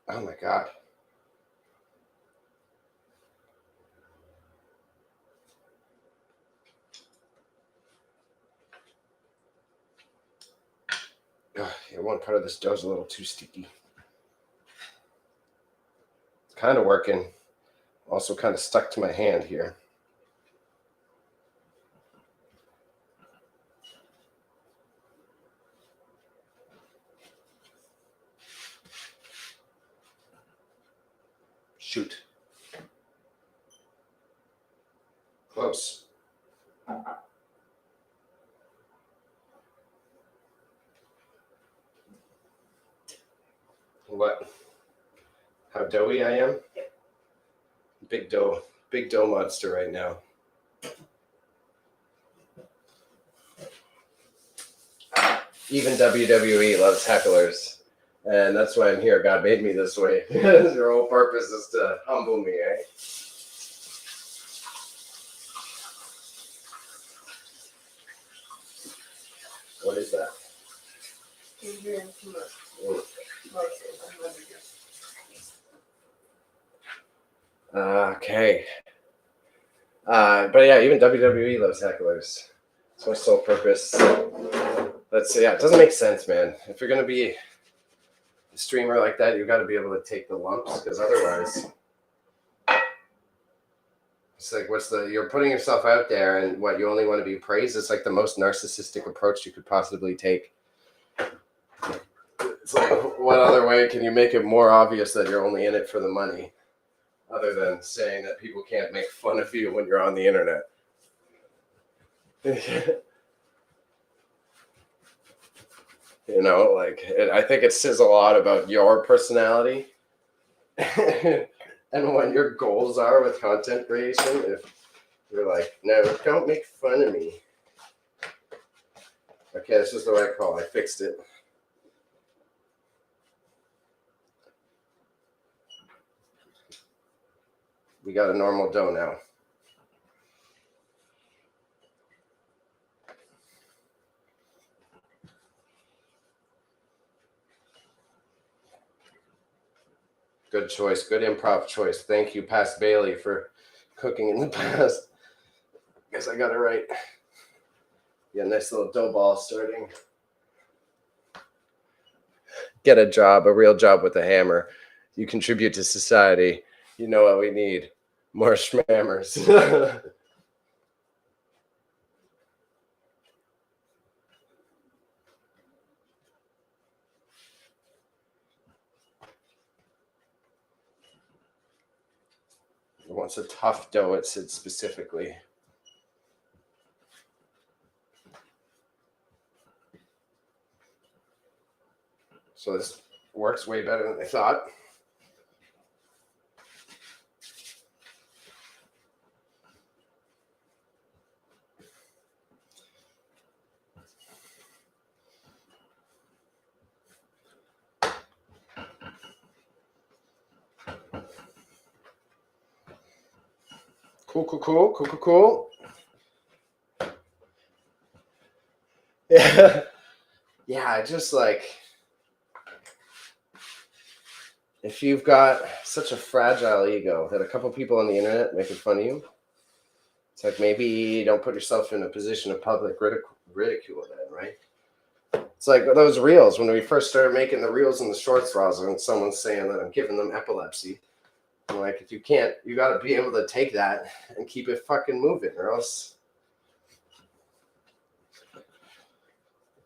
Oh my God. Yeah, one part of this dough is a little too sticky. It's kind of working. Also kind of stuck to my hand here. Shoot. Close. What? How doughy I am? Big dough monster right now. Even WWE loves hecklers. And that's why I'm here. God made me this way. Your whole purpose is to humble me, eh? What is that? Okay. But yeah, even WWE loves hecklers. It's my sole purpose. It doesn't make sense, man. If you're gonna be a streamer like that, you got to be able to take the lumps, because otherwise, it's like, you're putting yourself out there, and what, you only want to be praised? It's like the most narcissistic approach you could possibly take. It's like, what other way can you make it more obvious that you're only in it for the money, other than saying that people can't make fun of you when you're on the internet? I think it says a lot about your personality and what your goals are with content creation. If you're like, no, don't make fun of me. Okay, this is the right call. I fixed it. We got a normal dough now. Good choice. Good improv choice. Thank you, Past Bailey, for cooking in the past. Guess I got it right. Yeah, nice little dough ball starting. Get a job, a real job with a hammer. You contribute to society. You know what we need. More schmammers. Wants a tough dough, it said specifically. So this works way better than I thought. Cool. Yeah. Yeah, I just like, if you've got such a fragile ego that a couple people on the internet making fun of you, it's like maybe don't put yourself in a position of public ridicule then, right? It's like those reels, when we first started making the reels and the shorts, and someone's saying that I'm giving them epilepsy. I'm like, if you can't, you got to be able to take that and keep it fucking moving, or else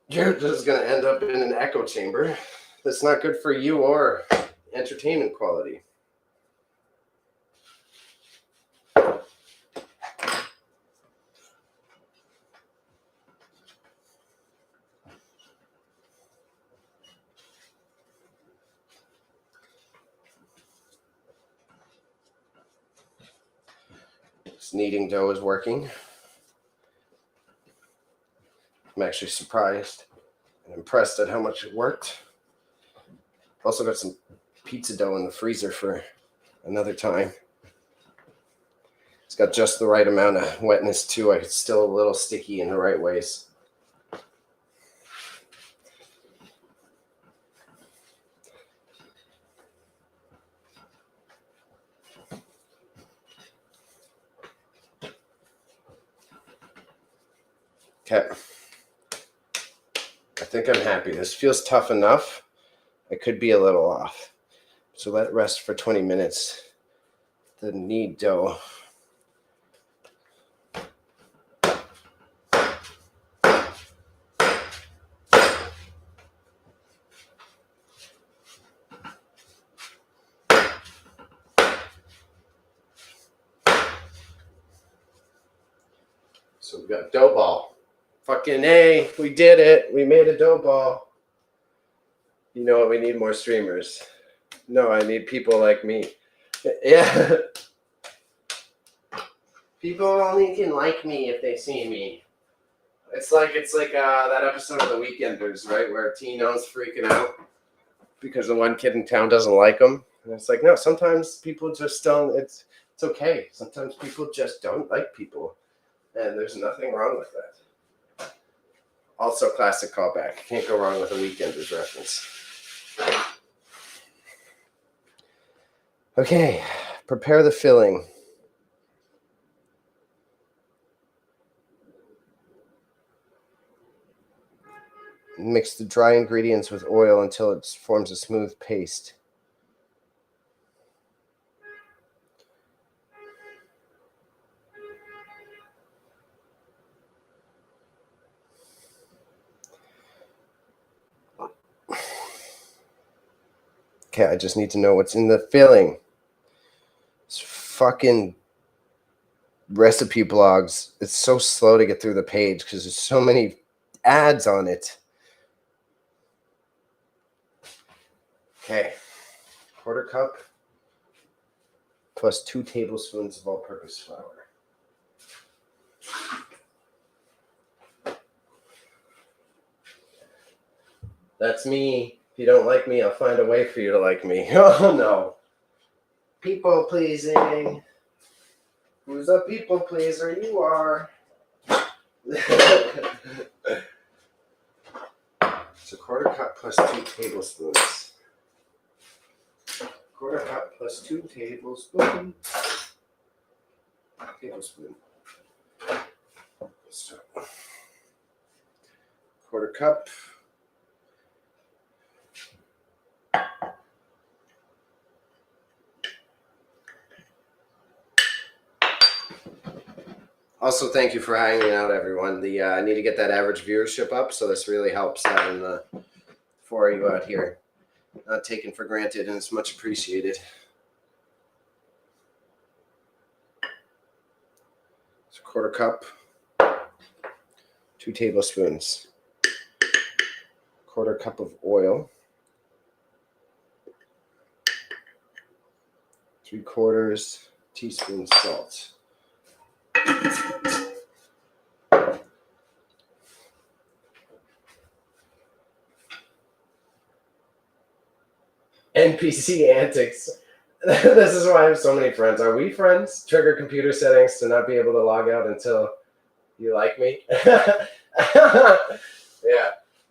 you're just going to end up in an echo chamber that's not good for you or entertainment quality. This kneading dough is working. I'm actually surprised and impressed at how much it worked. Also got some pizza dough in the freezer for another time. It's got just the right amount of wetness too. It's still a little sticky in the right ways. Okay. I think I'm happy. This feels tough enough. I could be a little off. So let it rest for 20 minutes. The knead dough. So we got dough ball. Fucking A, we did it. We made a dough ball. You know what? We need more streamers. No, I need people like me. Yeah. People only can like me if they see me. It's like that episode of The Weekenders, right, where Tino's freaking out because the one kid in town doesn't like him. And it's like, no, sometimes people just don't. It's okay. Sometimes people just don't like people, and there's nothing wrong with that. Also, classic callback. Can't go wrong with a Weekenders reference. Okay, prepare the filling. Mix the dry ingredients with oil until it forms a smooth paste. Okay, I just need to know what's in the filling. It's fucking recipe blogs. It's so slow to get through the page because there's so many ads on it. Okay, 1/4 cup plus 2 tablespoons of all-purpose flour. That's me. If you don't like me, I'll find a way for you to like me. Oh no. People pleasing. Who's a people pleaser? You are. It's a 1/4 cup plus 2 tablespoons. Quarter cup plus 2 tablespoons. Tablespoon. So, quarter cup. Also, thank you for hanging out, everyone. I need to get that average viewership up, so this really helps having the 4 of you out here. Not taken for granted, and it's much appreciated. So, quarter cup, 2 tablespoons, quarter cup of oil, 3/4 teaspoon salt. NPC antics. This is why I have so many friends. Are we friends? Trigger computer settings to not be able to log out until you like me. Yeah.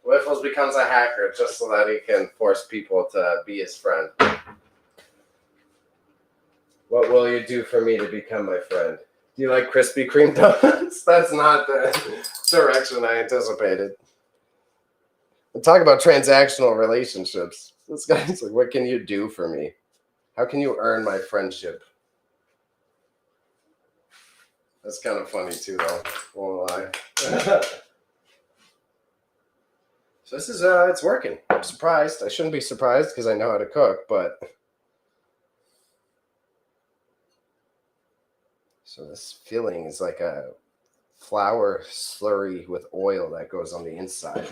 Wiffles becomes a hacker just so that he can force people to be his friend. What will you do for me to become my friend? Do you like Krispy Kreme donuts? That's not the direction I anticipated. We'll talk about transactional relationships. This guy's like, what can you do for me? How can you earn my friendship? That's kind of funny too, though. Won't lie. So this is, it's working. I'm surprised. I shouldn't be surprised because I know how to cook, but. So this filling is like a flour slurry with oil that goes on the inside.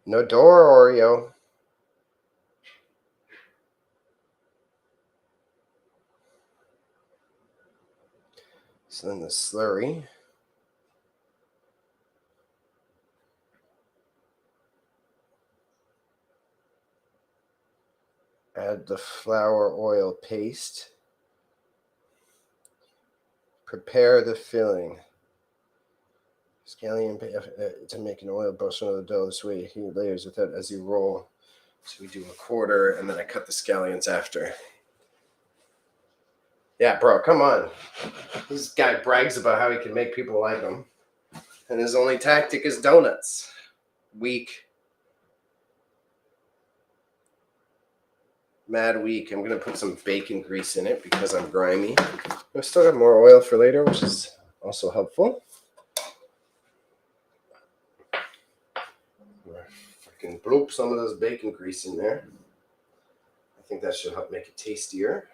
No door, Oreo. So then the slurry. Add the flour oil paste. Prepare the filling. Scallion to make an oil brush under the dough. This way you layers with it as you roll. So we do 1/4 and then I cut the scallions after. Yeah, bro, come on. This guy brags about how he can make people like him. And his only tactic is donuts. Weak. Mad weak. I'm going to put some bacon grease in it because I'm grimy. I still got more oil for later, which is also helpful. Fucking bloop some of those bacon grease in there. I think that should help make it tastier.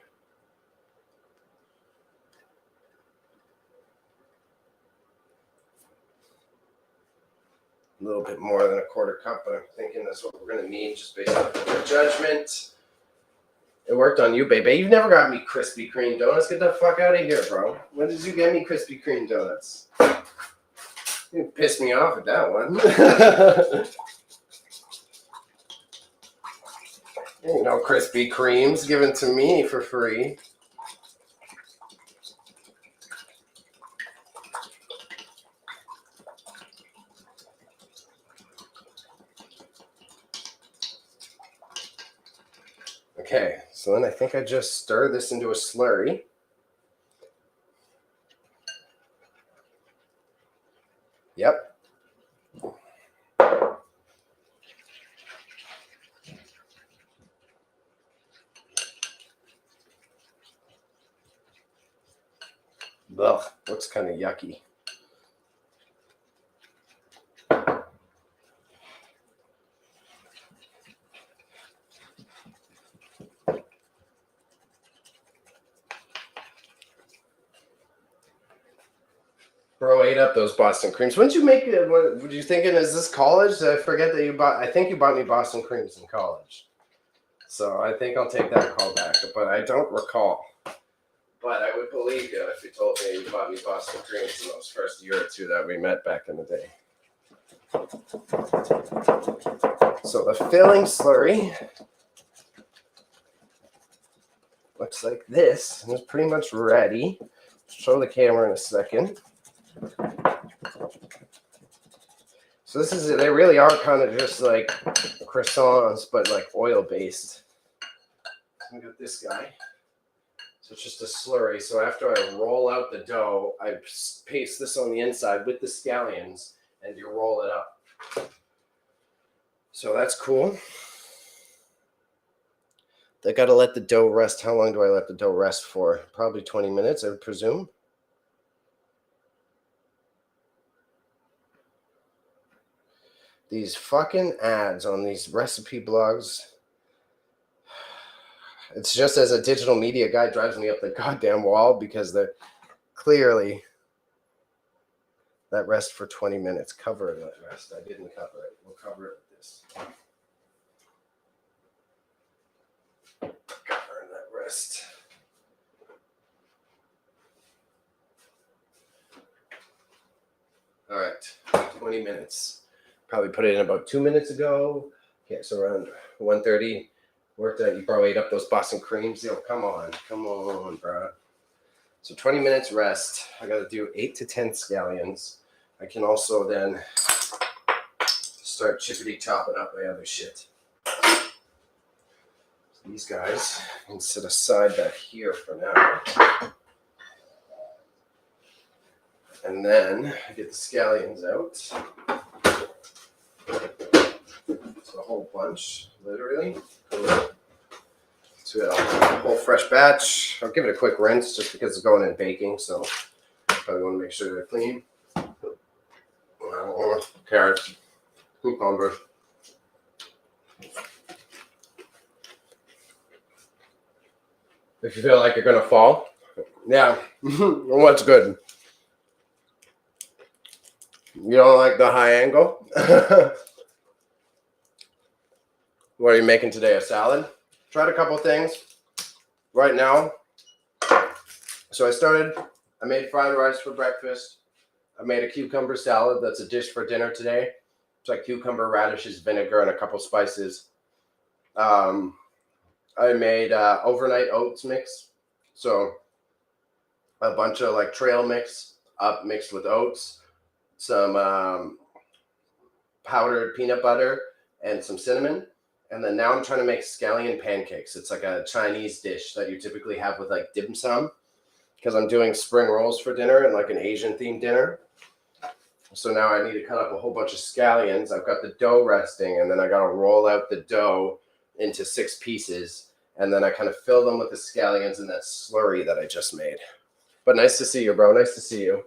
A little bit more than 1/4 cup, but I'm thinking that's what we're going to need just based on your judgment. It worked on you, baby. You've never got me Krispy Kreme donuts. Get the fuck out of here, bro. When did you get me Krispy Kreme donuts? You pissed me off at that one. You know, Krispy Kremes given to me for free. Okay, so then I think I just stir this into a slurry. Yep. Ugh, looks kind of yucky. Bro ate up those Boston creams. When did you make it? What were you thinking? Is this college? I forget that you bought. I think you bought me Boston creams in college. So I think I'll take that call back. But I don't recall. But I would believe you if you told me you bought me Boston creams in those first year or two that we met back in the day. So the filling slurry looks like this. It's pretty much ready. Show the camera in a second. So they really are kind of just like croissants, but like oil based. We got this guy. So it's just a slurry. So after I roll out the dough, I paste this on the inside with the scallions, and you roll it up. So that's cool. I got to let the dough rest. How long do I let the dough rest for? Probably 20 minutes, I would presume. These fucking ads on these recipe blogs. It's just as a digital media guy drives me up the goddamn wall because they're clearly that rest for 20 minutes. Cover it, that rest. I didn't cover it. We'll cover it with this. Cover that rest. All right, 20 minutes. Probably put it in about 2 minutes ago. Okay, so around 1:30. Worked out. You probably ate up those Boston creams. Yo, come on, bro. So 20 minutes rest. I got to do 8 to 10 scallions. I can also then start chippity chopping up my other shit. So these guys can sit aside back here for now. And then I get the scallions out. So a whole bunch, literally. So a whole fresh batch. I'll give it a quick rinse just because it's going in baking, so probably want to make sure they're clean. Carrots, cucumbers. If you feel like you're gonna fall, yeah. What's good? You don't like the high angle? What are you making today? A salad? Tried a couple things right now. So I made fried rice for breakfast. I made a cucumber salad. That's a dish for dinner today. It's like cucumber, radishes, vinegar, and a couple spices. I made overnight oats mix. So a bunch of like trail mix up mixed with oats, some powdered peanut butter, and some cinnamon. And then now I'm trying to make scallion pancakes. It's like a Chinese dish that you typically have with like dim sum, because I'm doing spring rolls for dinner and like an Asian themed dinner. So now I need to cut up a whole bunch of scallions. I've got the dough resting, and then I got to roll out the dough into 6 pieces. And then I kind of fill them with the scallions and that slurry that I just made. But nice to see you, bro. Nice to see you.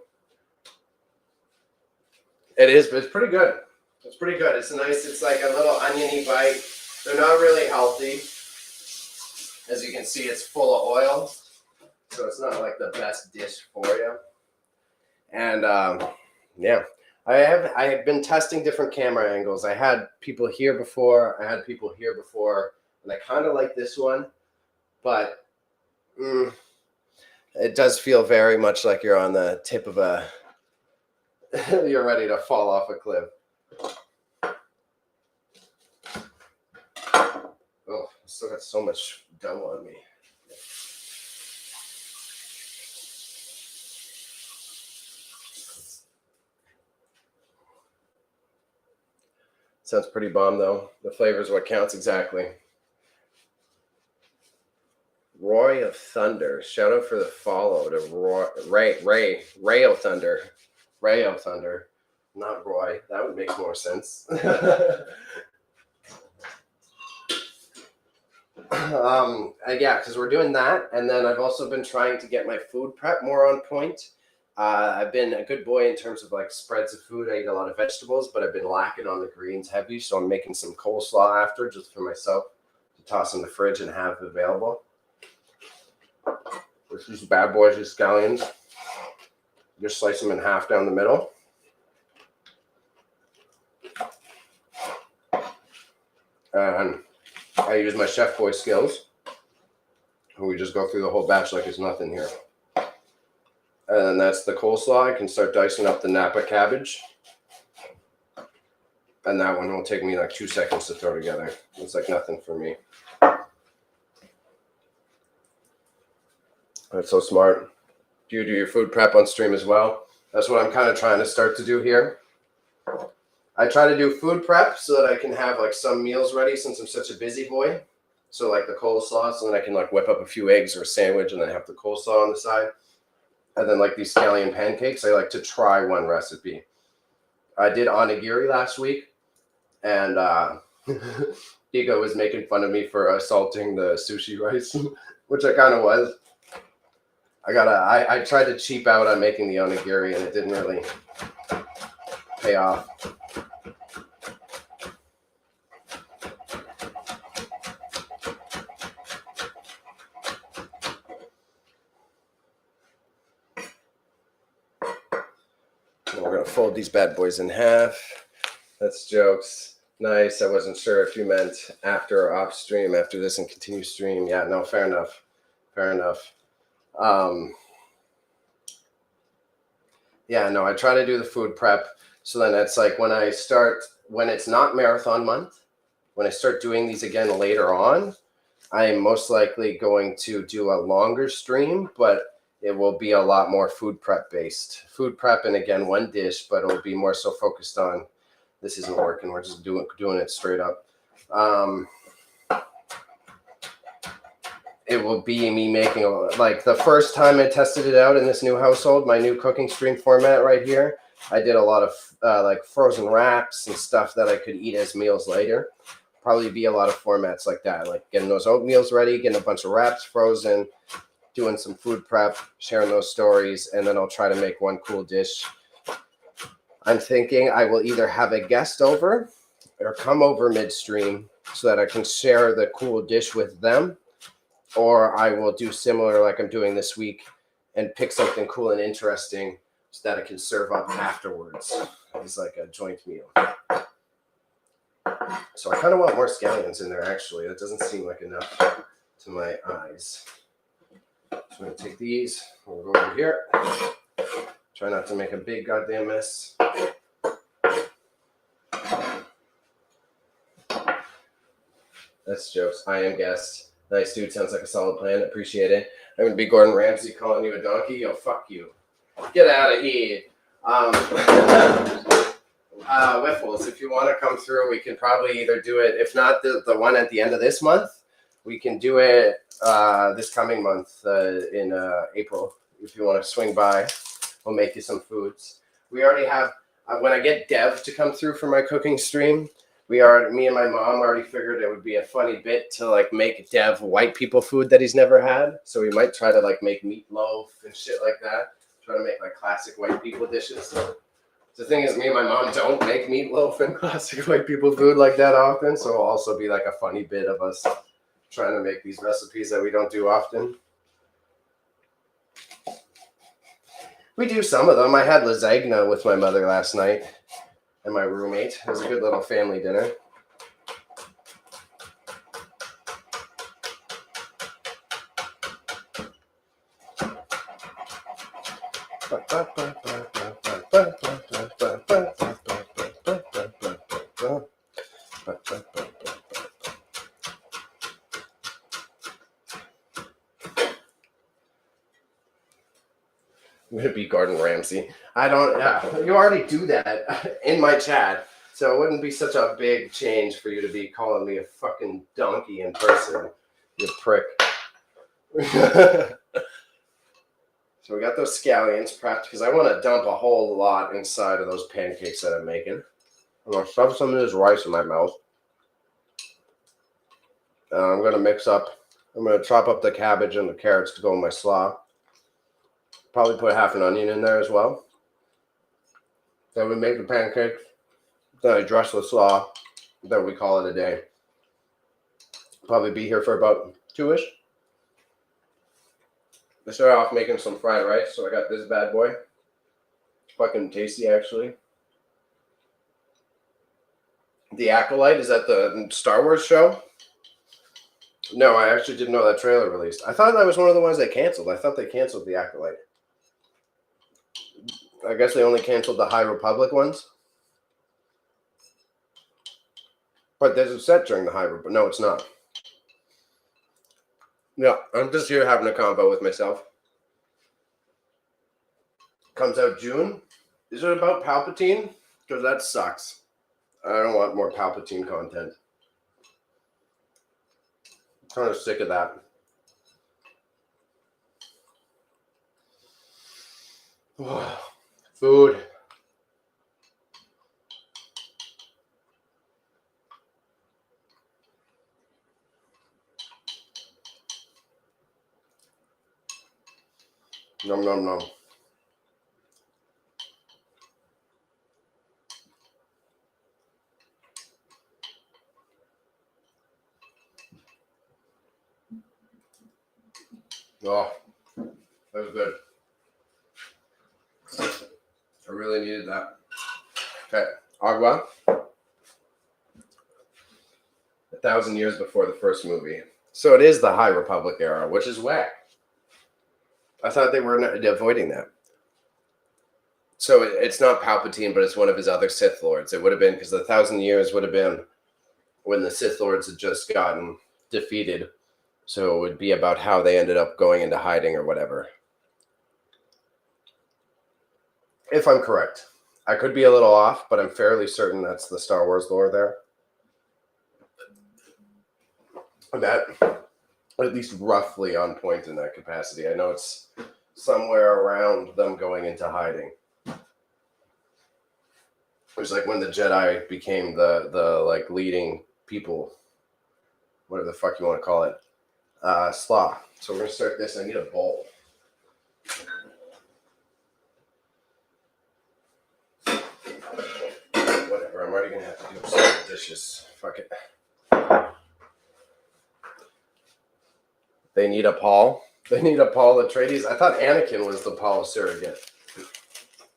It is, but it's pretty good. It's pretty good. It's nice. It's like a little oniony bite. They're not really healthy. As you can see, it's full of oil. So it's not like the best dish for you. And yeah, I have been testing different camera angles. I had people here before. And I kind of like this one. But it does feel very much like you're on the tip of a... you're ready to fall off a cliff. Oh, I still got so much dough on me. Sounds pretty bomb, though. The flavor is what counts exactly. Roy of Thunder. Shout out for the follow to Ray of Thunder. Ray of Thunder. Not Roy. That would make more sense. Yeah, because we're doing that, and then I've also been trying to get my food prep more on point. I've been a good boy in terms of like spreads of food. I eat a lot of vegetables, but I've been lacking on the greens heavy, so I'm making some coleslaw after just for myself to toss in the fridge and have available. There's these bad boys, these scallions. Just slice them in half down the middle. And I use my chef boy skills. And we just go through the whole batch like it's nothing here. And then that's the coleslaw. I can start dicing up the Napa cabbage. And that one will take me like 2 seconds to throw together. It's like nothing for me. That's so smart. Do you do your food prep on stream as well? That's what I'm kind of trying to start to do here. I try to do food prep so that I can have like some meals ready since I'm such a busy boy. So like the coleslaw, so then I can like whip up a few eggs or a sandwich and then have the coleslaw on the side. And then like these scallion pancakes, I like to try one recipe. I did onigiri last week, and Ego was making fun of me for salting the sushi rice, which I kind of was. I tried to cheap out on making the onigiri, and it didn't really pay off. And we're gonna fold these bad boys in half. That's jokes. Nice. I wasn't sure if you meant after or off stream, after this and continue stream. Yeah, no, fair enough. Fair enough. Yeah, no, I try to do the food prep. So then it's like when it's not marathon month, when I start doing these again later on, I am most likely going to do a longer stream, but it will be a lot more food prep based. Food prep, and again, one dish, but it will be more so focused on, this isn't working, we're just doing it straight up. It will be me making, like the first time I tested it out in this new household, my new cooking stream format right here, I did a lot of like frozen wraps and stuff that I could eat as meals later. Probably be a lot of formats like that, like getting those oatmeals ready, getting a bunch of wraps frozen, doing some food prep, sharing those stories, and then I'll try to make one cool dish. I'm thinking I will either have a guest over or come over midstream so that I can share the cool dish with them, or I will do similar like I'm doing this week and pick something cool and interesting so that I can serve up afterwards. It's like a joint meal. So I kind of want more scallions in there, actually. That doesn't seem like enough to my eyes. So I'm going to take these. We'll go over here. Try not to make a big goddamn mess. That's jokes. I am guest. Nice, dude. Sounds like a solid plan. Appreciate it. I'm going to be Gordon Ramsay calling you a donkey. Yo, fuck you. Get out of here. Wiffles, if you want to come through, we can probably either do it, if not the one at the end of this month, we can do it this coming month in April. If you want to swing by, we'll make you some foods. We already have, when I get Dev to come through for my cooking stream, me and my mom already figured it would be a funny bit to like make Dev white people food that he's never had. So we might try to like make meatloaf and shit like that. Try to make like classic white people dishes. The thing is, me and my mom don't make meatloaf and classic white people food like that often. So it'll also be like a funny bit of us trying to make these recipes that we don't do often. We do some of them. I had lasagna with my mother last night and my roommate. It was a good little family dinner. I'm gonna be Gordon Ramsay. I don't. You already do that in my chat, so it wouldn't be such a big change for you to be calling me a fucking donkey in person, you prick. So we got those scallions prepped because I want to dump a whole lot inside of those pancakes that I'm making. I'm gonna shove some of this rice in my mouth. I'm gonna mix up. I'm gonna chop up the cabbage and the carrots to go in my slaw. Probably put half an onion in there as well. Then we make the pancakes. Then I dress the slaw. Then we call it a day. Probably be here for about 2-ish. I started off making some fried rice, so I got this bad boy. Fucking tasty, actually. The Acolyte, is that the Star Wars show? No, I actually didn't know that trailer released. I thought that was one of the ones they canceled. I thought they canceled the Acolyte. I guess they only canceled the High Republic ones. But there's a set during the High Republic. No, it's not. Yeah, I'm just here having a combo with myself. Comes out June. Is it about Palpatine? Because that sucks. I don't want more Palpatine content. I'm kind of sick of that. Food. Nom nom nom. Oh, that was good. I really needed that. Okay, agua. 1,000 years before the first movie. So it is the High Republic era, which is whack. I thought they were avoiding that. So it's not Palpatine, but it's one of his other Sith Lords. It would have been, because the 1,000 years would have been when the Sith Lords had just gotten defeated. So it would be about how they ended up going into hiding or whatever. If I'm correct. I could be a little off, but I'm fairly certain that's the Star Wars lore there. That, at least roughly on point in that capacity. I know it's somewhere around them going into hiding. It was like when the Jedi became the like leading people, whatever the fuck you want to call it, slaw. So we're gonna start this. I need a bowl. Whatever. I'm already gonna have to do some dishes. Fuck it. They need a Paul. They need a Paul Atreides. I thought Anakin was the Paul surrogate.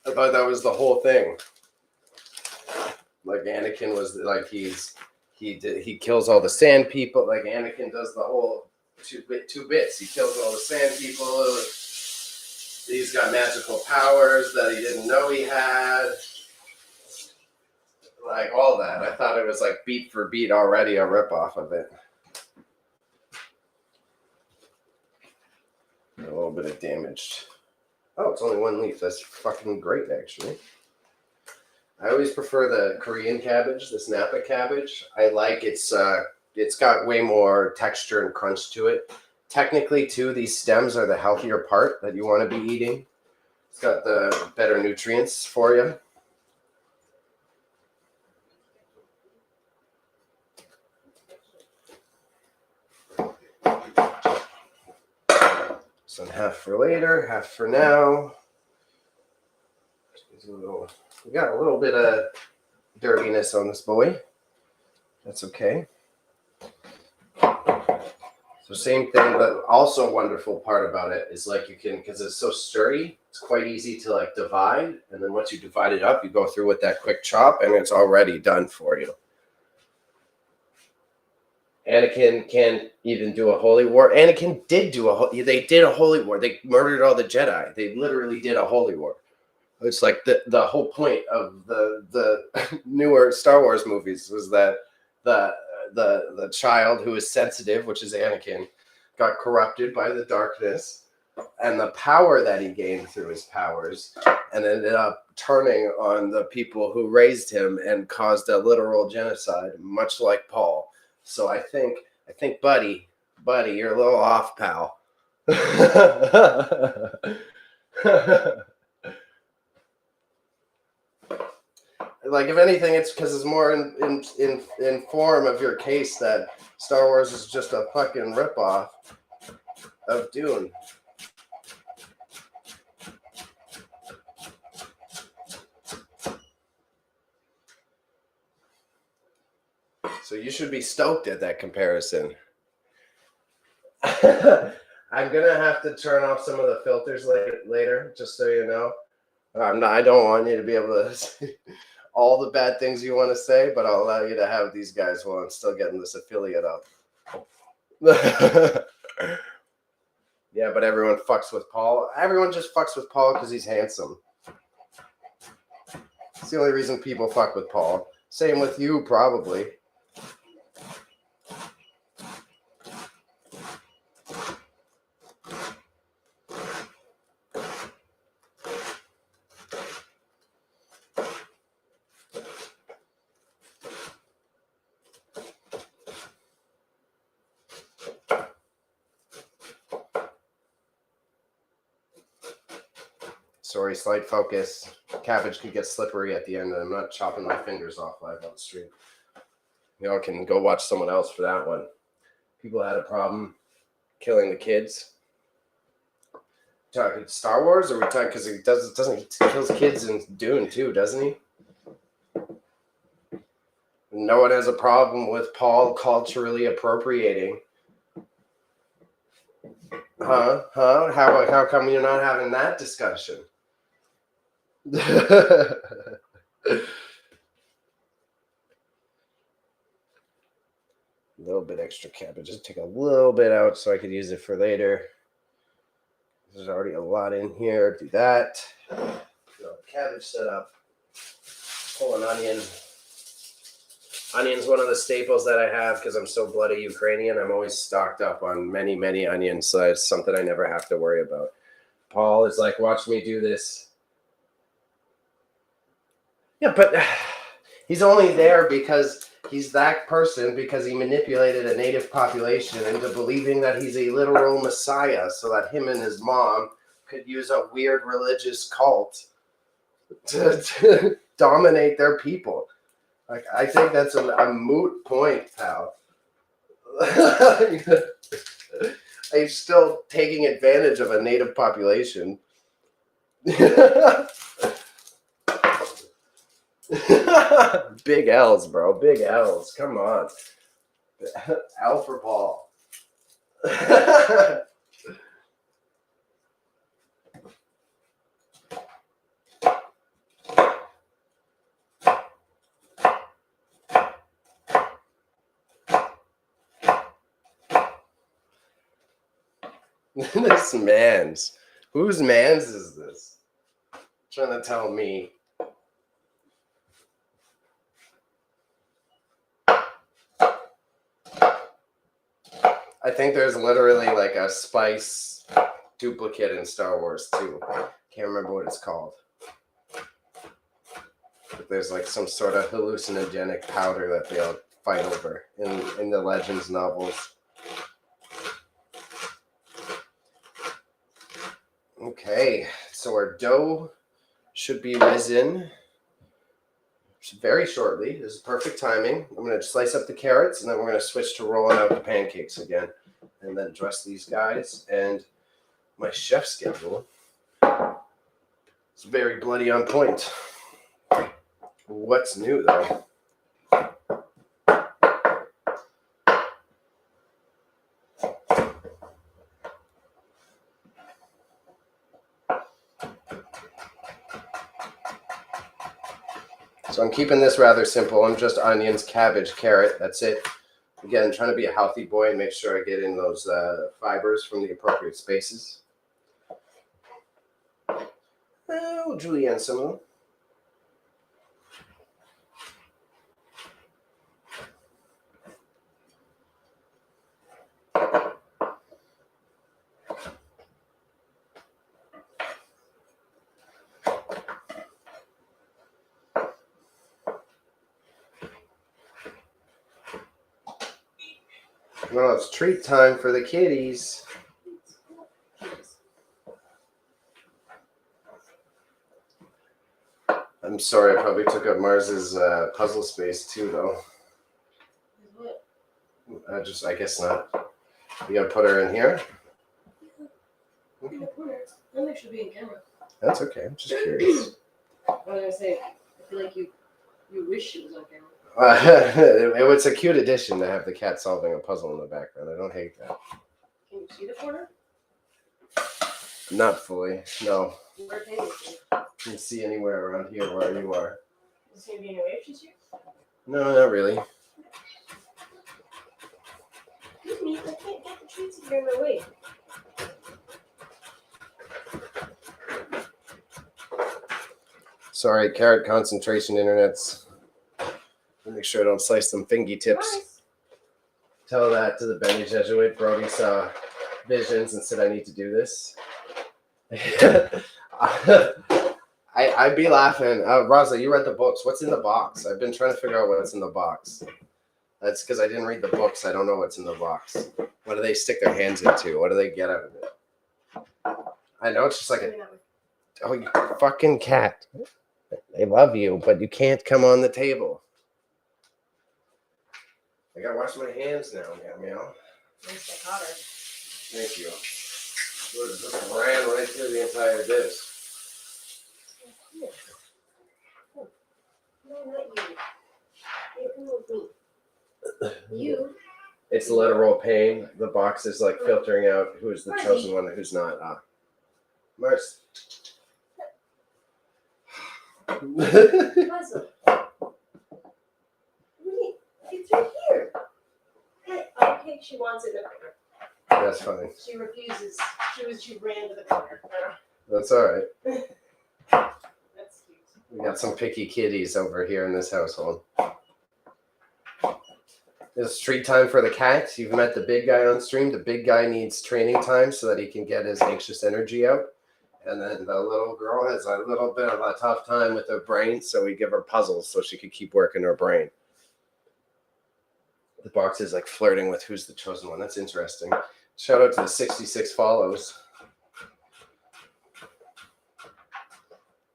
I thought that was the whole thing. Like Anakin was like he kills all the sand people. Like Anakin does the whole two bits. He kills all the sand people. He's got magical powers that he didn't know he had. Like all that. I thought it was like beat for beat already a ripoff of it. A little bit of damaged. Oh, it's only one leaf. That's fucking great, actually. I always prefer the Korean cabbage, this Napa cabbage. I like it's got way more texture and crunch to it. Technically, too, these stems are the healthier part that you want to be eating. It's got the better nutrients for you. So half for later, half for now. We got a little bit of dirtiness on this boy. That's okay. So same thing, but also a wonderful part about it is like you can, because it's so sturdy, it's quite easy to like divide. And then once you divide it up, you go through with that quick chop and it's already done for you. Anakin can't even do a holy war. Anakin did do they did a holy war. They murdered all the Jedi. They literally did a holy war. It's like the whole point of the newer Star Wars movies was that the child who is sensitive, which is Anakin, got corrupted by the darkness and the power that he gained through his powers and ended up turning on the people who raised him and caused a literal genocide, much like Paul. So I think, buddy, you're a little off, pal. Like, if anything, it's because it's more in form of your case that Star Wars is just a fucking ripoff of Dune. So you should be stoked at that comparison. I'm gonna have to turn off some of the filters later, just so you know. I don't want you to be able to say all the bad things you want to say, but I'll allow you to have these guys while I'm still getting this affiliate up. Yeah, but everyone fucks with Paul. Everyone just fucks with Paul because he's handsome. It's the only reason people fuck with Paul. Same with you, probably. Sorry, slight focus. Cabbage could get slippery at the end, and I'm not chopping my fingers off live on the stream. Y'all can go watch someone else for that one. People had a problem killing the kids. Talking Star Wars, or we talking because he kills kids in Dune too, doesn't he? No one has a problem with Paul culturally appropriating. Huh? How come you're not having that discussion? A little bit extra cabbage. Just take a little bit out so I could use it for later. There's already a lot in here. Do that. Cabbage set up. Pull an onion. Onion's one of the staples that I have because I'm so bloody Ukrainian. I'm always stocked up on many, many onions, so it's something I never have to worry about. Paul is like, watch me do this. Yeah, but he's only there because he's that person because he manipulated a native population into believing that he's a literal messiah so that him and his mom could use a weird religious cult to dominate their people. Like, I think that's a moot point, pal. He's still taking advantage of a native population. Big L's, bro. Big L's. Come on. L for Paul. This man's. Whose man's is this? Trying to tell me. I think there's literally like a spice duplicate in Star Wars too. Can't remember what it's called. But there's like some sort of hallucinogenic powder that they all fight over in the Legends novels. Okay, so our dough should be risen very shortly. This is perfect timing. I'm going to slice up the carrots, and then we're going to switch to rolling out the pancakes again, and then dress these guys. And my chef schedule is very bloody on point. What's new, though? So I'm keeping this rather simple. I'm just onions, cabbage, carrot. That's it. Again, trying to be a healthy boy and make sure I get in those fibers from the appropriate spaces. We'll julienne some of them. Well, it's treat time for the kitties. I'm sorry, I probably took up Mars's puzzle space too, though. What? I guess not. You gonna put her in here? In the corner. I don't think she'll be in camera. That's okay. I'm just curious. I was gonna say, I feel like you wish she was on camera. It's a cute addition to have the cat solving a puzzle in the background. I don't hate that. Can you see the corner? Not fully, no. Where can you see? You can see anywhere around here where you are. Is it gonna be in your way if she's here? No, not really. Excuse me, I can't get the treats if you're in my way. Sorry, carrot concentration internets. Make sure I don't slice them fingy tips. Nice. Tell that to the Benny Jesuit. Brody saw visions and said I need to do this. I'd be laughing. Rosa, you read the books. What's in the box? I've been trying to figure out what's in the box. That's because I didn't read the books. I don't know what's in the box. What do they stick their hands into? What do they get out of it? I know it's just like a Oh, you fucking cat. They love you, but you can't come on the table. I gotta wash my hands now, meow. Nice, I caught her. Thank you. Just ran right through the entire dish. No, not you. You come with me. You. It's literal pain. The box is like filtering out who's the chosen one and who's not. Mars. Puzzle. It's right here. Okay, she wants it in the corner. That's funny. She refuses. She ran to the corner. That's all right. That's cute. We got some picky kitties over here in this household. It's treat time for the cats. You've met the big guy on stream. The big guy needs training time so that he can get his anxious energy out. And then the little girl has a little bit of a tough time with her brain, so we give her puzzles so she could keep working her brain. The box is like flirting with who's the chosen one. That's interesting. Shout out to the 66 follows.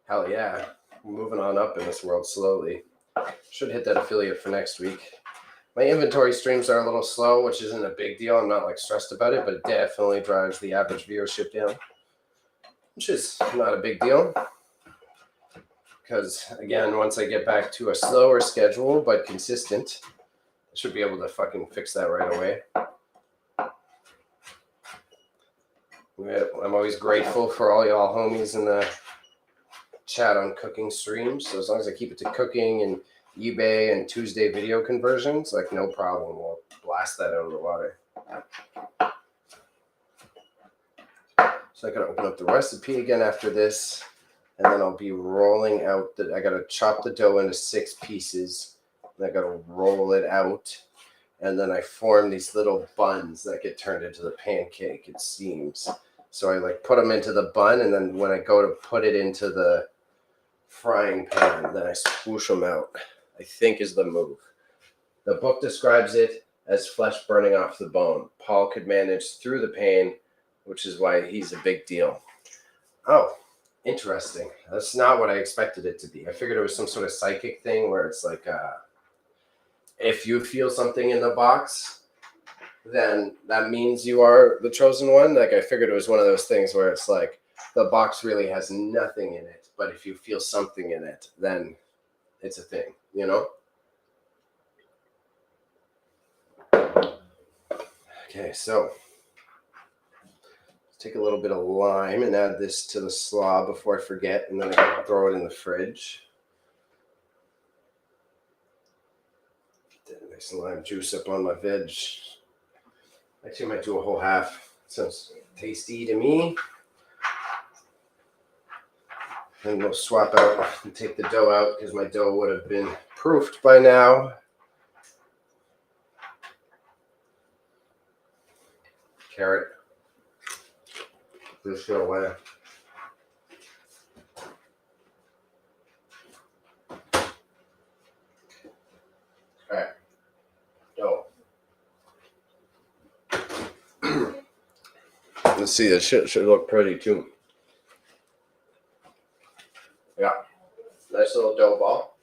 Hell yeah. We're moving on up in this world slowly. Should hit that affiliate for next week. My inventory streams are a little slow, which isn't a big deal. I'm not like stressed about it, but it definitely drives the average viewership down, which is not a big deal. Because again, once I get back to a slower schedule, but consistent, I should be able to fucking fix that right away. I'm always grateful for all y'all homies in the chat on cooking streams. So as long as I keep it to cooking and eBay and Tuesday video conversions, like no problem. We'll blast that out of the water. So I gotta open up the recipe again after this, and then I'll be rolling out I gotta chop the dough into 6 pieces. And I gotta roll it out, and then I form these little buns that get turned into the pancake, it seems. So I like put them into the bun, and then when I go to put it into the frying pan, then I swoosh them out, I think is the move. The book describes it as flesh burning off the bone. Paul could manage through the pain, which is why he's a big deal. Oh, interesting. That's not what I expected it to be. I figured it was some sort of psychic thing where it's like, if you feel something in the box, then that means you are the chosen one. Like I figured it was one of those things where it's like the box really has nothing in it, but if you feel something in it, then it's a thing, you know? Okay, so let's take a little bit of lime and add this to the slaw before I forget, and then I can throw it in the fridge. Get that nice lime juice up on my veg. Actually, I might do a whole half. Sounds tasty to me. And we'll swap out and take the dough out because my dough would have been proofed by now. Carrot. Just go away. Alright. Dough. Let's see, this shit should look pretty too. Yeah. Nice little dough ball.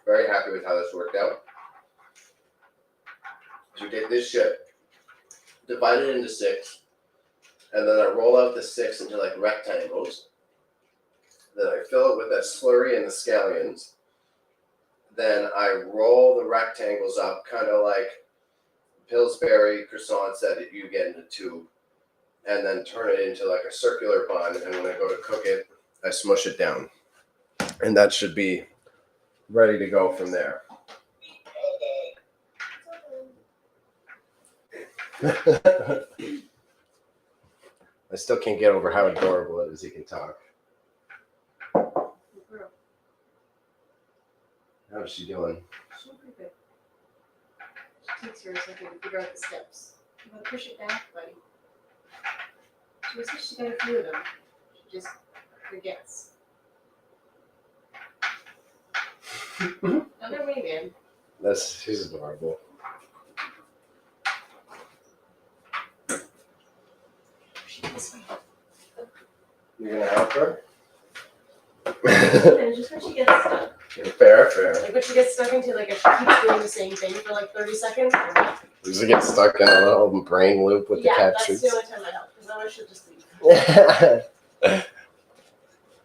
Very happy with how this worked out. So take this shit, divide it into 6, and then I roll out the 6 into like rectangles. Then I fill it with that slurry and the scallions. Then I roll the rectangles up, kind of like Pillsbury croissants that you get in a tube, and then turn it into like a circular bun. And when I go to cook it, I smush it down. And that should be ready to go from there. I still can't get over how adorable it is he can talk. How's she doing? She's pretty good. She takes her a second to figure out the steps. You want to push it back, buddy. She says she's got a few of them. She just forgets. Other way, man. She's adorable. She does. You're gonna help her? It's just when she gets stuck. Fair. Like when she gets stuck into like if she keeps doing the same thing for like 30 seconds. Does it get stuck in a little brain loop with the cat treats? Yeah, that's the only time I help because otherwise she'll just leave.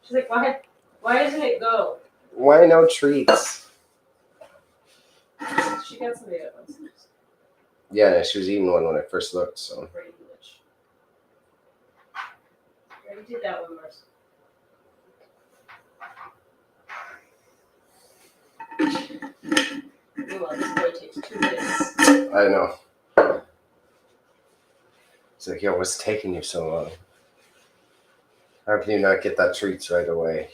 She's like, why doesn't it go? Why no treats? She got some of the other ones. Yeah, she was eating one when I first looked, so. Brady Witch. I already did that one, Mars. Well, this boy takes 2 minutes. I know. It's like, yo, what's taking you so long? How can you not get that treats right away?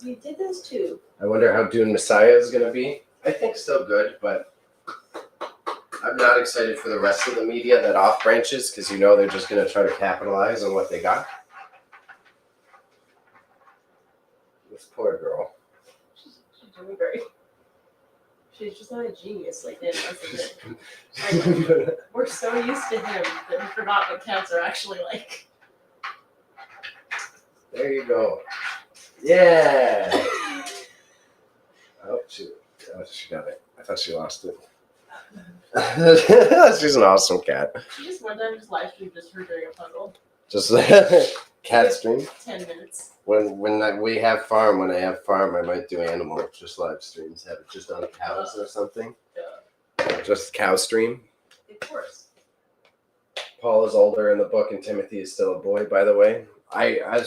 You did this too. I wonder how Dune Messiah is going to be. I think still good, but I'm not excited for the rest of the media that off branches because they're just going to try to capitalize on what they got. This poor girl. She's doing great. She's just not a genius like him. That's the thing. We're so used to him that we forgot what cats are actually like. There you go. Yeah. Oh, she got it. I thought she lost it. She's an awesome cat. She just one time just live streamed just her doing a puzzle. Just cat stream. 10 minutes. When I have farm, I might do animal just live streams. Have it just on cows or something. Just cow stream. Of course. Paul is older in the book, and Timothy is still a boy. By the way, I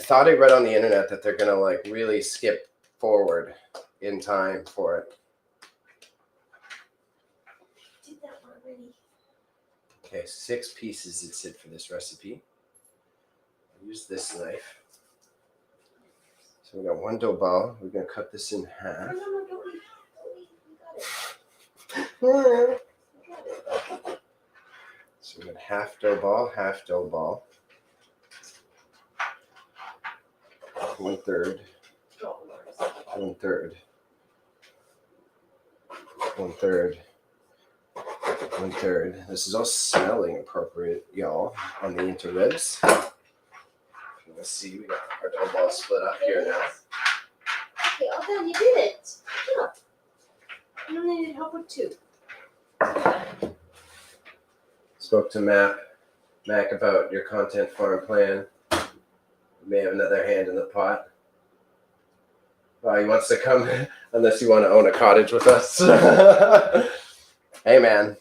thought I read on the internet that they're gonna like really skip forward in time for it. Did that already. Okay, 6 pieces is it for this recipe. I'll use this knife. So we got 1 dough ball. We're gonna cut this in half. No, don't leave. You got it. So we got half dough ball, 1/3, 1/3, 1/3, 1/3. This is all smelling appropriate, y'all, on the interwebs. Let's see, we got our dough ball split up here now. Okay, all done. You did it. Good job. I only needed help with 2. Spoke to Mac about your content farm plan. You may have another hand in the pot. He wants to come unless you want to own a cottage with us. Hey man,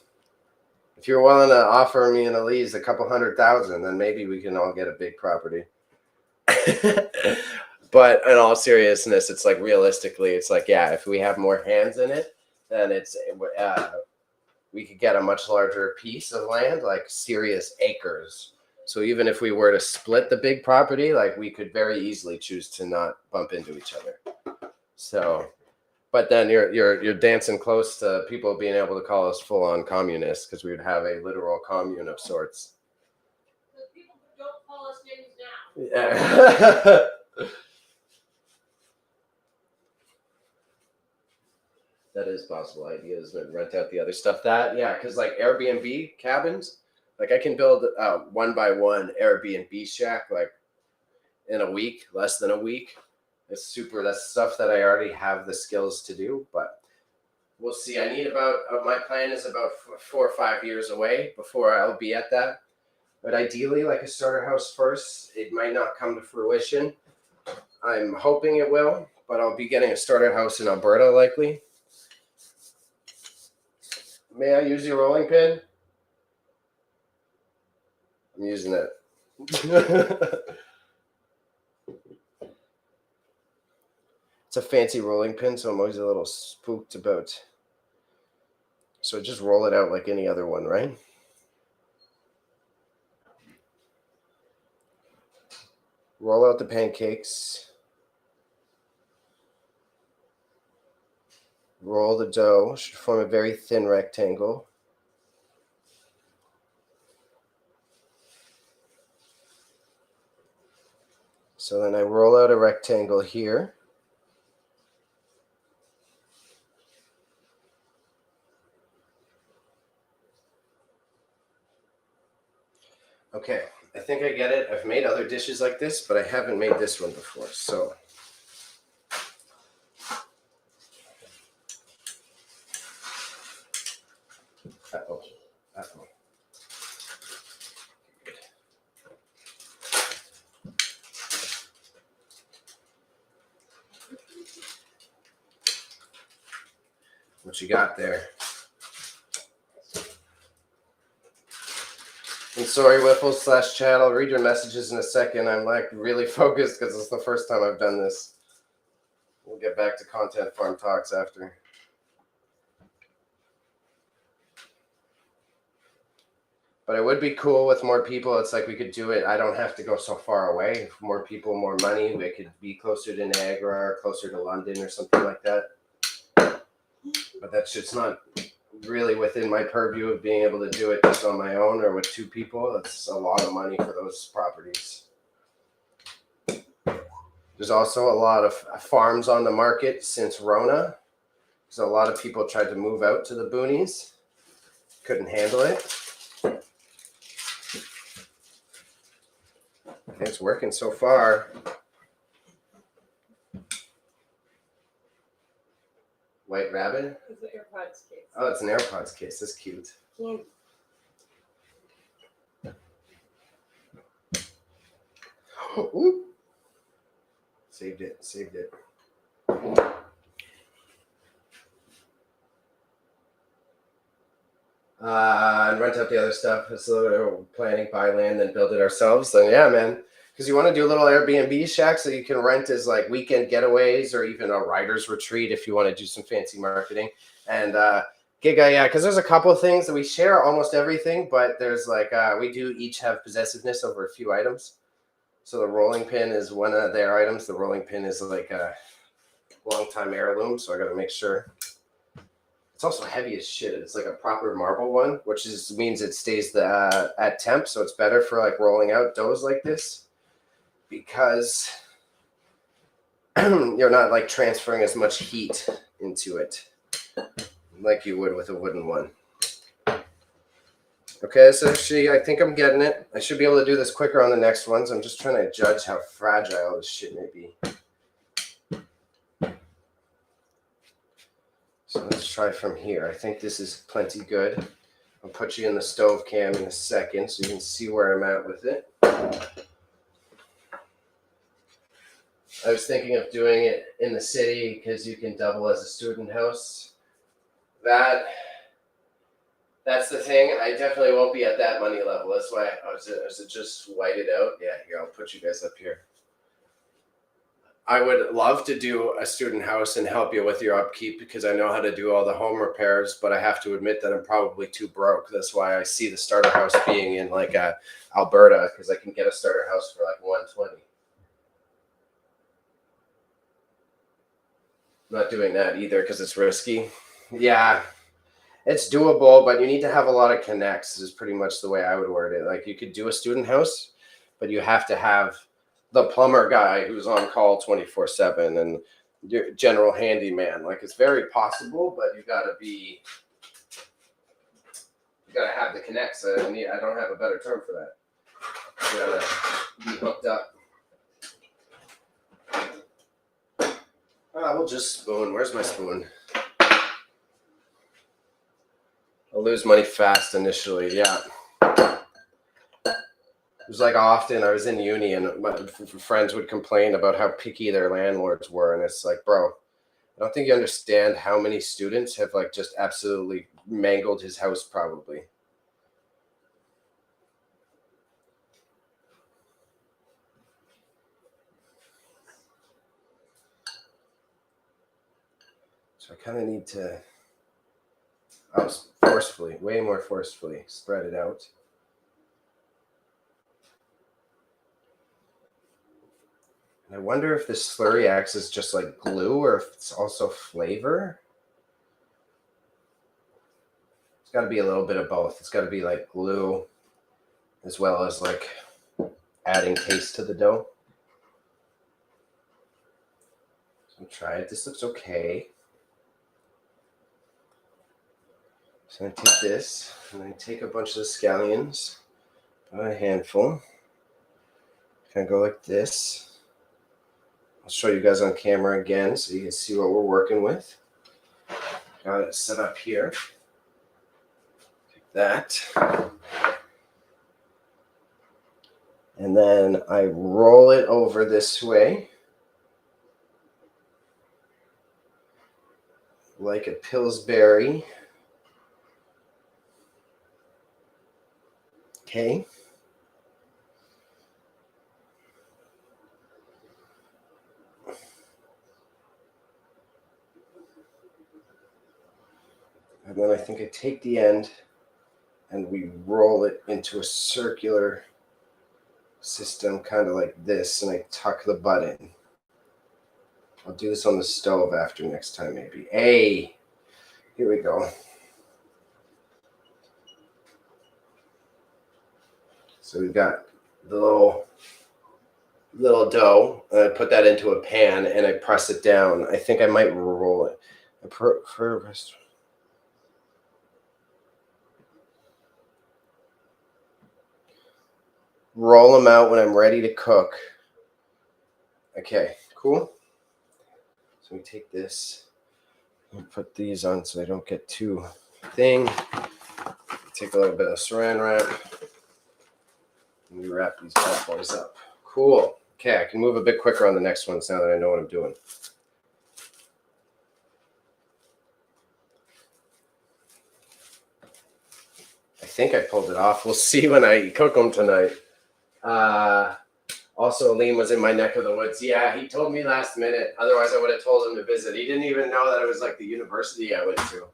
if you're willing to offer me and Elise a couple $100,000, then maybe we can all get a big property. But in all seriousness, it's like realistically, it's like, yeah, if we have more hands in it, then we could get a much larger piece of land, like serious acres. So even if we were to split the big property, like we could very easily choose to not bump into each other. So, but then you're dancing close to people being able to call us full-on communists because we would have a literal commune of sorts. The people who don't call us names now. Yeah. That is possible ideas, and rent out the other stuff. Because like Airbnb cabins, like I can build a 1-by-1 Airbnb shack like in a week, less than a week. It's super. That's stuff that I already have the skills to do, but we'll see. I need my plan is about 4 or 5 years away before I'll be at that. But ideally, like a starter house first, it might not come to fruition. I'm hoping it will, but I'll be getting a starter house in Alberta likely. May I use your rolling pin? I'm using it. It's a fancy rolling pin, so I'm always a little spooked about. So just roll it out like any other one, right? Roll out the pancakes. Roll the dough. Should form a very thin rectangle. So then I roll out a rectangle here. Okay, I think I get it. I've made other dishes like this, but I haven't made this one before. So uh-oh. Uh-oh. What you got there? And sorry, Whiffles / chat. I'll read your messages in a second. I'm like really focused because it's the first time I've done this. We'll get back to Content Farm Talks after. But it would be cool with more people. It's like we could do it. I don't have to go so far away. More people, more money. We could be closer to Niagara or closer to London or something like that. But that's just not really within my purview of being able to do it just on my own or with 2 people. That's a lot of money for those properties. There's also a lot of farms on the market since Rona. So a lot of people tried to move out to the boonies. Couldn't handle it. It's working so far. White rabbit? It's an AirPods case. Oh, it's an AirPods case. That's cute. Ooh. Saved it. Saved it. And rent out the other stuff. So planning, buy land, then build it ourselves. Then yeah, man. Because you want to do little Airbnb shacks that you can rent as like weekend getaways or even a writer's retreat if you want to do some fancy marketing. And Giga, yeah, because there's a couple of things that we share almost everything, but there's like we do each have possessiveness over a few items. So the rolling pin is one of their items. The rolling pin is like a long time heirloom, so I got to make sure. It's also heavy as shit. It's like a proper marble one, which means it stays at temp, so it's better for like rolling out doughs like this because you're not like transferring as much heat into it like you would with a wooden one. Okay, so actually, I think I'm getting it. I should be able to do this quicker on the next ones. I'm just trying to judge how fragile this shit may be. So let's try from here. I think this is plenty good. I'll put you in the stove cam in a second so you can see where I'm at with it. I was thinking of doing it in the city because you can double as a student house. That's the thing. I definitely won't be at that money level. That's why I was just white it out. Yeah, here, I'll put you guys up here. I would love to do a student house and help you with your upkeep because I know how to do all the home repairs, but I have to admit that I'm probably too broke. That's why I see the starter house being in like Alberta because I can get a starter house for like $120. Not doing that either because it's risky. Yeah, it's doable, but you need to have a lot of connects is pretty much the way I would word it. Like you could do a student house, but you have to have the plumber guy who's on call 24/7 and your general handyman. Like it's very possible, but you gotta have the connects. I don't have a better term for that. You gotta be hooked up. We'll just spoon. Where's my spoon? I'll lose money fast initially, yeah. It was like often I was in uni and my friends would complain about how picky their landlords were. And it's like, bro, I don't think you understand how many students have like just absolutely mangled his house probably. So I kind of need to forcefully, way more forcefully spread it out. I wonder if this slurry acts as just like glue or if it's also flavor. It's got to be a little bit of both. It's got to be like glue as well as like adding taste to the dough. So try it. This looks okay. So I take this and I take a bunch of the scallions, a handful. Kind of go like this. I'll show you guys on camera again so you can see what we're working with. Got it set up here. Like that. And then I roll it over this way. Like a Pillsbury. Okay. And then I think I take the end and we roll it into a circular system, kind of like this, and I tuck the butt in. I'll do this on the stove after next time, maybe. Hey, here we go. So we've got the little dough, and I put that into a pan, and I press it down. I think I might roll it. Roll them out when I'm ready to cook. Okay, cool. So we take this and put these on so they don't get too thin. Take a little bit of saran wrap. And we wrap these bad boys up. Cool. Okay, I can move a bit quicker on the next ones now that I know what I'm doing. I think I pulled it off. We'll see when I cook them tonight. Also, Liam was in my neck of the woods. Yeah, he told me last minute. Otherwise, I would have told him to visit. He didn't even know that it was like the university I went to.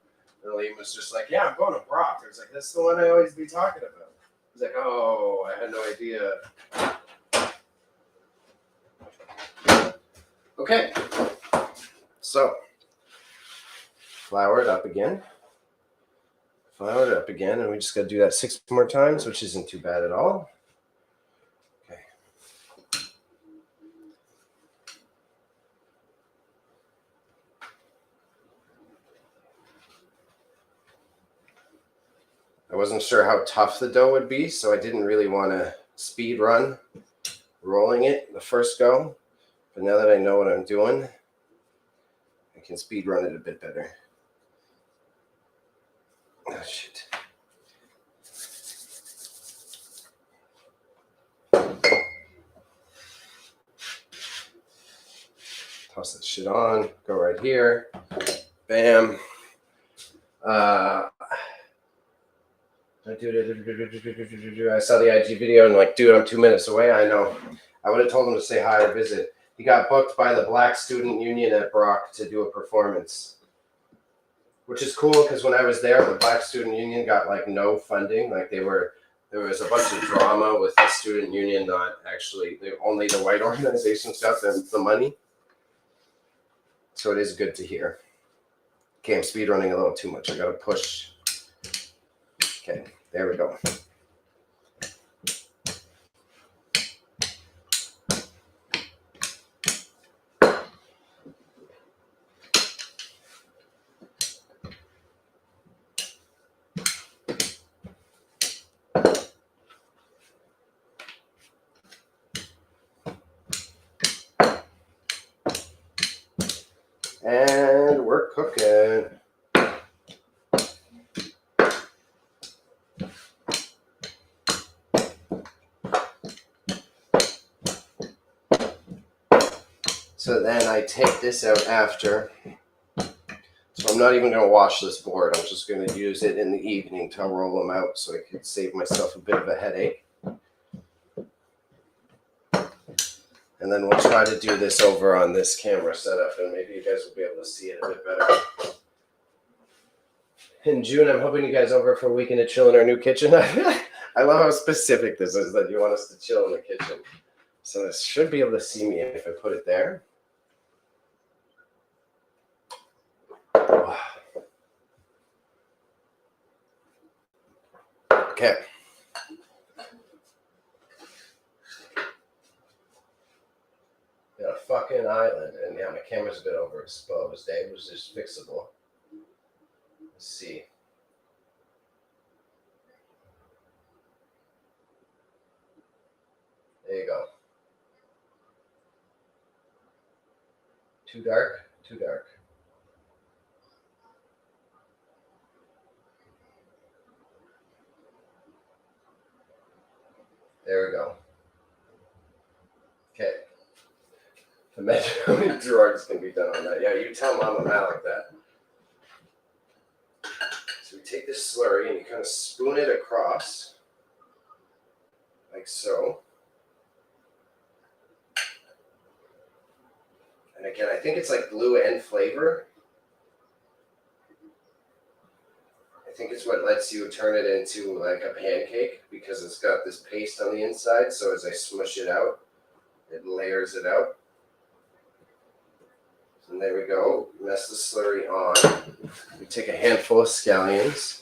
And Liam was just like, yeah, I'm going to Brock. I was like, that's the one I always be talking about. He's like, oh, I had no idea. Okay. So, flour it up again. Flour it up again. And we just got to do that 6 more times, which isn't too bad at all. I wasn't sure how tough the dough would be, so I didn't really want to speed run rolling it the first go. But now that I know what I'm doing, I can speed run it a bit better. Oh, shit. Toss that shit on, go right here. Bam. I saw the IG video and like, dude, I'm 2 minutes away. I know. I would have told him to say hi or visit. He got booked by the Black Student Union at Brock to do a performance, which is cool because when I was there, the Black Student Union got like no funding. Like there was a bunch of drama with the student union, not actually, only the white organizations got the money. So it is good to hear. Okay, I'm speed running a little too much. I gotta push. Okay, there we go. And we're cooking. So then I take this out after. So I'm not even going to wash this board. I'm just going to use it in the evening to roll them out so I can save myself a bit of a headache. And then we'll try to do this over on this camera setup, and maybe you guys will be able to see it a bit better. In June, I'm hoping you guys over for a weekend to chill in our new kitchen. I love how specific this is that you want us to chill in the kitchen. So this should be able to see me if I put it there. Okay. Got a fucking island, and yeah, my camera's a bit overexposed. It was just fixable. Let's see. There you go. Too dark? Too dark. There we go. Okay. Imagine how many drugs can be done on that. Yeah, you tell Mama Malik that. So we take this slurry and you kind of spoon it across, like so. And again, I think it's like blue and flavor. I think it's what lets you turn it into like a pancake because it's got this paste on the inside. So as I smush it out, it layers it out. And there we go. Mess the slurry on. We take a handful of scallions.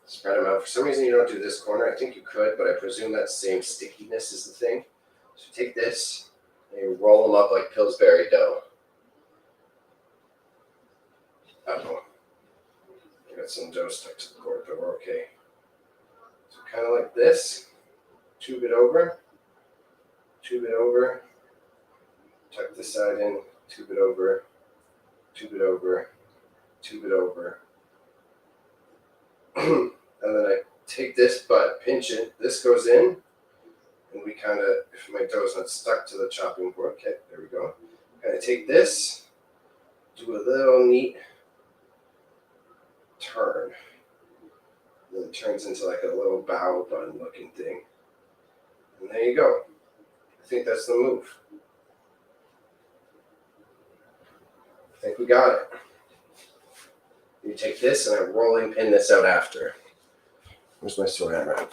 Spread them out. For some reason you don't do this corner. I think you could, but I presume that same stickiness is the thing. So take this and you roll them up like Pillsbury dough. Uh-oh. I got some dough stuck to the cord, but we're okay. So kind of like this. Tube it over. Tube it over. Tuck the side in. Tube it over. Tube it over. Tube it over. And then I take this butt, pinch it. This goes in. And we kind of, if my dough's not stuck to the chopping board, okay, there we go. Kind of take this, do a little neat turn. And it turns into like a little bow bun looking thing. And there you go. I think that's the move. I think we got it. You take this and I rolling pin this out after. Where's my saran wrap?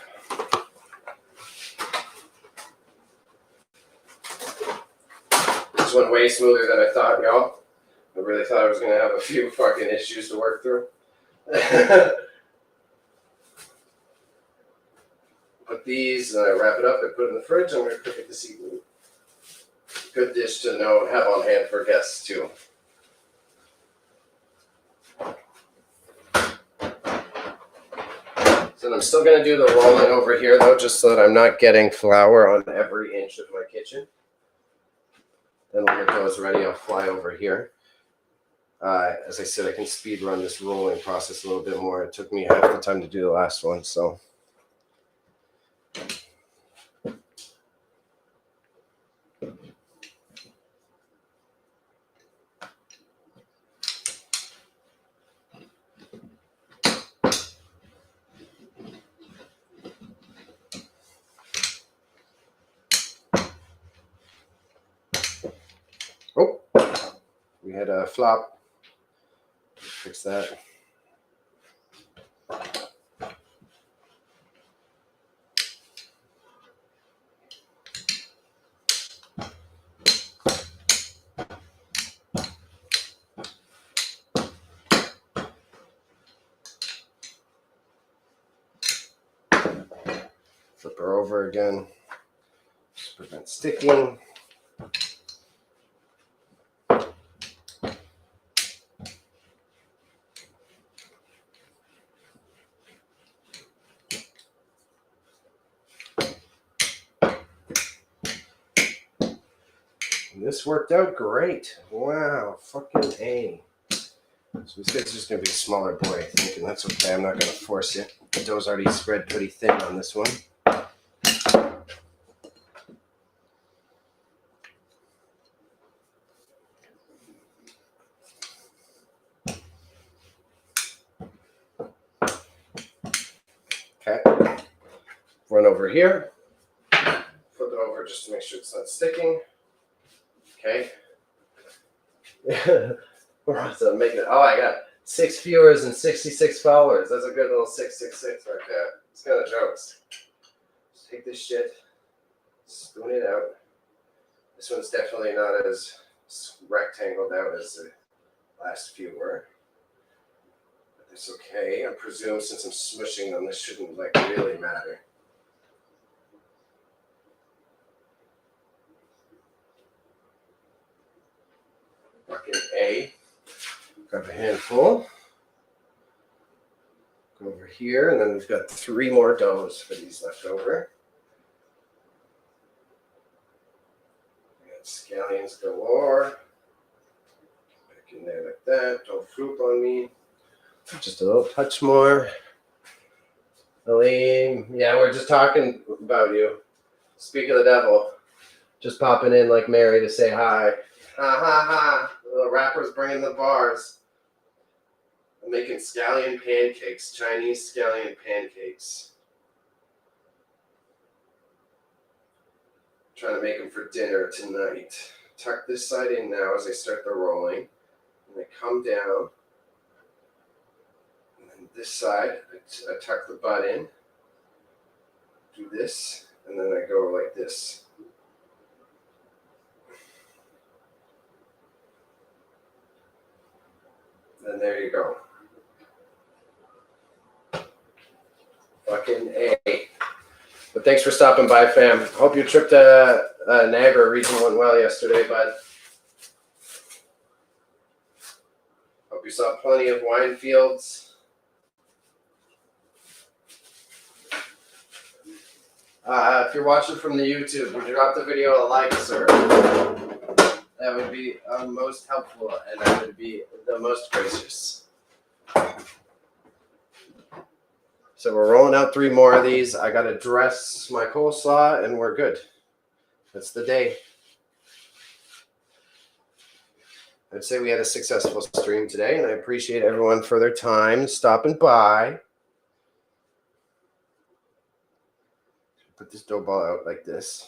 This went way smoother than I thought, y'all. I really thought I was going to have a few fucking issues to work through. Put these, and I wrap it up, I put it in the fridge, I'm going to cook it this evening. Good dish to know, have on hand for guests, too. So I'm still going to do the rolling over here, though, just so that I'm not getting flour on every inch of my kitchen. Then we'll get those ready. I'll fly over here. As I said, I can speed run this rolling process a little bit more. It took me half the time to do the last one, so. Oh, we had a flop. Fix that. Flip her over again. Just prevent sticking. And this worked out great. Wow, fucking A. So this guy's just going to be a smaller boy, I think, and that's okay. I'm not going to force it. The dough's already spread pretty thin on this one. Okay. Run over here. Flip it over just to make sure it's not sticking. Okay. We're also making it. Oh, I got 6 viewers and 66 followers. That's a good little 666 right there. It's kind of jokes. Just take this shit, spoon it out. This one's definitely not as rectangled out as the last few were. But that's okay. I presume since I'm smushing them, this shouldn't like really matter. Fucking A. Grab a handful. over here, and then we've got 3 more doughs for these left over. We got scallions galore. Back in there like that. Don't droop on me. Just a little touch more. Aline, yeah, we're just talking about you. Speak of the devil. Just popping in like Mary to say hi. Ha ha ha. The rapper's bringing the bars. I'm making scallion pancakes, Chinese scallion pancakes. Trying to make them for dinner tonight. Tuck this side in now as I start the rolling. And they come down. And then this side, I tuck the butt in. Do this, and then I go like this. And there you go. Fucking A. But thanks for stopping by, fam. Hope your trip to Niagara region went well yesterday, bud. Hope you saw plenty of wine fields. If you're watching from the YouTube, would you drop the video a like, sir? That would be most helpful, and I would be the most gracious. So we're rolling out 3 more of these. I got to dress my coleslaw, and we're good. That's the day. I'd say we had a successful stream today, and I appreciate everyone for their time stopping by. Put this dough ball out like this.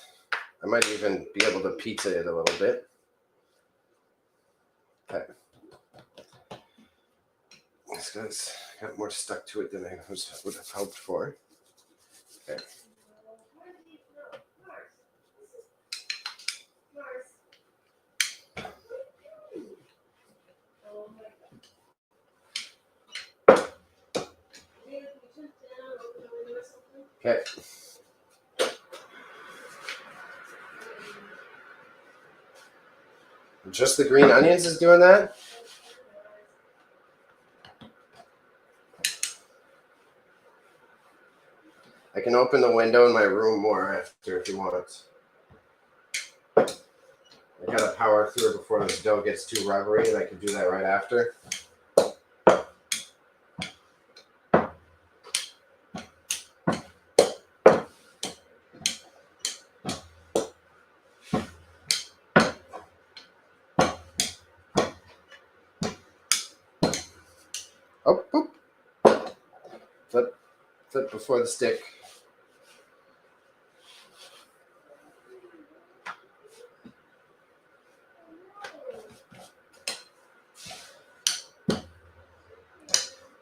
I might even be able to pizza it a little bit. Okay. This guy's got more stuck to it than I would have hoped for. Okay. Okay. Just the green onions is doing that? I can open the window in my room more after if you want. I gotta power through before this dough gets too rubbery, and I can do that right after. Oh, boop. Flip before the stick.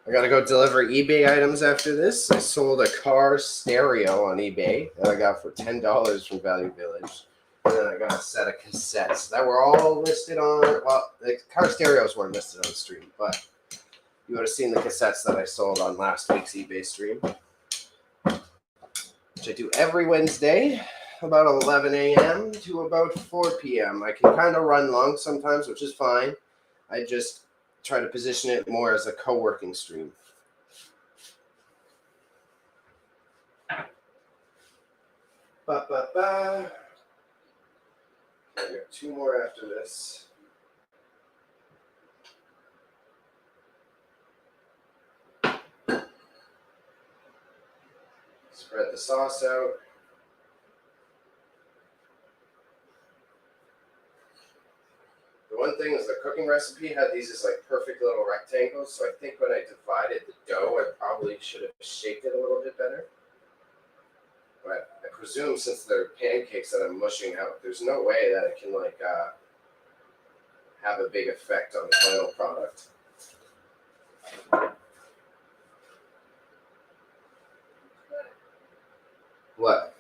I gotta go deliver eBay items after this. I sold a car stereo on eBay that I got for $10 from Value Village. And then I got a set of cassettes that were all listed on, well, the car stereos weren't listed on stream, but you would have seen the cassettes that I sold on last week's eBay stream, which I do every Wednesday, about 11 a.m. to about 4 p.m. I can kind of run long sometimes, which is fine. I just try to position it more as a co-working stream. I got 2 more after this. Spread the sauce out. The one thing is the cooking recipe had these as like perfect little rectangles, so I think when I divided the dough, I probably should have shaped it a little bit better. But I presume since they're pancakes that I'm mushing out, there's no way that it can like have a big effect on the final product. What?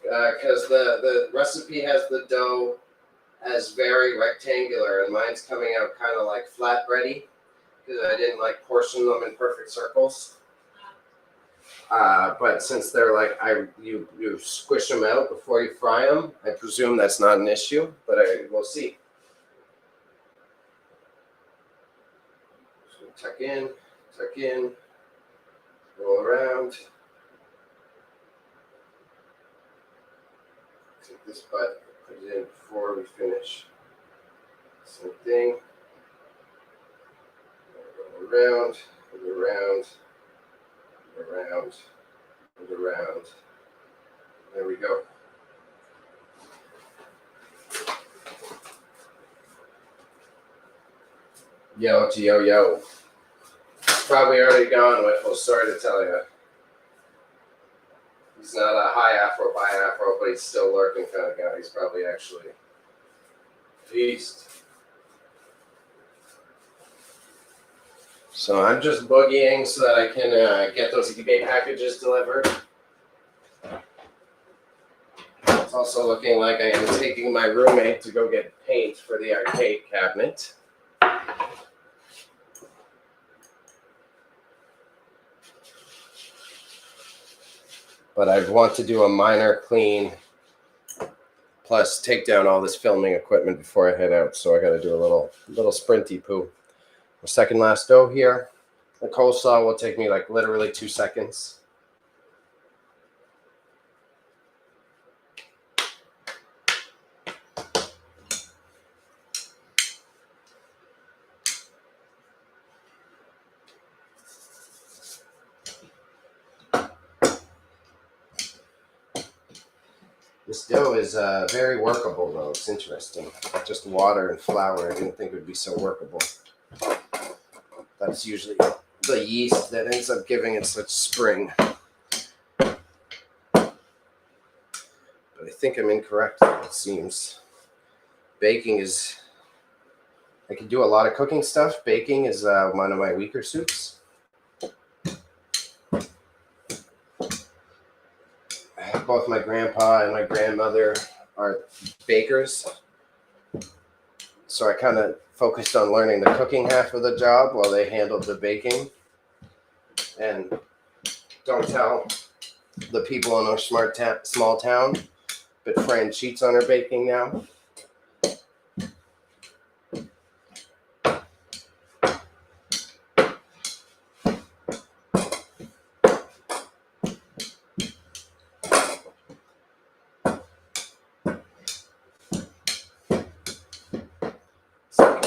Because the recipe has the dough as very rectangular, and mine's coming out kind of like flatbready because I didn't like portion them in perfect circles. But since they're like you squish them out before you fry them, I presume that's not an issue. But we'll see. tuck in, roll around. Take this butt, put it in before we finish. Same thing. Roll around, around, around, and around. There we go. Yo, yo. Probably already gone with, well, sorry to tell you. He's not a high afro, bi afro, but he's still lurking kind of guy. He's probably actually a beast. So I'm just boogieing so that I can get those eBay packages delivered. It's also looking like I am taking my roommate to go get paint for the arcade cabinet. But I want to do a minor clean, plus take down all this filming equipment before I head out. So I got to do a little sprinty poo. The second last dough here. The coleslaw will take me like literally 2 seconds. This dough is very workable, though. It's interesting. Just water and flour. I didn't think it would be so workable. That's usually the yeast that ends up giving it such spring. But I think I'm incorrect, it seems. Baking is... I can do a lot of cooking stuff. Baking is one of my weaker suits. Both my grandpa and my grandmother are bakers. So I kind of focused on learning the cooking half of the job while they handled the baking. And don't tell the people in our small town, but Fran cheats on her baking now.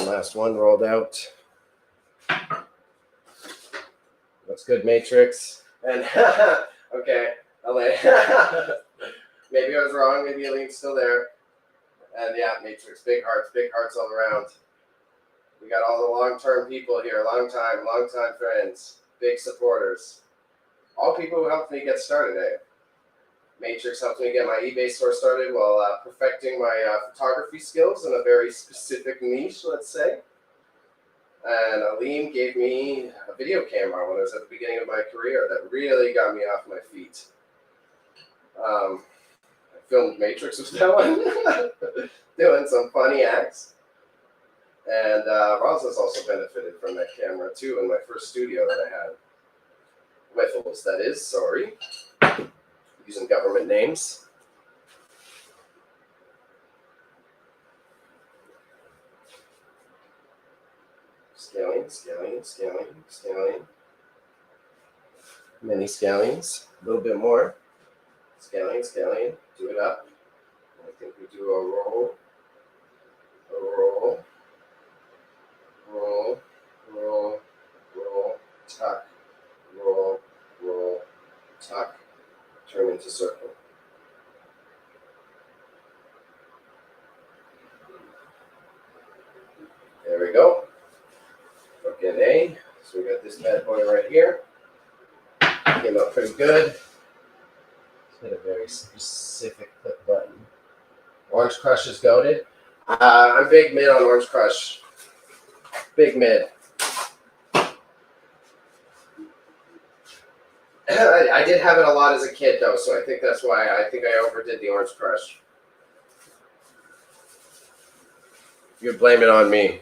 Last one rolled out. Looks good, Matrix. And okay, Elaine. Maybe I was wrong. Maybe Elaine's still there. And yeah, Matrix, big hearts all around. We got all the long-term people here, long time friends, big supporters. All people who helped me get started. Matrix helped me get my eBay store started while perfecting my photography skills in a very specific niche, let's say. And Aline gave me a video camera when I was at the beginning of my career that really got me off my feet. I filmed Matrix with that one, doing some funny acts. And Roz has also benefited from that camera too in my first studio that I had. Whiffles, that is, sorry. Using government names. Scaling. Many scallions. A little bit more. Scaling. Do it up. I think we do a roll. Roll, tuck. Roll, tuck. Turn into circle. There we go. Again, A. So we got this bad boy right here. Came out pretty good. It's got a very specific click button. Orange Crush is goated. I'm big mid on Orange Crush. Big mid. I did have it a lot as a kid, though, so I think that's why I think I overdid the Orange Crush. You would blame it on me.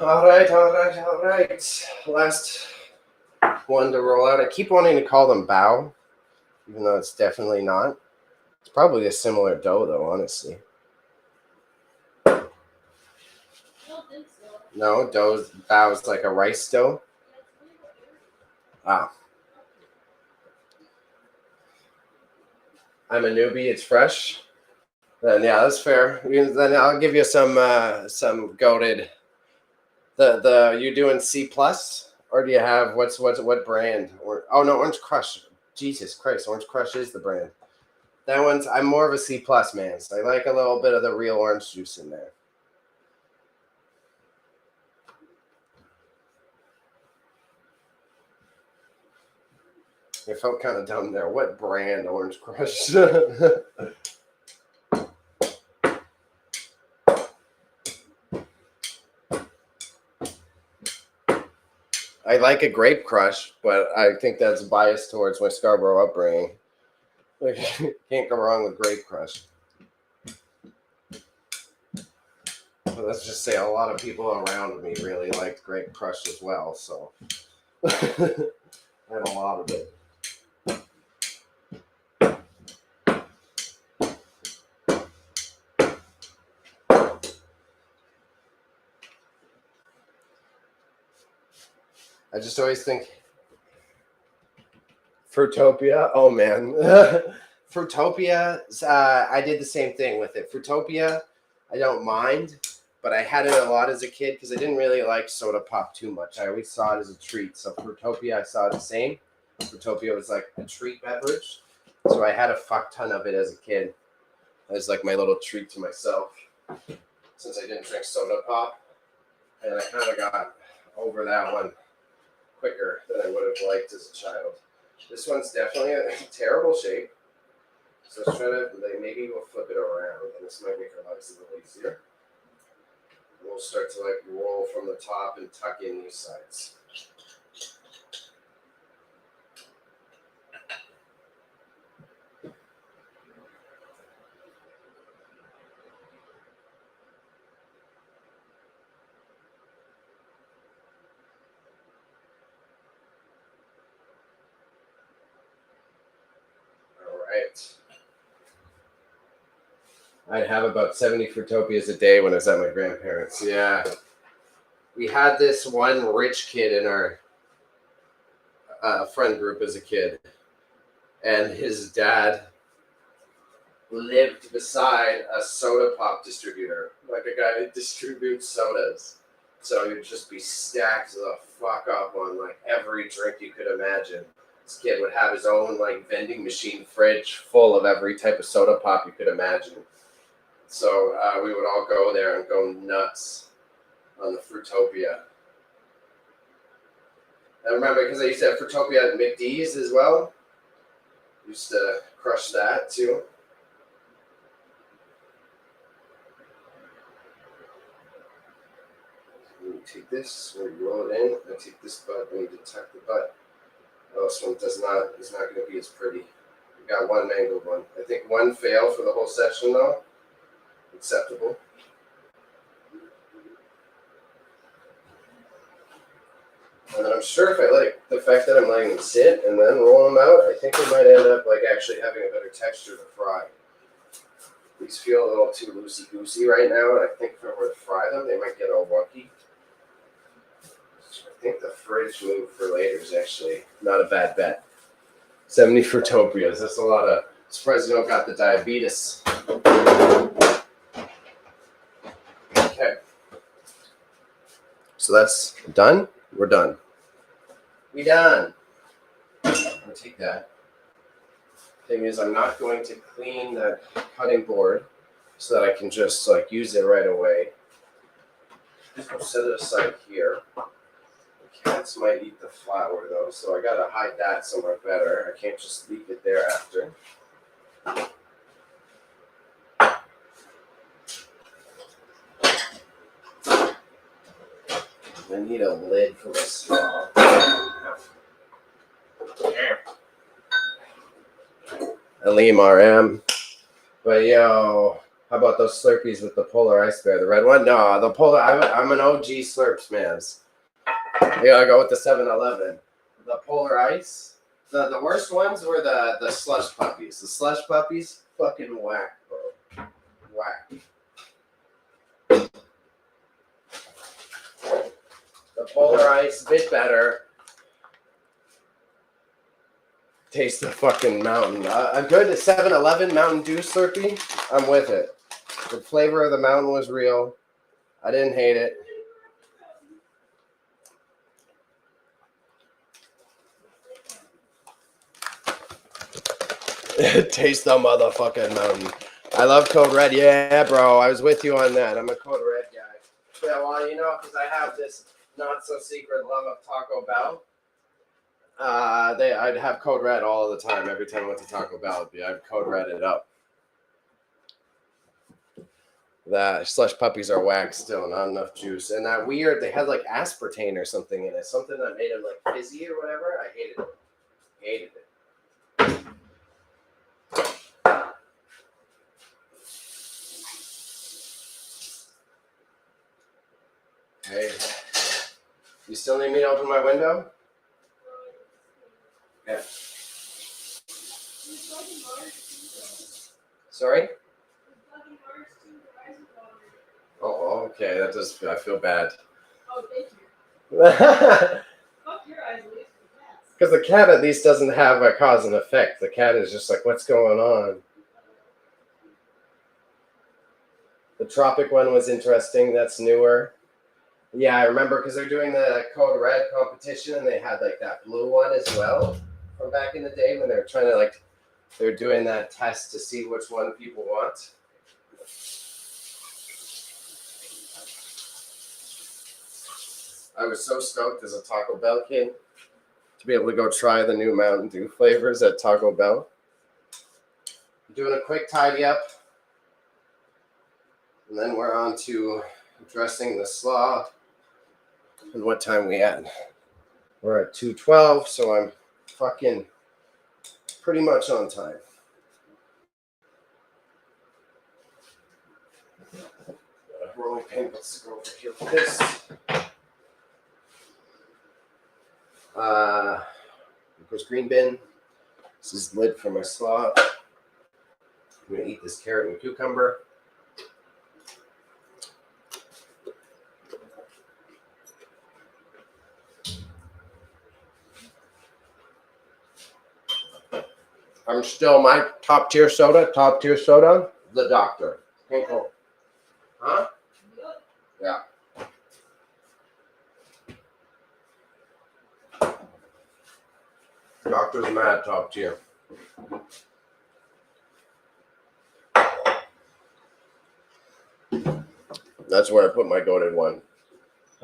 All right. Last one to roll out. I keep wanting to call them bao, even though it's definitely not. It's probably a similar dough, though, honestly. I don't think so. No, bow's like a rice dough. Ah, I'm a newbie. It's fresh. Then yeah, that's fair. Then I'll give you some goated. The you doing C plus, or do you have what brand? Or oh no, Orange Crush. Jesus Christ, Orange Crush is the brand. That one's I'm more of a C plus man. So I like a little bit of the real orange juice in there. I felt kind of dumb there. What brand Orange Crush? I like a Grape Crush, but I think that's biased towards my Scarborough upbringing. Like, can't go wrong with Grape Crush. But let's just say a lot of people around me really liked Grape Crush as well, so I had a lot of it. I just always think Fruitopia. Oh man, Fruitopia. I did the same thing with it. Fruitopia, I don't mind, but I had it a lot as a kid because I didn't really like soda pop too much. I always saw it as a treat. So Fruitopia, I saw it the same. Fruitopia was like a treat beverage, so I had a fuck ton of it as a kid. It was like my little treat to myself since I didn't drink soda pop, and I kind of got over that one quicker than I would have liked as a child. This one's definitely a terrible shape. So let's try to, maybe we'll flip it around, and this might make our lives a little easier. And we'll start to like roll from the top and tuck in these sides. I'd have about 70 Fruitopias a day when I was at my grandparents'. Yeah. We had this one rich kid in our friend group as a kid, and his dad lived beside a soda pop distributor, like a guy that distributes sodas. So he'd just be stacked the fuck up on like every drink you could imagine. This kid would have his own like vending machine fridge full of every type of soda pop you could imagine. So we would all go there and go nuts on the Fruitopia. I remember because I used to have Fruitopia at McD's as well. Used to crush that too. We take this, we roll it in. I take this butt, we need to tuck the butt. Oh, this one is not going to be as pretty. We got one mangled one. I think one fail for the whole session though. Acceptable. And then I'm sure if I like the fact that I'm letting them sit and then roll them out, I think we might end up like actually having a better texture to fry. These feel a little too loosey-goosey right now, and I think if I were to fry them, they might get all wonky. I think the fridge move for later is actually not a bad bet. 70 Fruitopias. That's a lot of... Surprised you don't got the diabetes. Okay. So that's done. We're done. We done. I'll take that. Thing is, I'm not going to clean that cutting board so that I can just like use it right away. I'll set it aside here. The cats might eat the flour though, so I gotta hide that somewhere better. I can't just leave it there after. I need a lid for this straw. Aleem RM. But yo, how about those Slurpees with the Polar Ice Bear? The red one? No, the Polar. I'm an OG Slurps man. You gotta go with the 7-Eleven. The Polar Ice. The worst ones were the slush puppies. The slush puppies, fucking whack, bro. Whack. The Polar Ice, bit better. Taste the fucking mountain. A good 7-Eleven Mountain Dew Slurpee, I'm with it. The flavor of the mountain was real. I didn't hate it. Taste the motherfucking mountain. I love Code Red. Yeah, bro. I was with you on that. I'm a Code Red guy. Yeah, well, you know, because I have this not so secret love of Taco Bell. I'd have Code Red all the time. Every time I went to Taco Bell, I'd Code Red it up. The slush puppies are whack still, not enough juice. And that weird, they had like aspartame or something in it. Something that made it like fizzy or whatever. I hated it. Hated it. Hey, you still need me to open my window? Yeah. Sorry? Oh, okay. That does. I feel bad. Oh, thank you. Because Fuck your eyes, at least for cats. the cat at least doesn't have a cause and effect. The cat is just like, what's going on? The tropic one was interesting. That's newer. Yeah, I remember because they're doing the Code Red competition and they had like that blue one as well from back in the day when they're trying to like, they're doing that test to see which one people want. I was so stoked as a Taco Bell kid to be able to go try the new Mountain Dew flavors at Taco Bell. Doing a quick tidy up. And then we're on to dressing the slaw. And what time we at? We're at 2:12, so I'm fucking pretty much on time. Rolling pin, let's go over here for this. Of course, green bin. This is the lid for my slaw. I'm gonna eat this carrot and cucumber. I'm still my top tier soda, the doctor. Pinkle. Huh? Yeah. Doctor's mad top tier. That's where I put my goated one.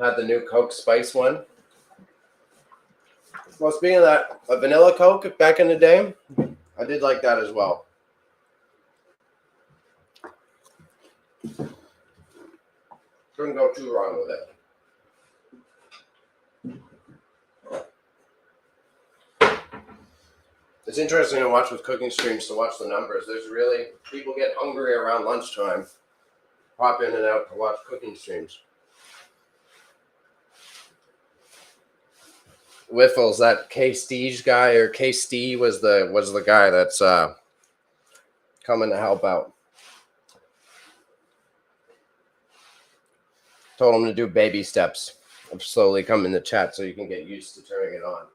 Had the new Coke Spice one. Well, speaking of that, a vanilla Coke back in the day, I did like that as well. Couldn't go too wrong with it. It's interesting to watch with cooking streams to watch the numbers. There's really, people get hungry around lunchtime. Pop in and out to watch cooking streams. Wiffles, that K-Steve guy, or K-Steve was the guy that's coming to help out. Told him to do baby steps. I'm slowly coming to chat so you can get used to turning it on.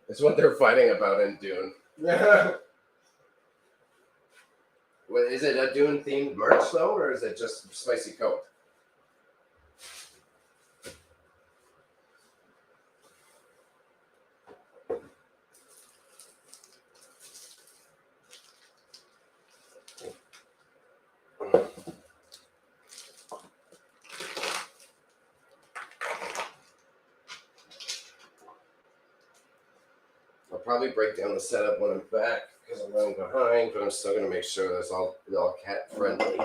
It's what they're fighting about in Dune. Is it a Dune themed merch though, or is it just spicy Coke? I'll probably break down the setup when I'm back because I'm running behind, but I'm still going to make sure that's all cat friendly.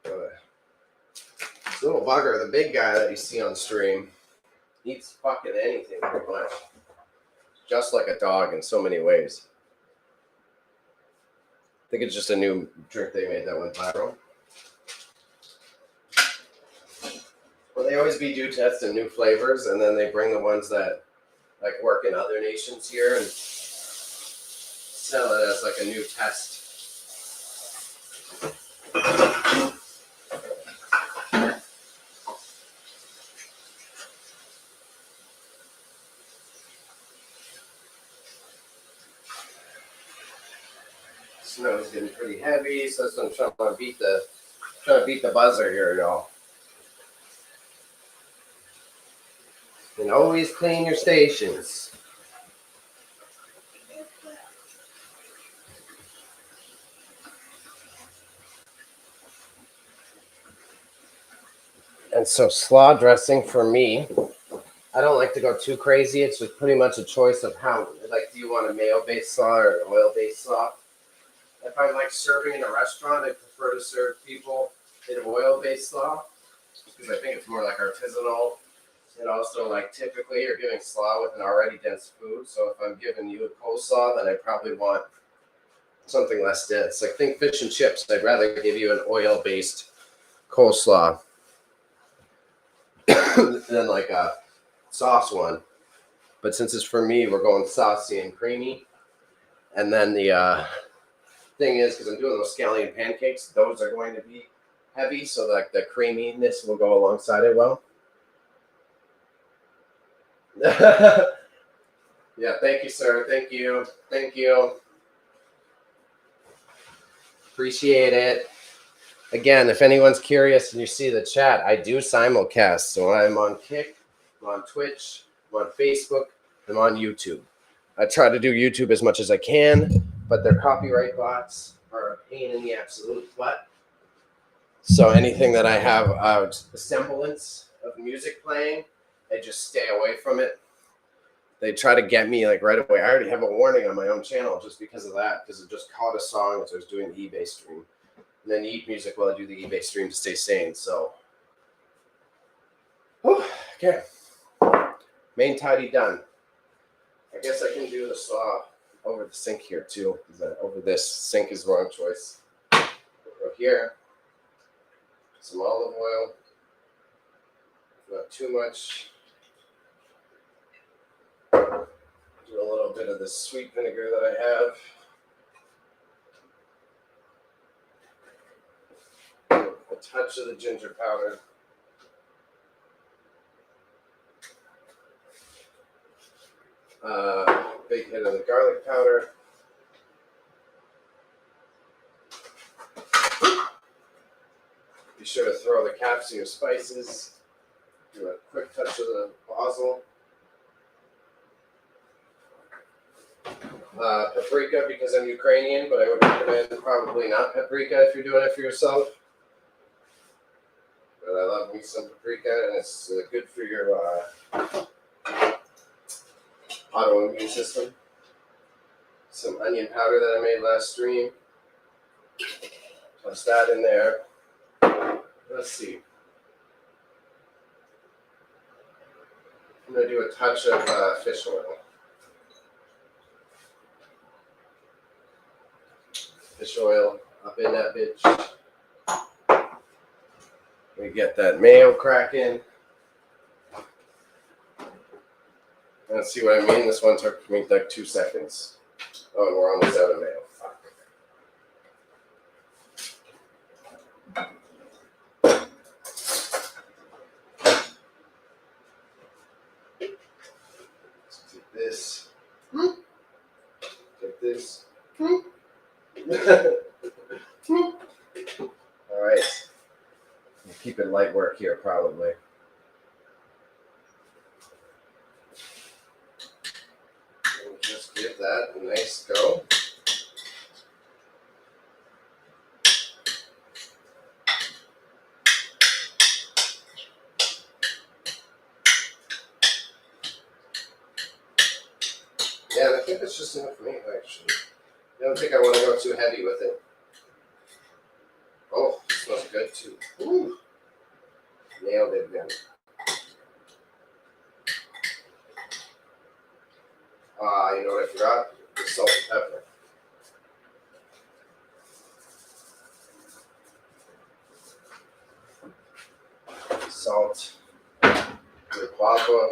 This little bugger, the big guy that you see on stream, eats fucking anything pretty much. Just like a dog in so many ways. I think it's just a new trick they made that went viral. They always be do testing new flavors, and then they bring the ones that like work in other nations here and sell it as like a new test. Snow is getting pretty heavy, so that's what I'm trying to beat the buzzer here, y'all. And always clean your stations. And so slaw dressing for me, I don't like to go too crazy. It's just pretty much a choice of how, like, do you want a mayo-based slaw or an oil-based slaw? If I'm like serving in a restaurant, I prefer to serve people in oil-based slaw because I think it's more like artisanal. And also, like, typically you're giving slaw with an already dense food. So if I'm giving you a coleslaw, then I probably want something less dense. Like, think fish and chips. I'd rather give you an oil-based coleslaw than like a sauce one. But since it's for me, we're going saucy and creamy. And then the thing is, because I'm doing those scallion pancakes, those are going to be heavy. So like the creaminess will go alongside it well. Yeah, thank you, sir. Thank you. Thank you. Appreciate it. Again, if anyone's curious and you see the chat, I do simulcast. So I'm on Kick, I'm on Twitch, I'm on Facebook, I'm on YouTube. I try to do YouTube as much as I can, but their copyright bots are a pain in the absolute butt. So anything that I have a semblance of music playing, I just stay away from it. They try to get me like right away. I already have a warning on my own channel just because of that, because it just caught a song as I was doing the eBay stream. And then eat music while I do the eBay stream to stay sane. So, okay. Main tidy done. I guess I can do the slaw over the sink here too. Over this sink is the wrong choice. Go here. Some olive oil. Not too much. Do a little bit of the sweet vinegar that I have. A touch of the ginger powder. Big hit of the garlic powder. Be sure to throw the caps in your spices. Do a quick touch of the basil. Paprika because I'm Ukrainian, but I would recommend probably not paprika if you're doing it for yourself. But I love me some paprika, and it's good for your autoimmune system. Some onion powder that I made last stream. Toss that in there. Let's see. I'm going to do a touch of fish oil. Fish oil up in that bitch. We get that mayo cracking. Let's see what I mean. This one took me like 2 seconds. Oh, and we're almost out of mayo. Fuck. Let's take this. Take this. All right. We'll keep it light work here, probably. We'll just give that a nice go. Yeah, I think that's just enough for me, actually. I don't think I want to go too heavy with it. Oh, it smells good too. Ooh. Nailed it again. You know what I forgot? The salt and pepper. Salt Mr. Papa.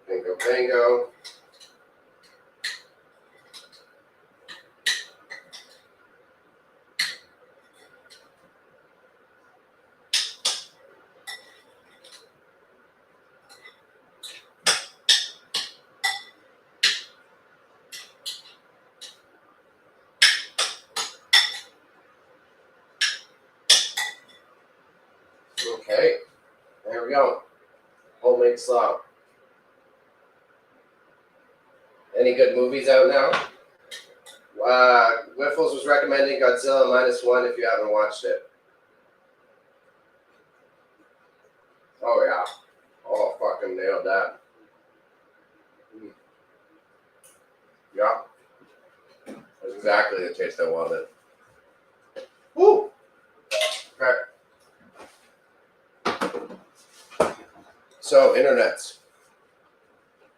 Bingo, bango. Okay, there we go. Homemade slaw. Any good movies out now? Wiffles was recommending Godzilla -1 if you haven't watched it. Oh yeah. Oh, fucking nailed that. Yeah. That's exactly the taste I wanted. Woo! Okay. So, internets.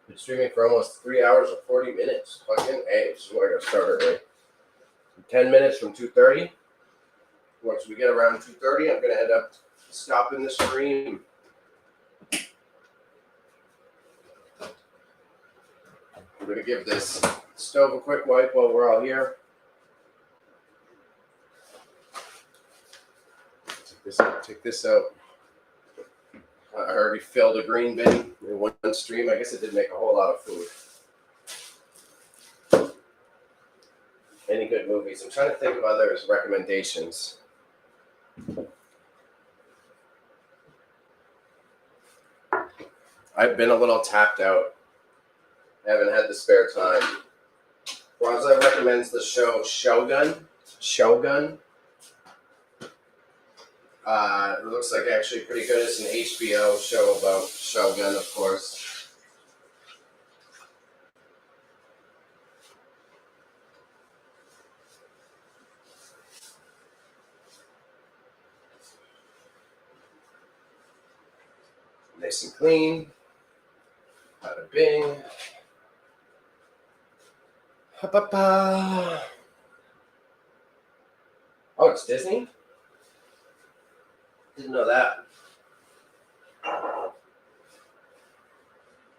Been streaming for almost 3 hours and 40 minutes. Fucking A. This is where I got started early. 10 minutes from 2:30. Once we get around 2:30, I'm going to end up stopping the stream. I'm going to give this stove a quick wipe while we're all here. Take this out. I already filled a green bin in one stream. I guess it did make a whole lot of food. Any good movies? I'm trying to think of others' recommendations. I've been a little tapped out. I haven't had the spare time. Rosa recommends the show Shogun. Shogun. It looks like actually pretty good. It's an HBO show about Shogun, of course. Nice and clean. Bada bing. Ha-pa-pa. Oh, it's Disney? Didn't know that.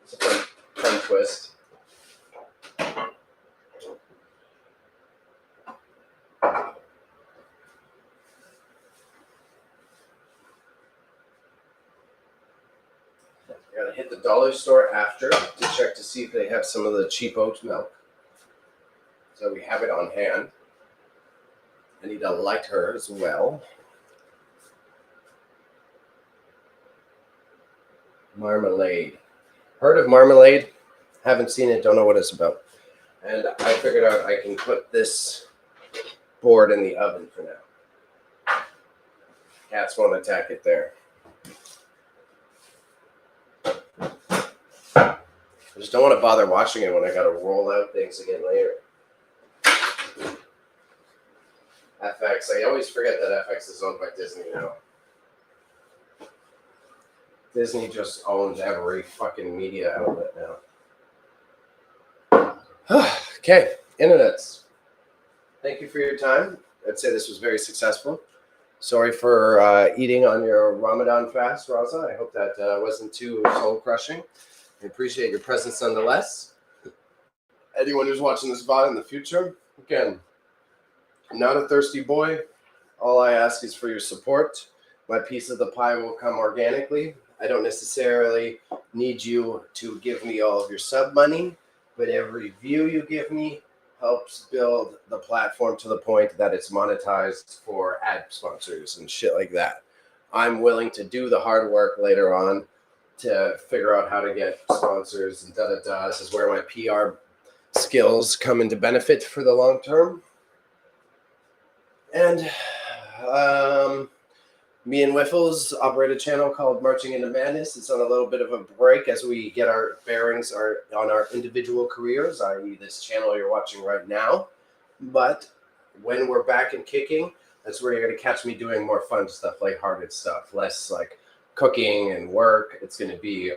It's a fun twist. Gotta hit the dollar store after to check to see if they have some of the cheap oat milk. So we have it on hand. I need a lighter as well. Marmalade. Heard of marmalade? Haven't seen it, don't know what it's about. And I figured out I can put this board in the oven for now. Cats won't attack it there. I just don't want to bother watching it when I gotta roll out things again later. FX, I always forget that FX is owned by Disney now. Disney just owns every fucking media outlet now. Okay, internets. Thank you for your time. I'd say this was very successful. Sorry for eating on your Ramadan fast, Raza. I hope that wasn't too soul-crushing. I appreciate your presence nonetheless. Anyone who's watching this VOD in the future, again, I'm not a thirsty boy. All I ask is for your support. My piece of the pie will come organically. I don't necessarily need you to give me all of your sub money, but every view you give me helps build the platform to the point that it's monetized for ad sponsors and shit like that. I'm willing to do the hard work later on to figure out how to get sponsors and da-da-da. This is where my PR skills come into benefit for the long term. And me and Wiffles operate a channel called Marching into Madness. It's on a little bit of a break as we get our bearings on our individual careers, i.e. this channel you're watching right now. But when we're back and kicking, that's where you're going to catch me doing more fun stuff, lighthearted stuff, less like cooking and work. It's going to be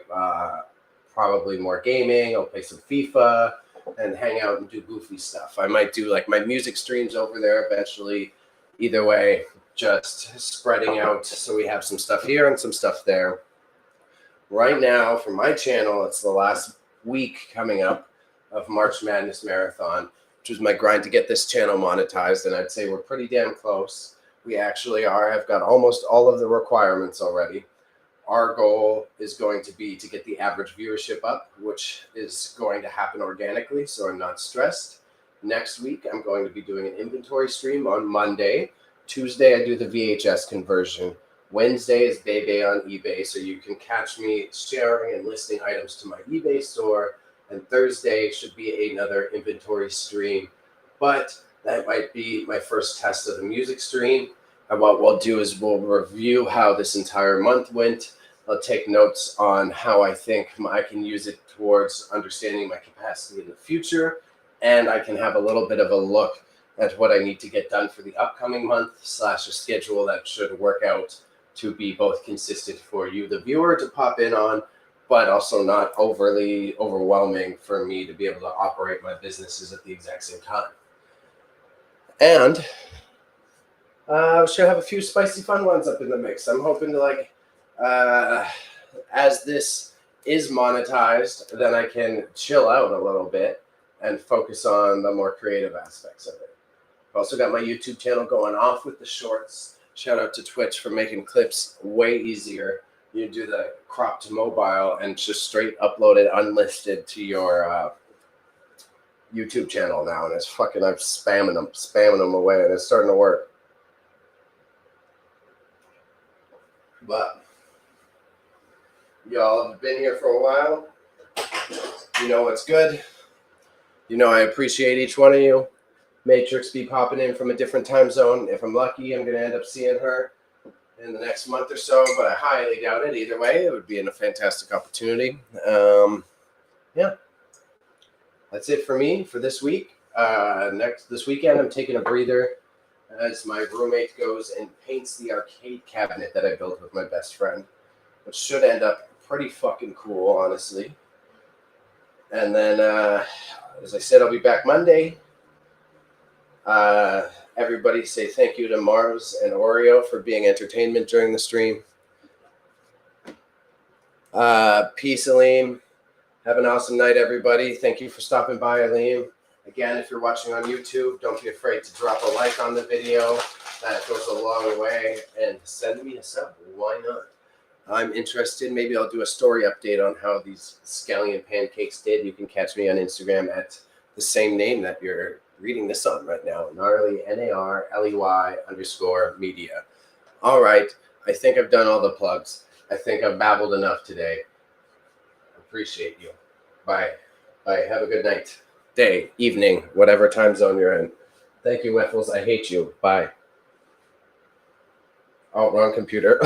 probably more gaming. I'll play some FIFA. and hang out and do goofy stuff. I might do like my music streams over there eventually. Either way, just spreading out so we have some stuff here and some stuff there. Right now, for my channel, it's the last week coming up of March Madness Marathon, which was my grind to get this channel monetized, and I'd say we're pretty damn close. We actually are. I've got almost all of the requirements already. Our goal is going to be to get the average viewership up, which is going to happen organically, so I'm not stressed. Next week, I'm going to be doing an inventory stream on Monday. Tuesday, I do the VHS conversion. Wednesday is Bebe on eBay, so you can catch me sharing and listing items to my eBay store. And Thursday should be another inventory stream. But that might be my first test of the music stream. And what we'll do is we'll review how this entire month went. I'll take notes on how I think I can use it towards understanding my capacity in the future. And I can have a little bit of a look at what I need to get done for the upcoming month / a schedule that should work out to be both consistent for you, the viewer, to pop in on, but also not overly overwhelming for me to be able to operate my businesses at the exact same time. And I should have a few spicy fun ones up in the mix. I'm hoping to as this is monetized, then I can chill out a little bit and focus on the more creative aspects of it. I've also got my YouTube channel going off with the shorts. Shout out to Twitch for making clips way easier. You do the crop to mobile and just straight upload it unlisted to your YouTube channel now, and it's fucking, I'm spamming them away, and it's starting to work. But y'all have been here for a while. You know what's good. You know I appreciate each one of you. Matrix be popping in from a different time zone. If I'm lucky, I'm going to end up seeing her in the next month or so, but I highly doubt it. Either way, it would be a fantastic opportunity. Yeah, that's it for me for this week. This weekend, I'm taking a breather as my roommate goes and paints the arcade cabinet that I built with my best friend, which should end up pretty fucking cool, honestly. And then, as I said, I'll be back Monday. Everybody say thank you to Mars and Oreo for being entertainment during the stream. Peace, Aleem. Have an awesome night, everybody. Thank you for stopping by, Aleem. Again, if you're watching on YouTube, don't be afraid to drop a like on the video. That goes a long way. And send me a sub. Why not? I'm interested. Maybe I'll do a story update on how these scallion pancakes did. You can catch me on Instagram at the same name that you're reading this on right now, Gnarly, NARLEY_media. All right, I think I've done all the plugs. I think I've babbled enough today. Appreciate you. Bye. Bye. Have a good night, day, evening, whatever time zone you're in. Thank you, Wiffles. I hate you. Bye. Oh, wrong computer.